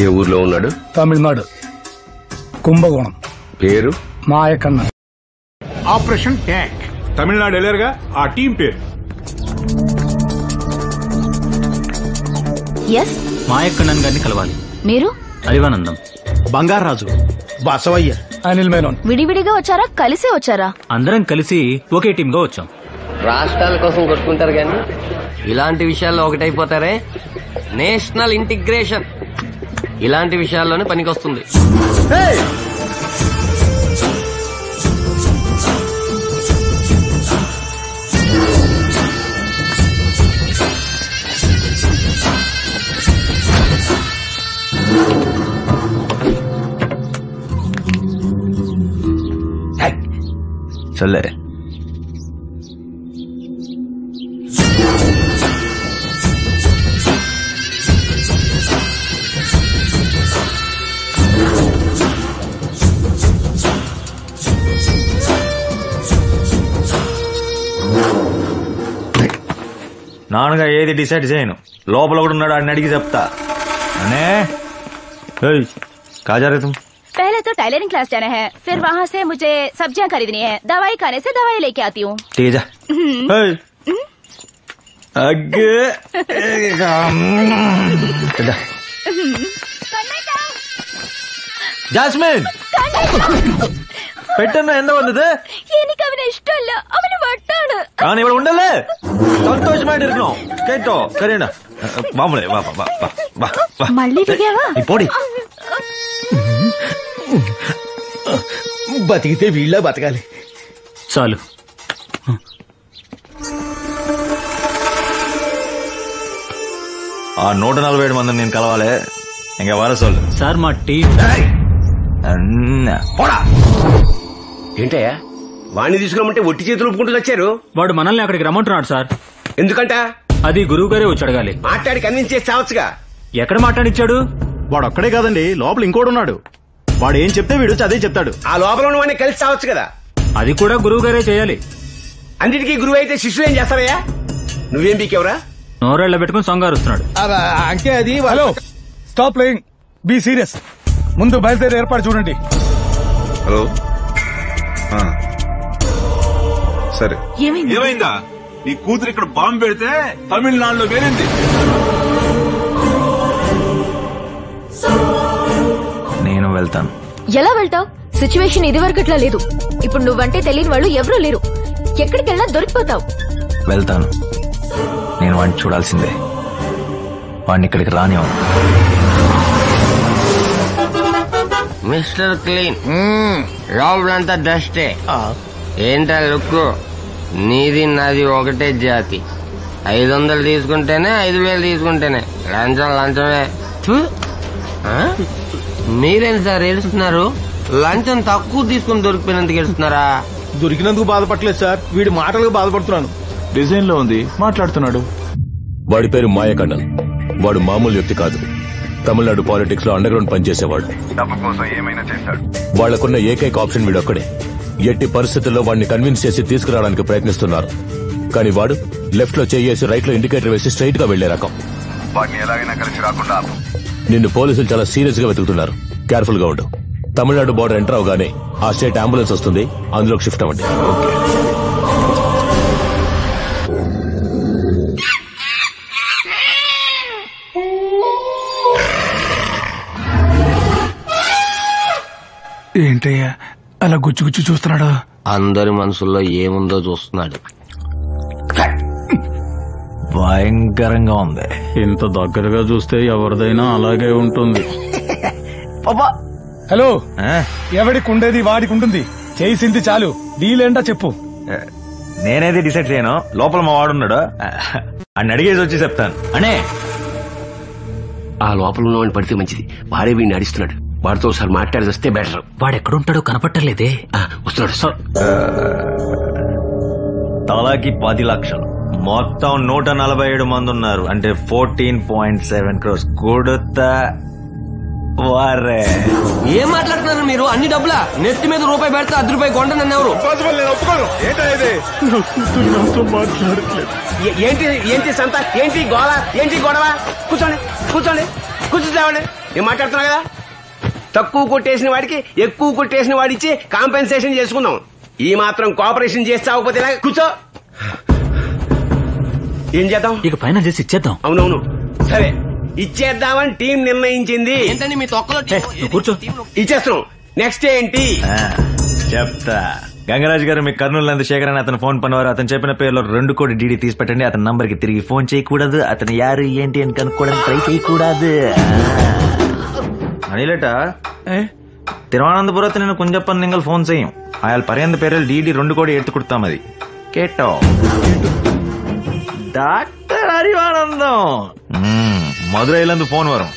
ఏ ఊర్లో ఉన్నాడు? తమిళనాడు, కుంభకోణం. పేరు? మాయకన్న. Operation tank. తమిళనాడు వెళ్ళారుగా, ఆ టీం పేరు. ఎస్, మాయక్కಣ್ಣన్ గారిని కలవాలి. మీరు? అరివానందం. బంగారాజు. బసవయ్య. అనిల్ మేనోన్. విడివిడిగా వచ్చారా, కలిసే వచ్చారా? అందరం కలిసి ఒకే టీమ్ గా వచ్చాం. రాష్ట్రాల కోసం కొట్టుకుంటారు గాని ఇలాంటి విషయాల్లో ఒకటైపోతారే. నేషనల్ ఇంటిగ్రేషన్ ఇలాంటి విషయాల్లోనే పనికొస్తుంది. చల్లే. నాన్నగా ఏది డిసైడ్ చేయను. లోపల కూడా ఉన్నాడు, అని అడిగి చెప్తా. అనే कहाँ जा रहे तुम? पहले तो टेलरिंग क्लास जाना है, फिर वहाँ से मुझे सब्जियाँ खरीदनी है, दवाई खाने से दवाई लेके आती हूँ। ठीक है जा। आगे ಜಾಸ್ಮಿನ್ ಪೆಟ್ಟನ್ನು ಎಂದ ಬಂದது? எனக்கு அவனை இஷ்டம் இல்ல, அவனை வட்டாடு. நான் இவள உண்டல்ல సంతోషమైడి இருக்கணும். கேட்டோ கரேனா மாமலே வா வா வா வா வா. మళ్ళీ దిగావా? நீ போடி. బతికితే వీళ్ళ బతకాలి. చాలు. ఆ 147 మందిని నేను కలవాలి. ఇంకా వర సోల్ సార్ మా టీం. పోడా. ఏంటయ్యా వాణ్ణి తీసుకురామంటే ఒట్టి చేతులు ఒప్పుకుంటూ వచ్చారు? వాడు మనల్ని అక్కడికి రమ్మంటున్నాడు సార్. ఎందుకంట? అది గురువు గారే వచ్చి అడగాలి. మాట్లాడి కన్విన్స్ చేసి చావచ్చుగా. ఎక్కడ మాట్లాడిచ్చాడు? వాడు ఒక్కడే కాదండి, లోపల ఇంకోడున్నాడు. వాడు ఏం చెప్తే వీడు అదే చెప్తాడు. ఆ లోపల ఉన్న వాడిని కలిసి చావచ్చు కదా. అది కూడా గురువు గారే చేయాలి. అన్నిటికీ గురువు అయితే శిష్యులు ఏం చేస్తారయ్యా? నువ్వేం పీకేవరా? నోరేళ్ల పెట్టుకుని సొంగారుస్తున్నాడు. అంటే అది hello, stop playing, be serious. ముందు బయలుదేరి ఏర్పాటు చూడండి. హలో, సరే. ఏమైందా? నీ కూతురు ఇక్కడ బాంబు పెడితే తమిళనాడులో వేరింది. నేను వెళ్తాను. ఎలా వెళ్తావు? సిచ్యువేషన్ ఇది వరకట్లా లేదు. ఇప్పుడు నువ్వంటే తెలియని వాళ్ళు ఎవరూ లేరు. ఎక్కడికి వెళ్ళినా దొరికిపోతావు. వెళ్తాను. నేను వాడిని చూడాల్సిందే. వాడిని ఇక్కడికి రానివ్వను. మిస్టర్ క్లీన్, లోపలంతా డస్టే. ఏంటా లుక్? నీది నాది ఒకటే జాతి. 500 తీసుకుంటేనే 5,000 తీసుకుంటేనే లంచమే. మీరేం సార్ ఏడుస్తున్నారు? లంచం తక్కువ తీసుకుని దొరికిపోయినందుకు ఏడుస్తున్నారా? దొరికినందుకు బాధపడలేదు సార్, వీడి మాటలకు బాధపడుతున్నాను. డిజైన్ లో ఉంది, మాట్లాడుతున్నాడు. వాడి పేరు మాయకണ്ണన్. వాడు మామూలు వ్యక్తి కాదు. తమిళనాడు పాలిటిక్స్ లో అండర్ గ్రౌండ్ పనిచేసేవాడు. డబ్బు కోసం ఏమైనా చేశాడు. వాళ్లకున్న ఏకైక ఆప్షన్ వీడొక్కడే. ఎట్టి పరిస్థితుల్లో వాడిని కన్విన్స్ చేసి తీసుకురావడానికి ప్రయత్నిస్తున్నారు. కానీ వాడు లెఫ్ట్ లో చేసి రైట్ లో ఇండికేటర్ వేసి స్ట్రైట్ గా వెళ్లే రకం. వాడిని ఎలాగైనా కలిసి రాకుండా ఆపు. నిన్ను పోలీసులు చాలా సీరియస్ గా వెతుకుతున్నారు. కేర్ఫుల్ గా ఉండు. తమిళనాడు బోర్డర్ ఎంటర్ అవగానే ఆ స్టేట్ అంబులెన్స్ వస్తుంది, అందులోకి షిఫ్ట్ అవ్వండి. ఏంటయ్యా అలా గుచ్చి చూస్తున్నాడు? అందరి మనసుల్లో ఏముందో చూస్తున్నాడు. భయంకరంగా ఉంది. ఇంత దగ్గరగా చూస్తే ఎవరిదైనా అలాగే ఉంటుంది. హలో, ఎవడికి ఉండేది వాడికి ఉంటుంది. చేసింది చాలు. డీలేంటా చెప్పు. నేనేది డిసైడ్ చేయను. లోపల మా వాడున్నాడు, అని అడిగేసి వచ్చి చెప్తాను. అనే ఆ లోపల ఉన్నవాడిని పడితే మంచిది. వాడే వీడిని నడుస్తున్నాడు. వాడితో ఒకసారి మాట్లాడి వస్తే బెటర్. వాడు ఎక్కడుంటాడో కనపట్టలేదే. వస్తున్నాడు సార్. తలాకి 10 లక్షలు. మొత్తం 147 మంది ఉన్నారు. అంటే 14.7 crores. కొడుతా వారే. ఏం మాట్లాడుతున్నారు మీరు? అన్ని డబ్బులా? నెత్తి మీద రూపాయి పెడితే 10 రూపాయి కొండనన్ను ఎవరు? ఏంటి సంత? ఏంటి గోళ? ఏంటి గొడవ? కూర్చోండి కూర్చోండి. నేను మాట్లాడుతున్నా కదా. తక్కువ కొట్టేసిన వాడికి ఎక్కువ కొట్టేసిన వాడిచ్చి కాంపెన్సేషన్ చేసుకుందాం. ఈ మాత్రం కోఆపరేషన్ చేస్తే అవ్వకపోతే కూర్చో. ఏం చేద్దాం? ఇక ఫైనల్ చేసి ఇచ్చేద్దాం. అవునవును, సరే ఇచ్చేద్దామని టీం నిర్ణయించింది. ఏంటండి మీ తొక్కలో? కూర్చో. ఇచ్చేస్తున్నాం. నెక్స్ట్ ఏంటి చెప్తా. గంగరాజు గారు, మీ కర్నూలు నందు శేఖర్ అని అతను ఫోన్ పనివారు. అతను చెప్పిన పేరులో 2 కోటి డీడీ తీసి పెట్టండి. అతని నంబర్ కి తిరిగి ఫోన్ చేయకూడదు. అతను యారు ఏంటి అని కనుక్కోవడానికి ట్రై చేయకూడదు. അനിലേട്ടാ തിരുവനന്തപുരത്ത് നിന്ന് കുഞ്ചപ്പൻ നിങ്ങൾ ഫോൺ ചെയ്യും. അയാൾ പറയുന്ന പേരിൽ DD 2 കോടി എടുത്തു കൊടുത്താൽ മതി. കേട്ടോ? டாக்டர் அறிவானந்தம். மதுரையிலிருந்து போன் வரும்.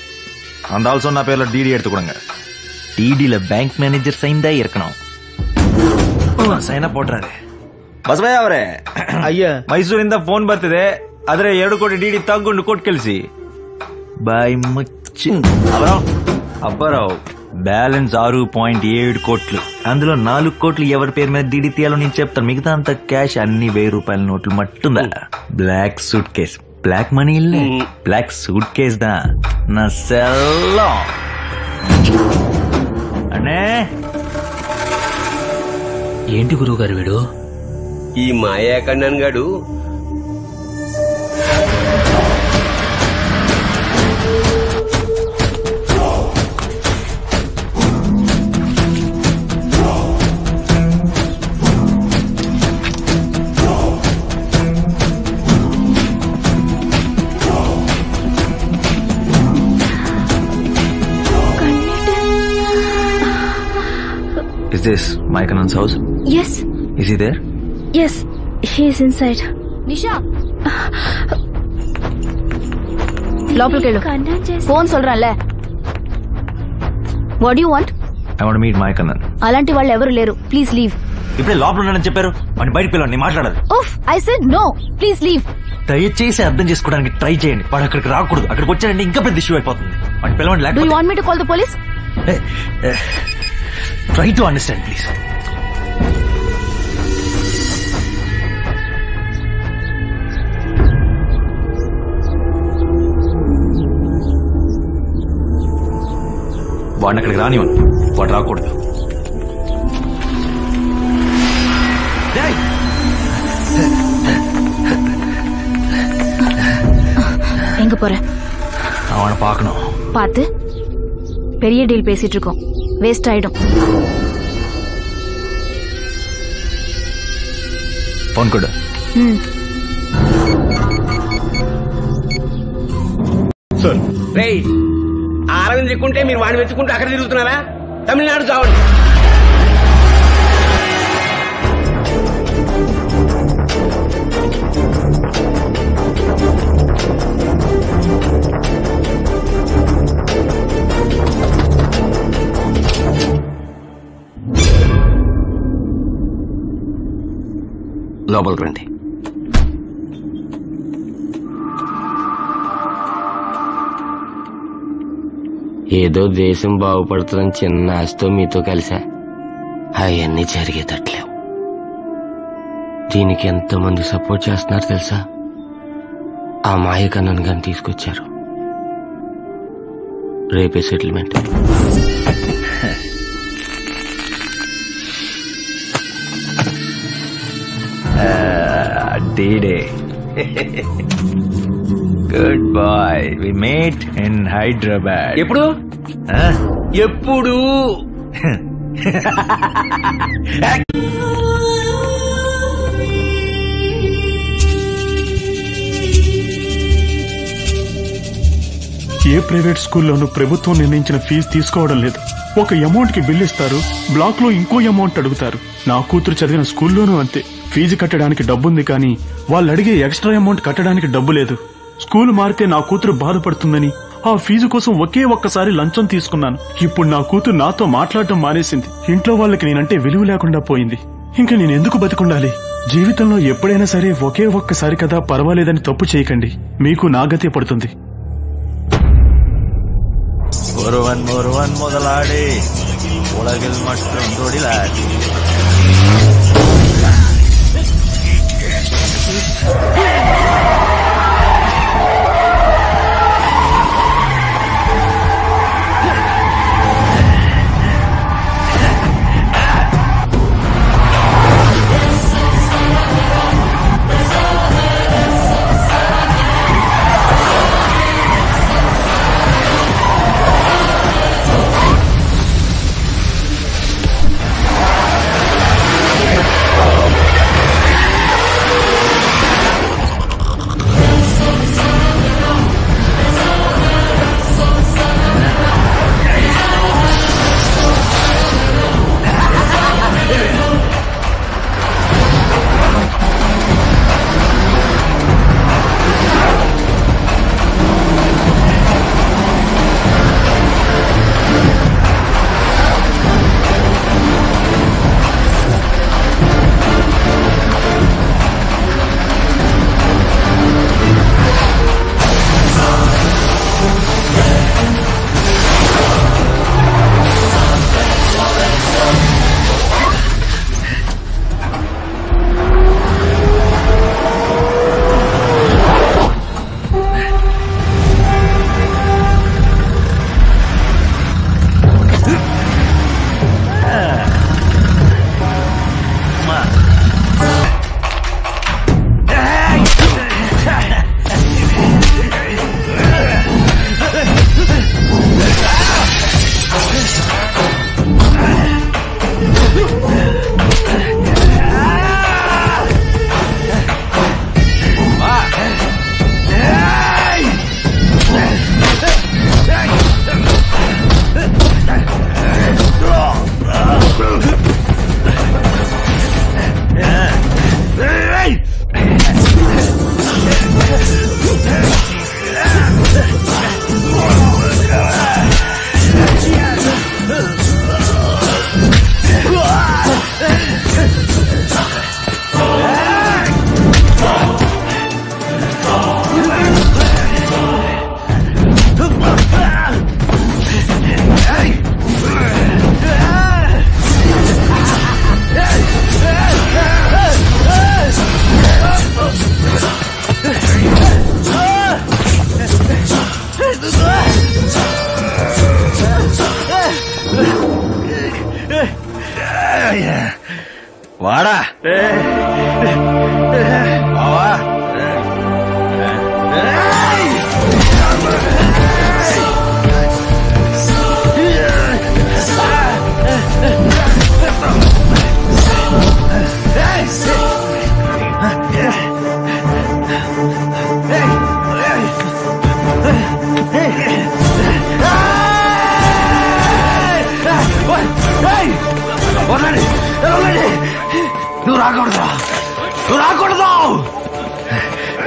அந்த ஆள் சொன்ன பேர்ல DD எடுத்து கொடுங்க. DDல பேங்க் மேனேஜர் சைன் தான் இருக்கணும். ಸೈನ್ போடுறாரு. ಬಸವಯ್ಯ ಅವರೇ, ಅಯ್ಯ ಮೈಸೂರಿಂದ ಫೋನ್ ಬರ್ತಿದೆ. ಆದ್ರೆ 2 ಕೋಟಿ DD ತಗೊಂಡು ಕೊಟ್ಟು ಕಳಿಸಿ. ಬಾಯ್ ಮುಚ್ಚಿ. అబ్బారావు, బ్యాలెన్స్ 6.7 కోట్లు. అందులో 4 కోట్లు ఎవరి పేరు మీద DD తీయాలో నేను చెప్తాను. మిగతా అంత క్యాష్ అన్ని 1000 రూపాయల నోట్లు మట్టుందా. Black suitcase. Black money ఇల్లే, బ్లాక్ సూట్ కేస్ దా. నా సెల్లో అనే. ఏంటి గురువు గారు వీడు? ఈ మాయాకണ്ണన్ గాడు Is this Mike Anand's house? Yes. Is he there? Yes, he is inside. నిషా, లోపలికి వెళ్ళు. ఫోన్ சொல்றேன்ல. What you want? I want to meet Mike Anand. అలాంటి వాళ్ళు ఎవరు లేరు. Please leave. ఇప్పుడే లోపల ఉన్నాడని చెప్పారు. వాడిని బయటకు పిలవండి, నేను మాట్లాడాలి. ఓఫ్, I said no. Please leave. దయచేసి అర్థం చేసుకోవడానికి ట్రై చేయండి. వాడు అక్కడికి రాకూడదు. అక్కడికి వచ్చాడంటే ఇంకా పెద్ద ఇష్యూ అయిపోతుంది. వాడిని పిలవండి. Do you want me to call the police? Try to understand, please. వాడిని అక్కడికి రానివ్వను. వాడు రాకూడదు. எங்க போற? அவனை பார்க்கணும். பார்த்து பெரிய டீல் பேசிட்டு இருக்கோம், வேஸ்ட் ஆயிடும். ఫోన్ కొడు. రేయ్, అరవింద్ దిక్కుంటే మీరు వాడిని వెతుకుంటూ అక్కడ తిరుగుతున్నారా? తమిళనాడు చావండి. లోపలికి రండి. ఏదో దేశం బాగుపడుతుందని చిన్న ఆశతో మీతో కలిసా. అవన్నీ జరిగేటట్లేవు. దీనికి ఎంతమంది సపోర్ట్ చేస్తున్నారు తెలుసా? ఆ మాయకన్నన్ గారిని తీసుకొచ్చారు. రేపే settlement. D-Day. Good boy. We met in Hyderabad. ఎప్పుడు? ఎప్పుడు? ఏ ప్రైవేట్ స్కూల్లోనూ ప్రభుత్వం నిర్ణయించిన ఫీజు తీసుకోవడం లేదు. ఒక అమౌంట్ కి బిల్ ఇస్తారు, బ్లాక్ లో ఇంకో అమౌంట్ అడుగుతారు. నా కూతురు చదివిన స్కూల్లోనూ అంతే. ఫీజు కట్టడానికి డబ్బుంది కానీ వాళ్ళు అడిగే ఎక్స్ట్రా అమౌంట్ కట్టడానికి డబ్బు లేదు. స్కూల్ మారితే నా కూతురు బాధపడుతుందని ఆ ఫీజు కోసం ఒక్కసారి లంచం తీసుకున్నాను. ఇప్పుడు నా కూతురు నాతో మాట్లాడటం మానేసింది. ఇంట్లో వాళ్ళకి నేనంటే విలువ లేకుండా పోయింది. ఇంకా నేను ఎందుకు బతికుండాలి? జీవితంలో ఎప్పుడైనా సరే ఒక్కసారి కదా పర్వాలేదని తప్పు చేయకండి. మీకు నాగతే పడుతుంది. ஒருவன் முதலாளி உலகில் மட்டும் தொழிலாளி.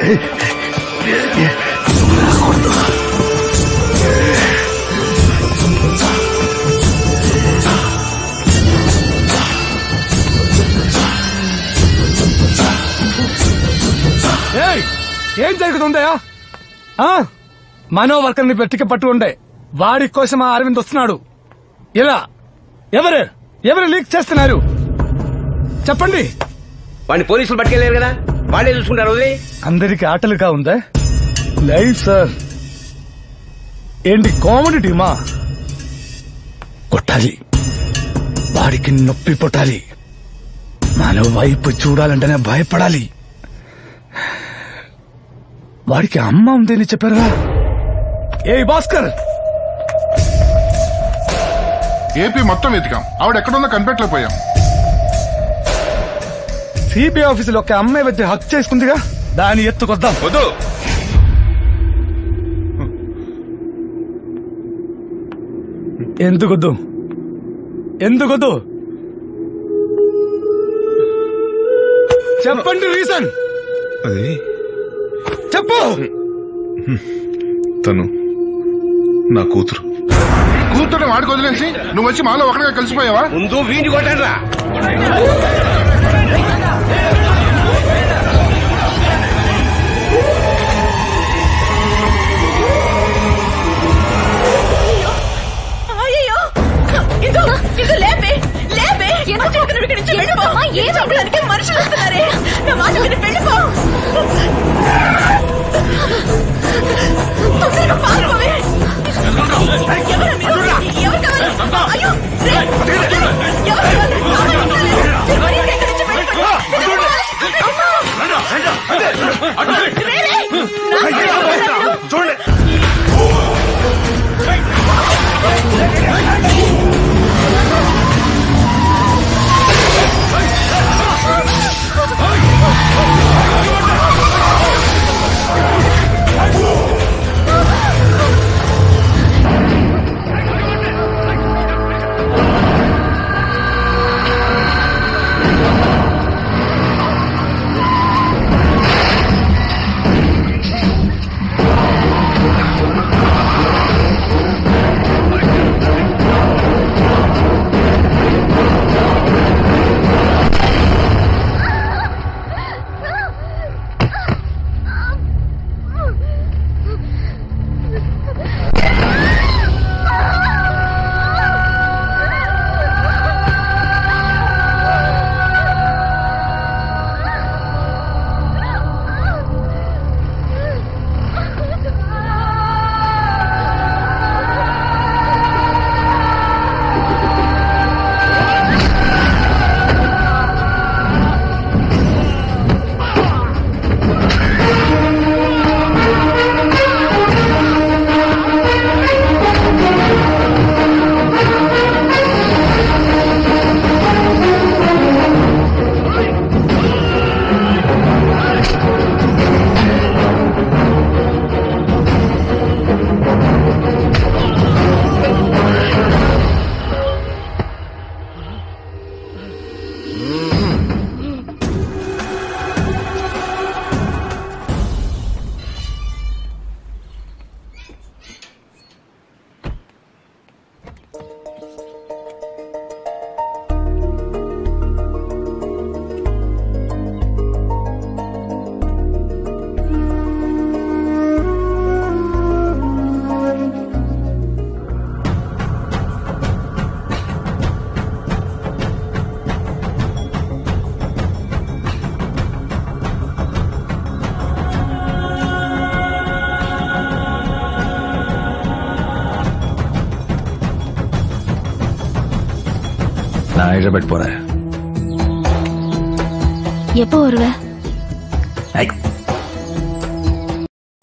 ఏం జరుగుతుందయా? మనో వర్కర్ని పెట్టిక పట్టు ఉండే వాడి కోసం ఆ అరవింద్ వస్తున్నాడు. ఇలా ఎవరు లీక్ చేస్తున్నారు చెప్పండి. వాడిని పోలీసులు పట్టుకెళ్ళారు కదా, వాళ్ళే చూసుకుంటారు. వదిలే అందరికి ఆటలుగా ఉందా? Live sir. ఏంటి కామెడీ టీమా? కొట్టాలి, వాడికి నొప్పి పుట్టాలి, మన వైపు చూడాలంటేనే భయపడాలి. వాడికి అమ్మ ఉందని చెప్పారా? ఏ భాస్కర్, ఏపీ మొత్తం వెతికాం, ఆవిడ ఎక్కడుందో కనిపెట్టలేకపోయాం. సిబిఐ ఆఫీసులో ఒక అమ్మాయి వచ్చి హక్ చేసుకుందిగా, దాన్ని ఎత్తుకొద్దాం. వద్దు, ఎందుకొద్దు చెప్పండి రీజన్. అది చెప్పు. తను నా కూతురు. కూతురు వాడికి వదిలేసి నువ్వు వచ్చి మాలో ఒకటిగా కలిసిపోయావా? ముందు వీడిని కొట్టండిరా. అయ్యో ఇది లేపే ఎందుకు మనుషులు వస్తున్నారే, నా మాట విని వెళ్ళిపో. పారిపోవే. ఎవరు కావాలి? అయ్యో చూడండి, நான் ஹைதராபாத் போறேன். எப்போ வருவ?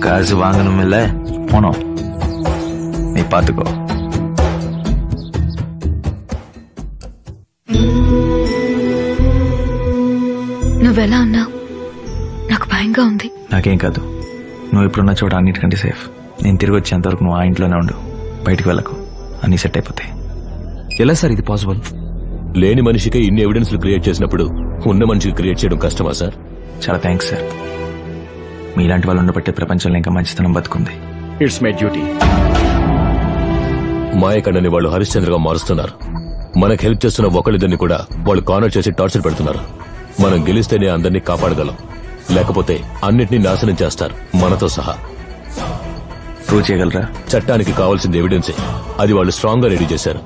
காசு வாங்கணும் இல்ல, போனோம். நீ பாத்துக்கோ. నువ్వెలా ఉన్నావు? నాకు భయంగా ఉంది. నాకేం కాదు, నువ్వు ఇప్పుడున్న చోట అన్నిటికంటే సేఫ్. నేను తిరిగి వచ్చేంత వరకు నువ్వు ఆ ఇంట్లోనే ఉండు, బయటికి వెళ్ళకు, అన్ని సెట్ అయిపోతాయి. ఎలా సార్ ఇది పాసిబుల్? లేని మనిషికి ఇన్ని ఎవిడెన్స్ క్రియేట్ చేసినప్పుడు ఉన్న మనిషికి క్రియేట్ చేయడం కష్టమా సార్? చాలా థ్యాంక్స్ సార్. మీలాంటి వాళ్ళు ఉండబట్టే ప్రపంచంలో ఇంకా మంచితనం బతుకుంది. It's my duty. మాయకండని వాళ్ళు హరిశ్చంద్రగా మారుస్తున్నారు. మనకు హెల్ప్ చేస్తున్న ఒకళ్ళిద్దరిని కూడా వాళ్ళు కార్నర్ చేసి టార్చర్ పెడుతున్నారు. మనం గెలిస్తేనే అందరినీ కాపాడగలం, లేకపోతే అన్నిటినీ నాశనం చేస్తారు, మనతో సహా. ప్రూవ్ చేయగలరా? చట్టానికి కావాల్సింది ఎవిడెన్సే. అది వాళ్ళు స్ట్రాంగ్ గా రెడీ చేశారు.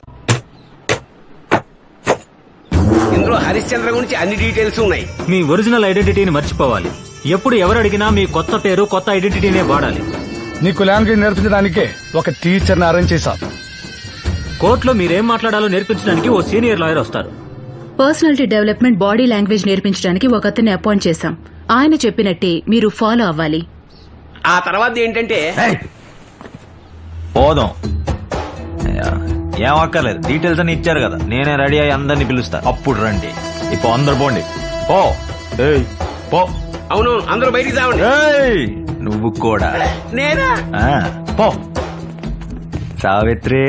ఇందులో హరిశ్చంద్ర గురించి అన్ని డీటెయిల్స్ ఉన్నాయి. మీ ఒరిజినల్ ఐడెంటిటీని మర్చిపోవాలి. ఎప్పుడు ఎవరు అడిగినా మీ కొత్త పేరు, కొత్త ఐడెంటిటీనే వాడాలి. నీకు లాంగ్వేజ్ నేర్పించడానికే ఒక టీచర్ని అరేంజ్ చేశాం. కోర్టులో మీరేం మాట్లాడాలో నేర్పించడానికి ఓ సీనియర్ లాయర్ వస్తారు. పర్సనాలిటీ డెవలప్మెంట్, బాడీ లాంగ్వేజ్ నేర్పించడానికి ఒకతన్ని అపాయింట్ చేశాం. ఆయన చెప్పినట్టే మీరు ఫాలో అవ్వాలి. ఆ తర్వాత ఏంటంటే పోదాం. ఏం అక్కర్లేదు, డీటెయిల్స్ అని ఇచ్చారు కదా, నేనే రెడీ అయ్యి అందరినీ పిలుస్తా, అప్పుడు రండి. ఇప్పుడు అందరు పోండి. పో. పో. అవును, అందరూ బయటికి రావండి. నువ్వు కూడా. నేనా? పో. సావిత్రి,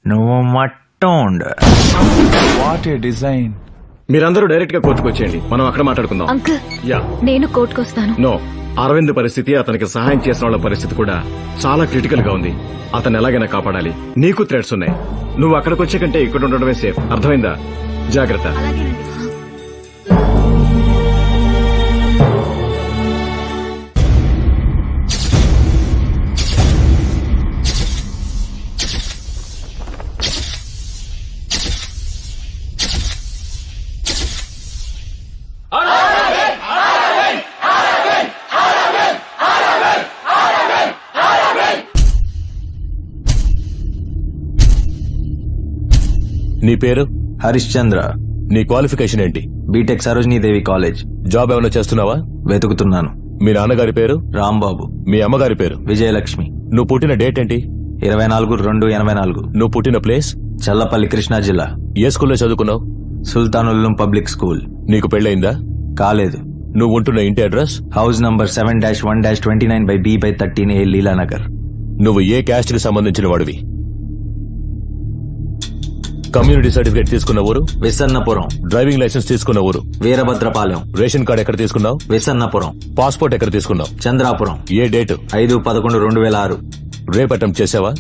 నువ్వు మట్టం ఉండు. What a design. మీరందరూ డైరెక్ట్ గా కోర్టుకు వచ్చేయండి, మనం అక్కడ మాట్లాడుకుందాం. Uncle, yeah. నేను కోర్టుకొస్తాను. నో, అరవింద్ పరిస్థితి, అతనికి సహాయం చేసిన వాళ్ళ పరిస్థితి కూడా చాలా క్రిటికల్ గా ఉంది. అతను ఎలాగైనా కాపాడాలి. నీకు థ్రెట్స్ ఉన్నాయి. నువ్వు అక్కడికి వచ్చే కంటే ఇక్కడ ఉండడమే సేఫ్. అర్థమైందా? జాగ్రత్త. నీ పేరు? హరిశ్చంద్ర. నీ క్వాలిఫికేషన్ ఏంటి? BTech Sarojini Devi college. జాబ్ ఏమైనా చేస్తున్నావా? వెతుకుతున్నాను. మీ నాన్నగారి పేరు? రాంబాబు. మీ అమ్మగారి పేరు? విజయలక్ష్మి. నువ్వు పుట్టిన డేట్ ఏంటి? 24/2/84. నువ్వు పుట్టిన ప్లేస్? చల్లపల్లి, కృష్ణా జిల్లా. ఏ స్కూల్లో చదువుకున్నావు? సుల్తానుల్లుం పబ్లిక్ స్కూల్. నీకు పెళ్ళయిందా? కాలేదు. నువ్వు ఉంటున్న ఇంటి అడ్రస్? House number 7-1-29/B/13A, లీలానగర్. నువ్వు ఏ క్యాస్ట్ కి సంబంధించిన వాడివి? కమ్యూనిటీ సర్టిఫికేట్ తీసుకున్న ఊరు? విసన్నపురం. డ్రైవింగ్ లైసెన్స్ తీసుకున్న ఊరు? వీరభద్రపాలెం. రేషన్ కార్డు ఎక్కడ తీసుకున్నావు? విసన్నపురం. పాస్పోర్ట్ ఎక్కడ తీసుకున్నావు? చంద్రాపురం. ఏ డేటు? 5/11/2006. రేప్ అటెంప్ట్ చేసావా?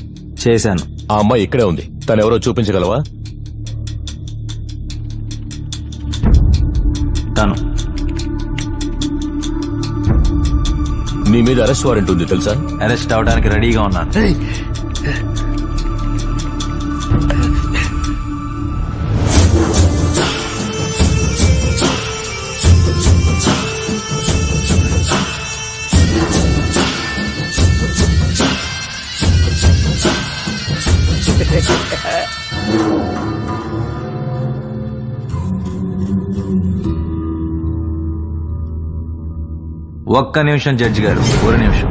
చేశాను. ఆ అమ్మాయి ఇక్కడే ఉంది, తనెవరో చూపించగలవా? తను. నీ మీద అరెస్ట్ వారెంట్ ఉంది తెలుసా? అరెస్ట్ అవడానికి రెడీగా ఉన్నాను. ఒక్క నిమిషం జడ్జి గారు, ఒక నిమిషం.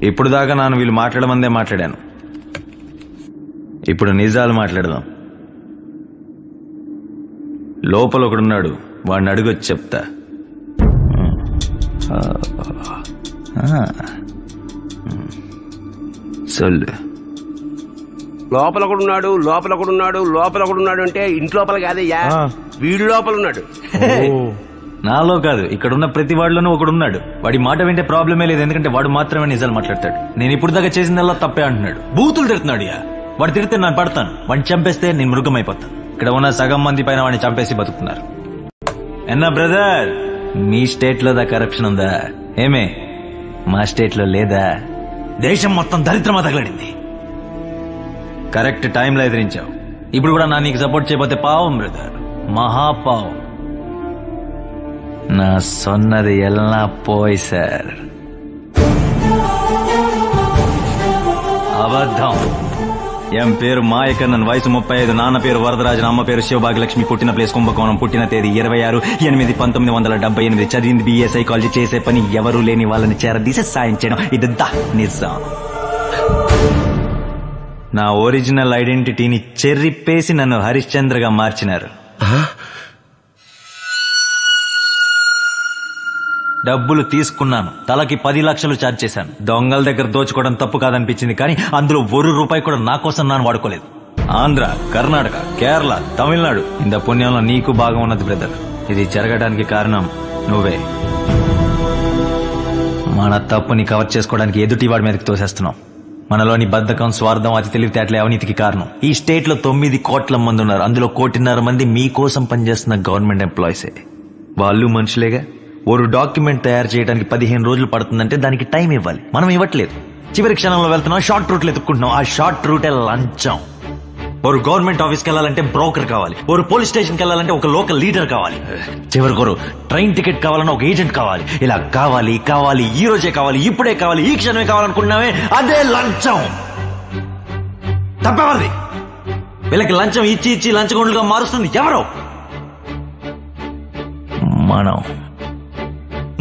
ఇప్పుడు దాకా నేను వీళ్ళు మాట్లాడమందే మాట్లాడాను. ఇప్పుడు నిజాలు మాట్లాడదాం. లోపల ఒకడున్నాడు, వాడిని అడుగొచ్చి చెప్తా. సొల్లు. లోపల కూడా ఉన్నాడు, లోపల కూడా ఉన్నాడు, లోపల కూడా ఉన్నాడు అంటే ఇంట్లోపల కాదయ్యా, వీడి లోపల ఉన్నాడు. నాలో కాదు, ఇక్కడున్న ప్రతి వాడిలోనూ ఒకడున్నాడు. వాడి మాట వింటే ప్రాబ్లమే లేదు, ఎందుకంటే వాడు మాత్రమే నిజాలు మాట్లాడతాడు. నేను ఇప్పుడు దాకా చేసిందల్లా తప్పే అంటున్నాడు. బూతులు తిడుతున్నాడు. వాడు తిడితే నేను పడతాను, వాడిని చంపేస్తే నేను మృగం అయిపోతాను. ఇక్కడ ఉన్న సగం మంది పైన వాడిని చంపేసి బతుకుతున్నారు. ఎన్నా బ్రదర్, మీ స్టేట్ లో దా కరప్షన్ ఉందా? ఏమే మా స్టేట్ లో లేదా? దేశం మొత్తం దరిద్రమా తగలడింది. కరెక్ట్ టైంలో ఎదిరించావు. ఇప్పుడు కూడా నా నీకు సపోర్ట్ చేయబోతే పావం బ్రదర్, మహాపావం. నా సొన్నది ఎల్లా పోయి సార్, అబద్ధం. ఎం పేరు మాయకన్నన్, వయసు 35, నాన్న పేరు వరదరాజన్, అమ్మ పేరు శివభాగ్యలక్ష్మి, పుట్టిన ప్లేస్ కుంభకోణం, పుట్టిన తేదీ 26/8/1978, చదివింది BA సైకాలజీ, చేసే పని ఎవరూ లేని వాళ్ళని చేరదీసే సాయం చేయడం, ఇదంతా నిజం. నా ఒరిజినల్ ఐడెంటిటీని చెర్రిపేసి నన్ను హరిశ్చంద్రగా మార్చినారు. డబ్బులు తీసుకున్నాను, తలకి 10 లక్షలు ఛార్జ్ చేశాను. దొంగల దగ్గర దోచుకోవడం తప్పు కాదనిపించింది, కానీ అందులో ₹1 కూడా నా కోసం నాను వాడుకోలేదు. ఆంధ్ర, కర్ణాటక, కేరళ, తమిళనాడు. ఇంత పుణ్యంలో నీకు భాగం ఉన్నది బ్రదర్. ఇది జరగడానికి కారణం నువ్వే. మన తప్పుని కవర్ చేసుకోవడానికి ఎదుటి వాడి మీదకి తోసేస్తున్నాం. మనలోని బద్ధకం, స్వార్థం, అతి తెలివితేటలే అవినీతికి కారణం. ఈ స్టేట్ లో 9 కోట్ల మంది ఉన్నారు. అందులో 1.5 కోటి మంది మీకోసం పనిచేస్తున్న గవర్నమెంట్ ఎంప్లాయీసే. వాళ్ళు మనుషులేగా. ఒక డాక్యుమెంట్ తయారు చేయడానికి 15 రోజులు పడుతుందంటే దానికి టైం ఇవ్వాలి. మనం ఇవ్వట్లేదు. చివరి క్షణంలో వెళ్తున్నాం, షార్ట్ రూట్లు ఎత్తుకుంటున్నాం. ఆ షార్ట్ రూటే లంచం. ఒక గవర్నమెంట్ ఆఫీస్కి వెళ్ళాలంటే బ్రోకర్ కావాలి. ఒక పోలీస్ స్టేషన్కి వెళ్ళాలంటే ఒక లోకల్ లీడర్ కావాలి. చివరికి ట్రైన్ టికెట్ కావాలన్నా ఒక ఏజెంట్ కావాలి. ఇలా కావాలి కావాలి, ఈ రోజే కావాలి, ఇప్పుడే కావాలి, ఈ క్షణమే కావాలనుకున్నామే, అదే లంచం. తప్పవాలి. వీళ్ళకి లంచం ఇచ్చి ఇచ్చి లంచగొండలుగా మారుస్తుంది ఎవరో? మనం.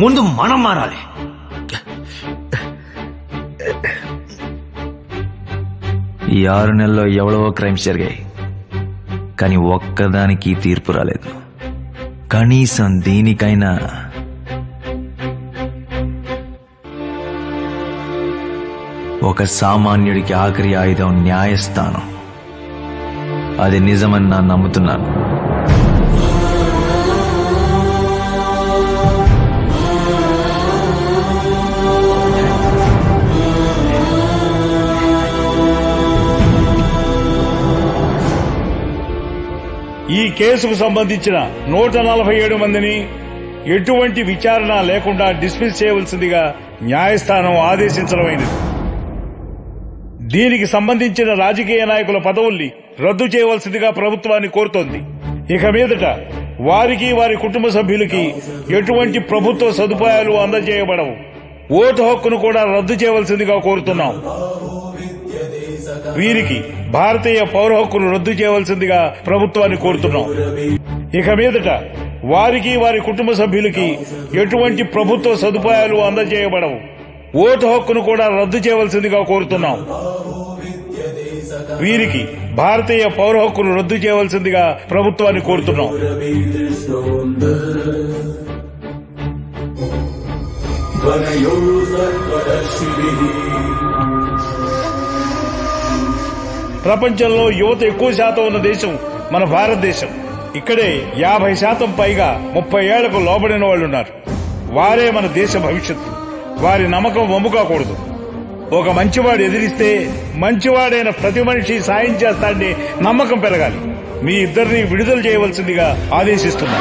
ముందు మనం మారాలి. ఈ 6 నెలల్లో ఎవడో క్రైమ్స్ జరిగాయి, కానీ ఒక్కదానికి తీర్పు రాలేదు. కనీసం దీనికైనా ఒక సామాన్యుడికి ఆఖరి ఆయుధం న్యాయస్థానం. అది నిజమని నేను నమ్ముతున్నాను. ఈ కేసుకు సంబంధించిన 147 మందిని ఎటువంటి విచారణ లేకుండా డిస్మిస్ చేయవలసిందిగా న్యాయస్థానం ఆదేశించడమైనది. దీనికి సంబంధించిన రాజకీయ నాయకుల పదవుల్ని రద్దు చేయవలసిందిగా ప్రభుత్వాన్ని కోరుతోంది. ఇక మీదట వారికి వారి కుటుంబ సభ్యులకి ఎటువంటి ప్రభుత్వ సదుపాయాలు అందజేయబడవు. ఓటు హక్కును కూడా రద్దు చేయవలసిందిగా కోరుతున్నాం. వీరికి భారతీయ పౌర హక్కును రద్దు చేయవలసిందిగా ప్రభుత్వాన్ని కోరుతున్నాం. ఇక మీదట వారికి వారి కుటుంబ సభ్యులకి ఎటువంటి ప్రభుత్వ సదుపాయాలు అందజేయబడవు. ఓటు హక్కును కూడా రద్దు చేయవలసిందిగా కోరుతున్నాం. వీరికి భారతీయ పౌర హక్కును రద్దు చేయవలసిందిగా ప్రభుత్వాన్ని కోరుతున్నాం. ప్రపంచంలో యువత ఎక్కువ శాతం ఉన్న దేశం మన భారతదేశం. ఇక్కడే 50% పైగా 30 ఏళ్లకు లోబడిన వాళ్ళున్నారు. వారే మన దేశ భవిష్యత్తు. వారి నమ్మకం వమ్ము కాకూడదు. ఒక మంచివాడు ఎదిరిస్తే మంచివాడైన ప్రతి మనిషి సాయం చేస్తాడని నమ్మకం పెరగాలి. మీ ఇద్దరిని విడుదల చేయవలసిందిగా ఆదేశిస్తున్నా.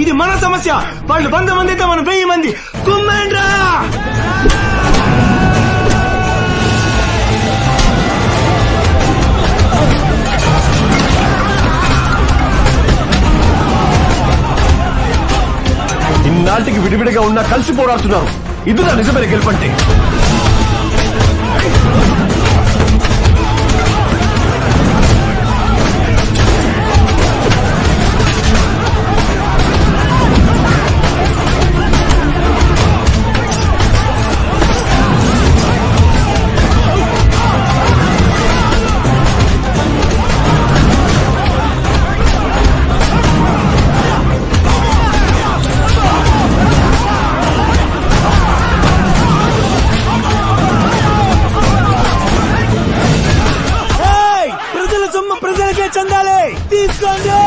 ఇది మన సమస్య. వాళ్ళు 100 మంది అయితే మనం 1000 మంది. కుమ్మేండ్రా! ఇన్నాటికి విడివిడిగా ఉన్నా కలిసి పోరాడుతున్నారు. ఇది నా నిజమైన గెలుపంటే. మీకే చెందాలి, తీసుకోండి.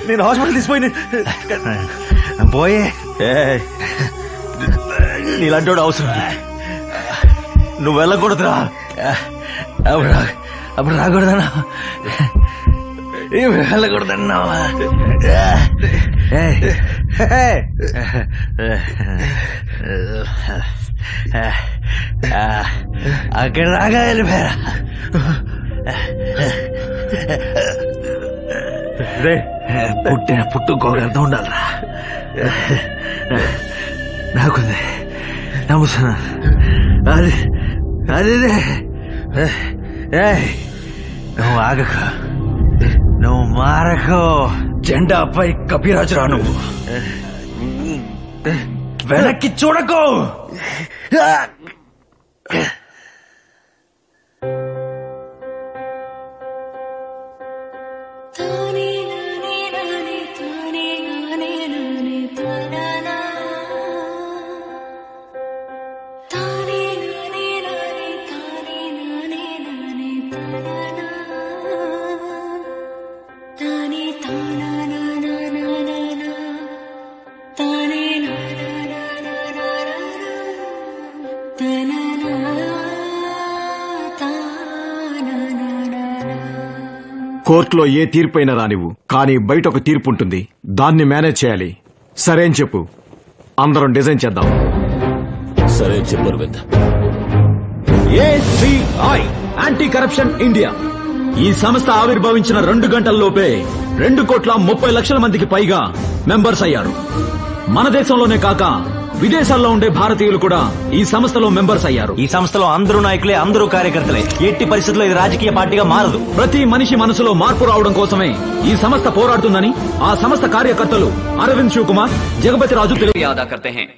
నేను హాస్పిటల్ తీసిపోయి పోయే నీలాంటి అవసరం నువ్వు వెళ్ళకూడదురా. అప్పుడు రాకూడదన్నా, వెళ్ళకూడదన్నావా? అక్కడ రాగా వెళ్ళిపోయారా? పుట్టిన పుట్టుకోక అర్థం ఉండాలరా. నాకుంది, నమ్ముతున్నా. అది అదే నువ్వు ఆగక, నువ్వు మారకు. జెండాపై కపిరాజురా నువ్వు. వెనక్కి చూడకు. కోర్టులో ఏ తీర్పైనా రానివ్వు, కానీ బయట ఒక తీర్పు ఉంటుంది, దాన్ని మేనేజ్ చేయాలి. సరే అని చెప్పు, అందరం డిజైన్ చేద్దాం. సరే చెప్పు Aravind. ACI anti corruption India ఈ సంస్థ ఆవిర్భవించిన 2 గంటల్లోపే 2,30,00,000 మందికి పైగా మెంబర్స్ అయ్యారు. మన దేశంలోనే కాక విదేశాల్లో ఉండే భారతీయులు కూడా ఈ సంస్థలో మెంబర్స్ అయ్యారు. ఈ సంస్థలో అందరూ నాయకులే, అందరూ కార్యకర్తలే. ఎట్టి పరిస్థితుల్లో ఇది రాజకీయ పార్టీగా మారదు. ప్రతి మనిషి మనసులో మార్పు రావడం కోసమే ఈ సంస్థ పోరాడుతుందని ఆ సంస్థ కార్యకర్తలు అరవింద్ శివకుమార్, జగపతి రాజు याद करते हैं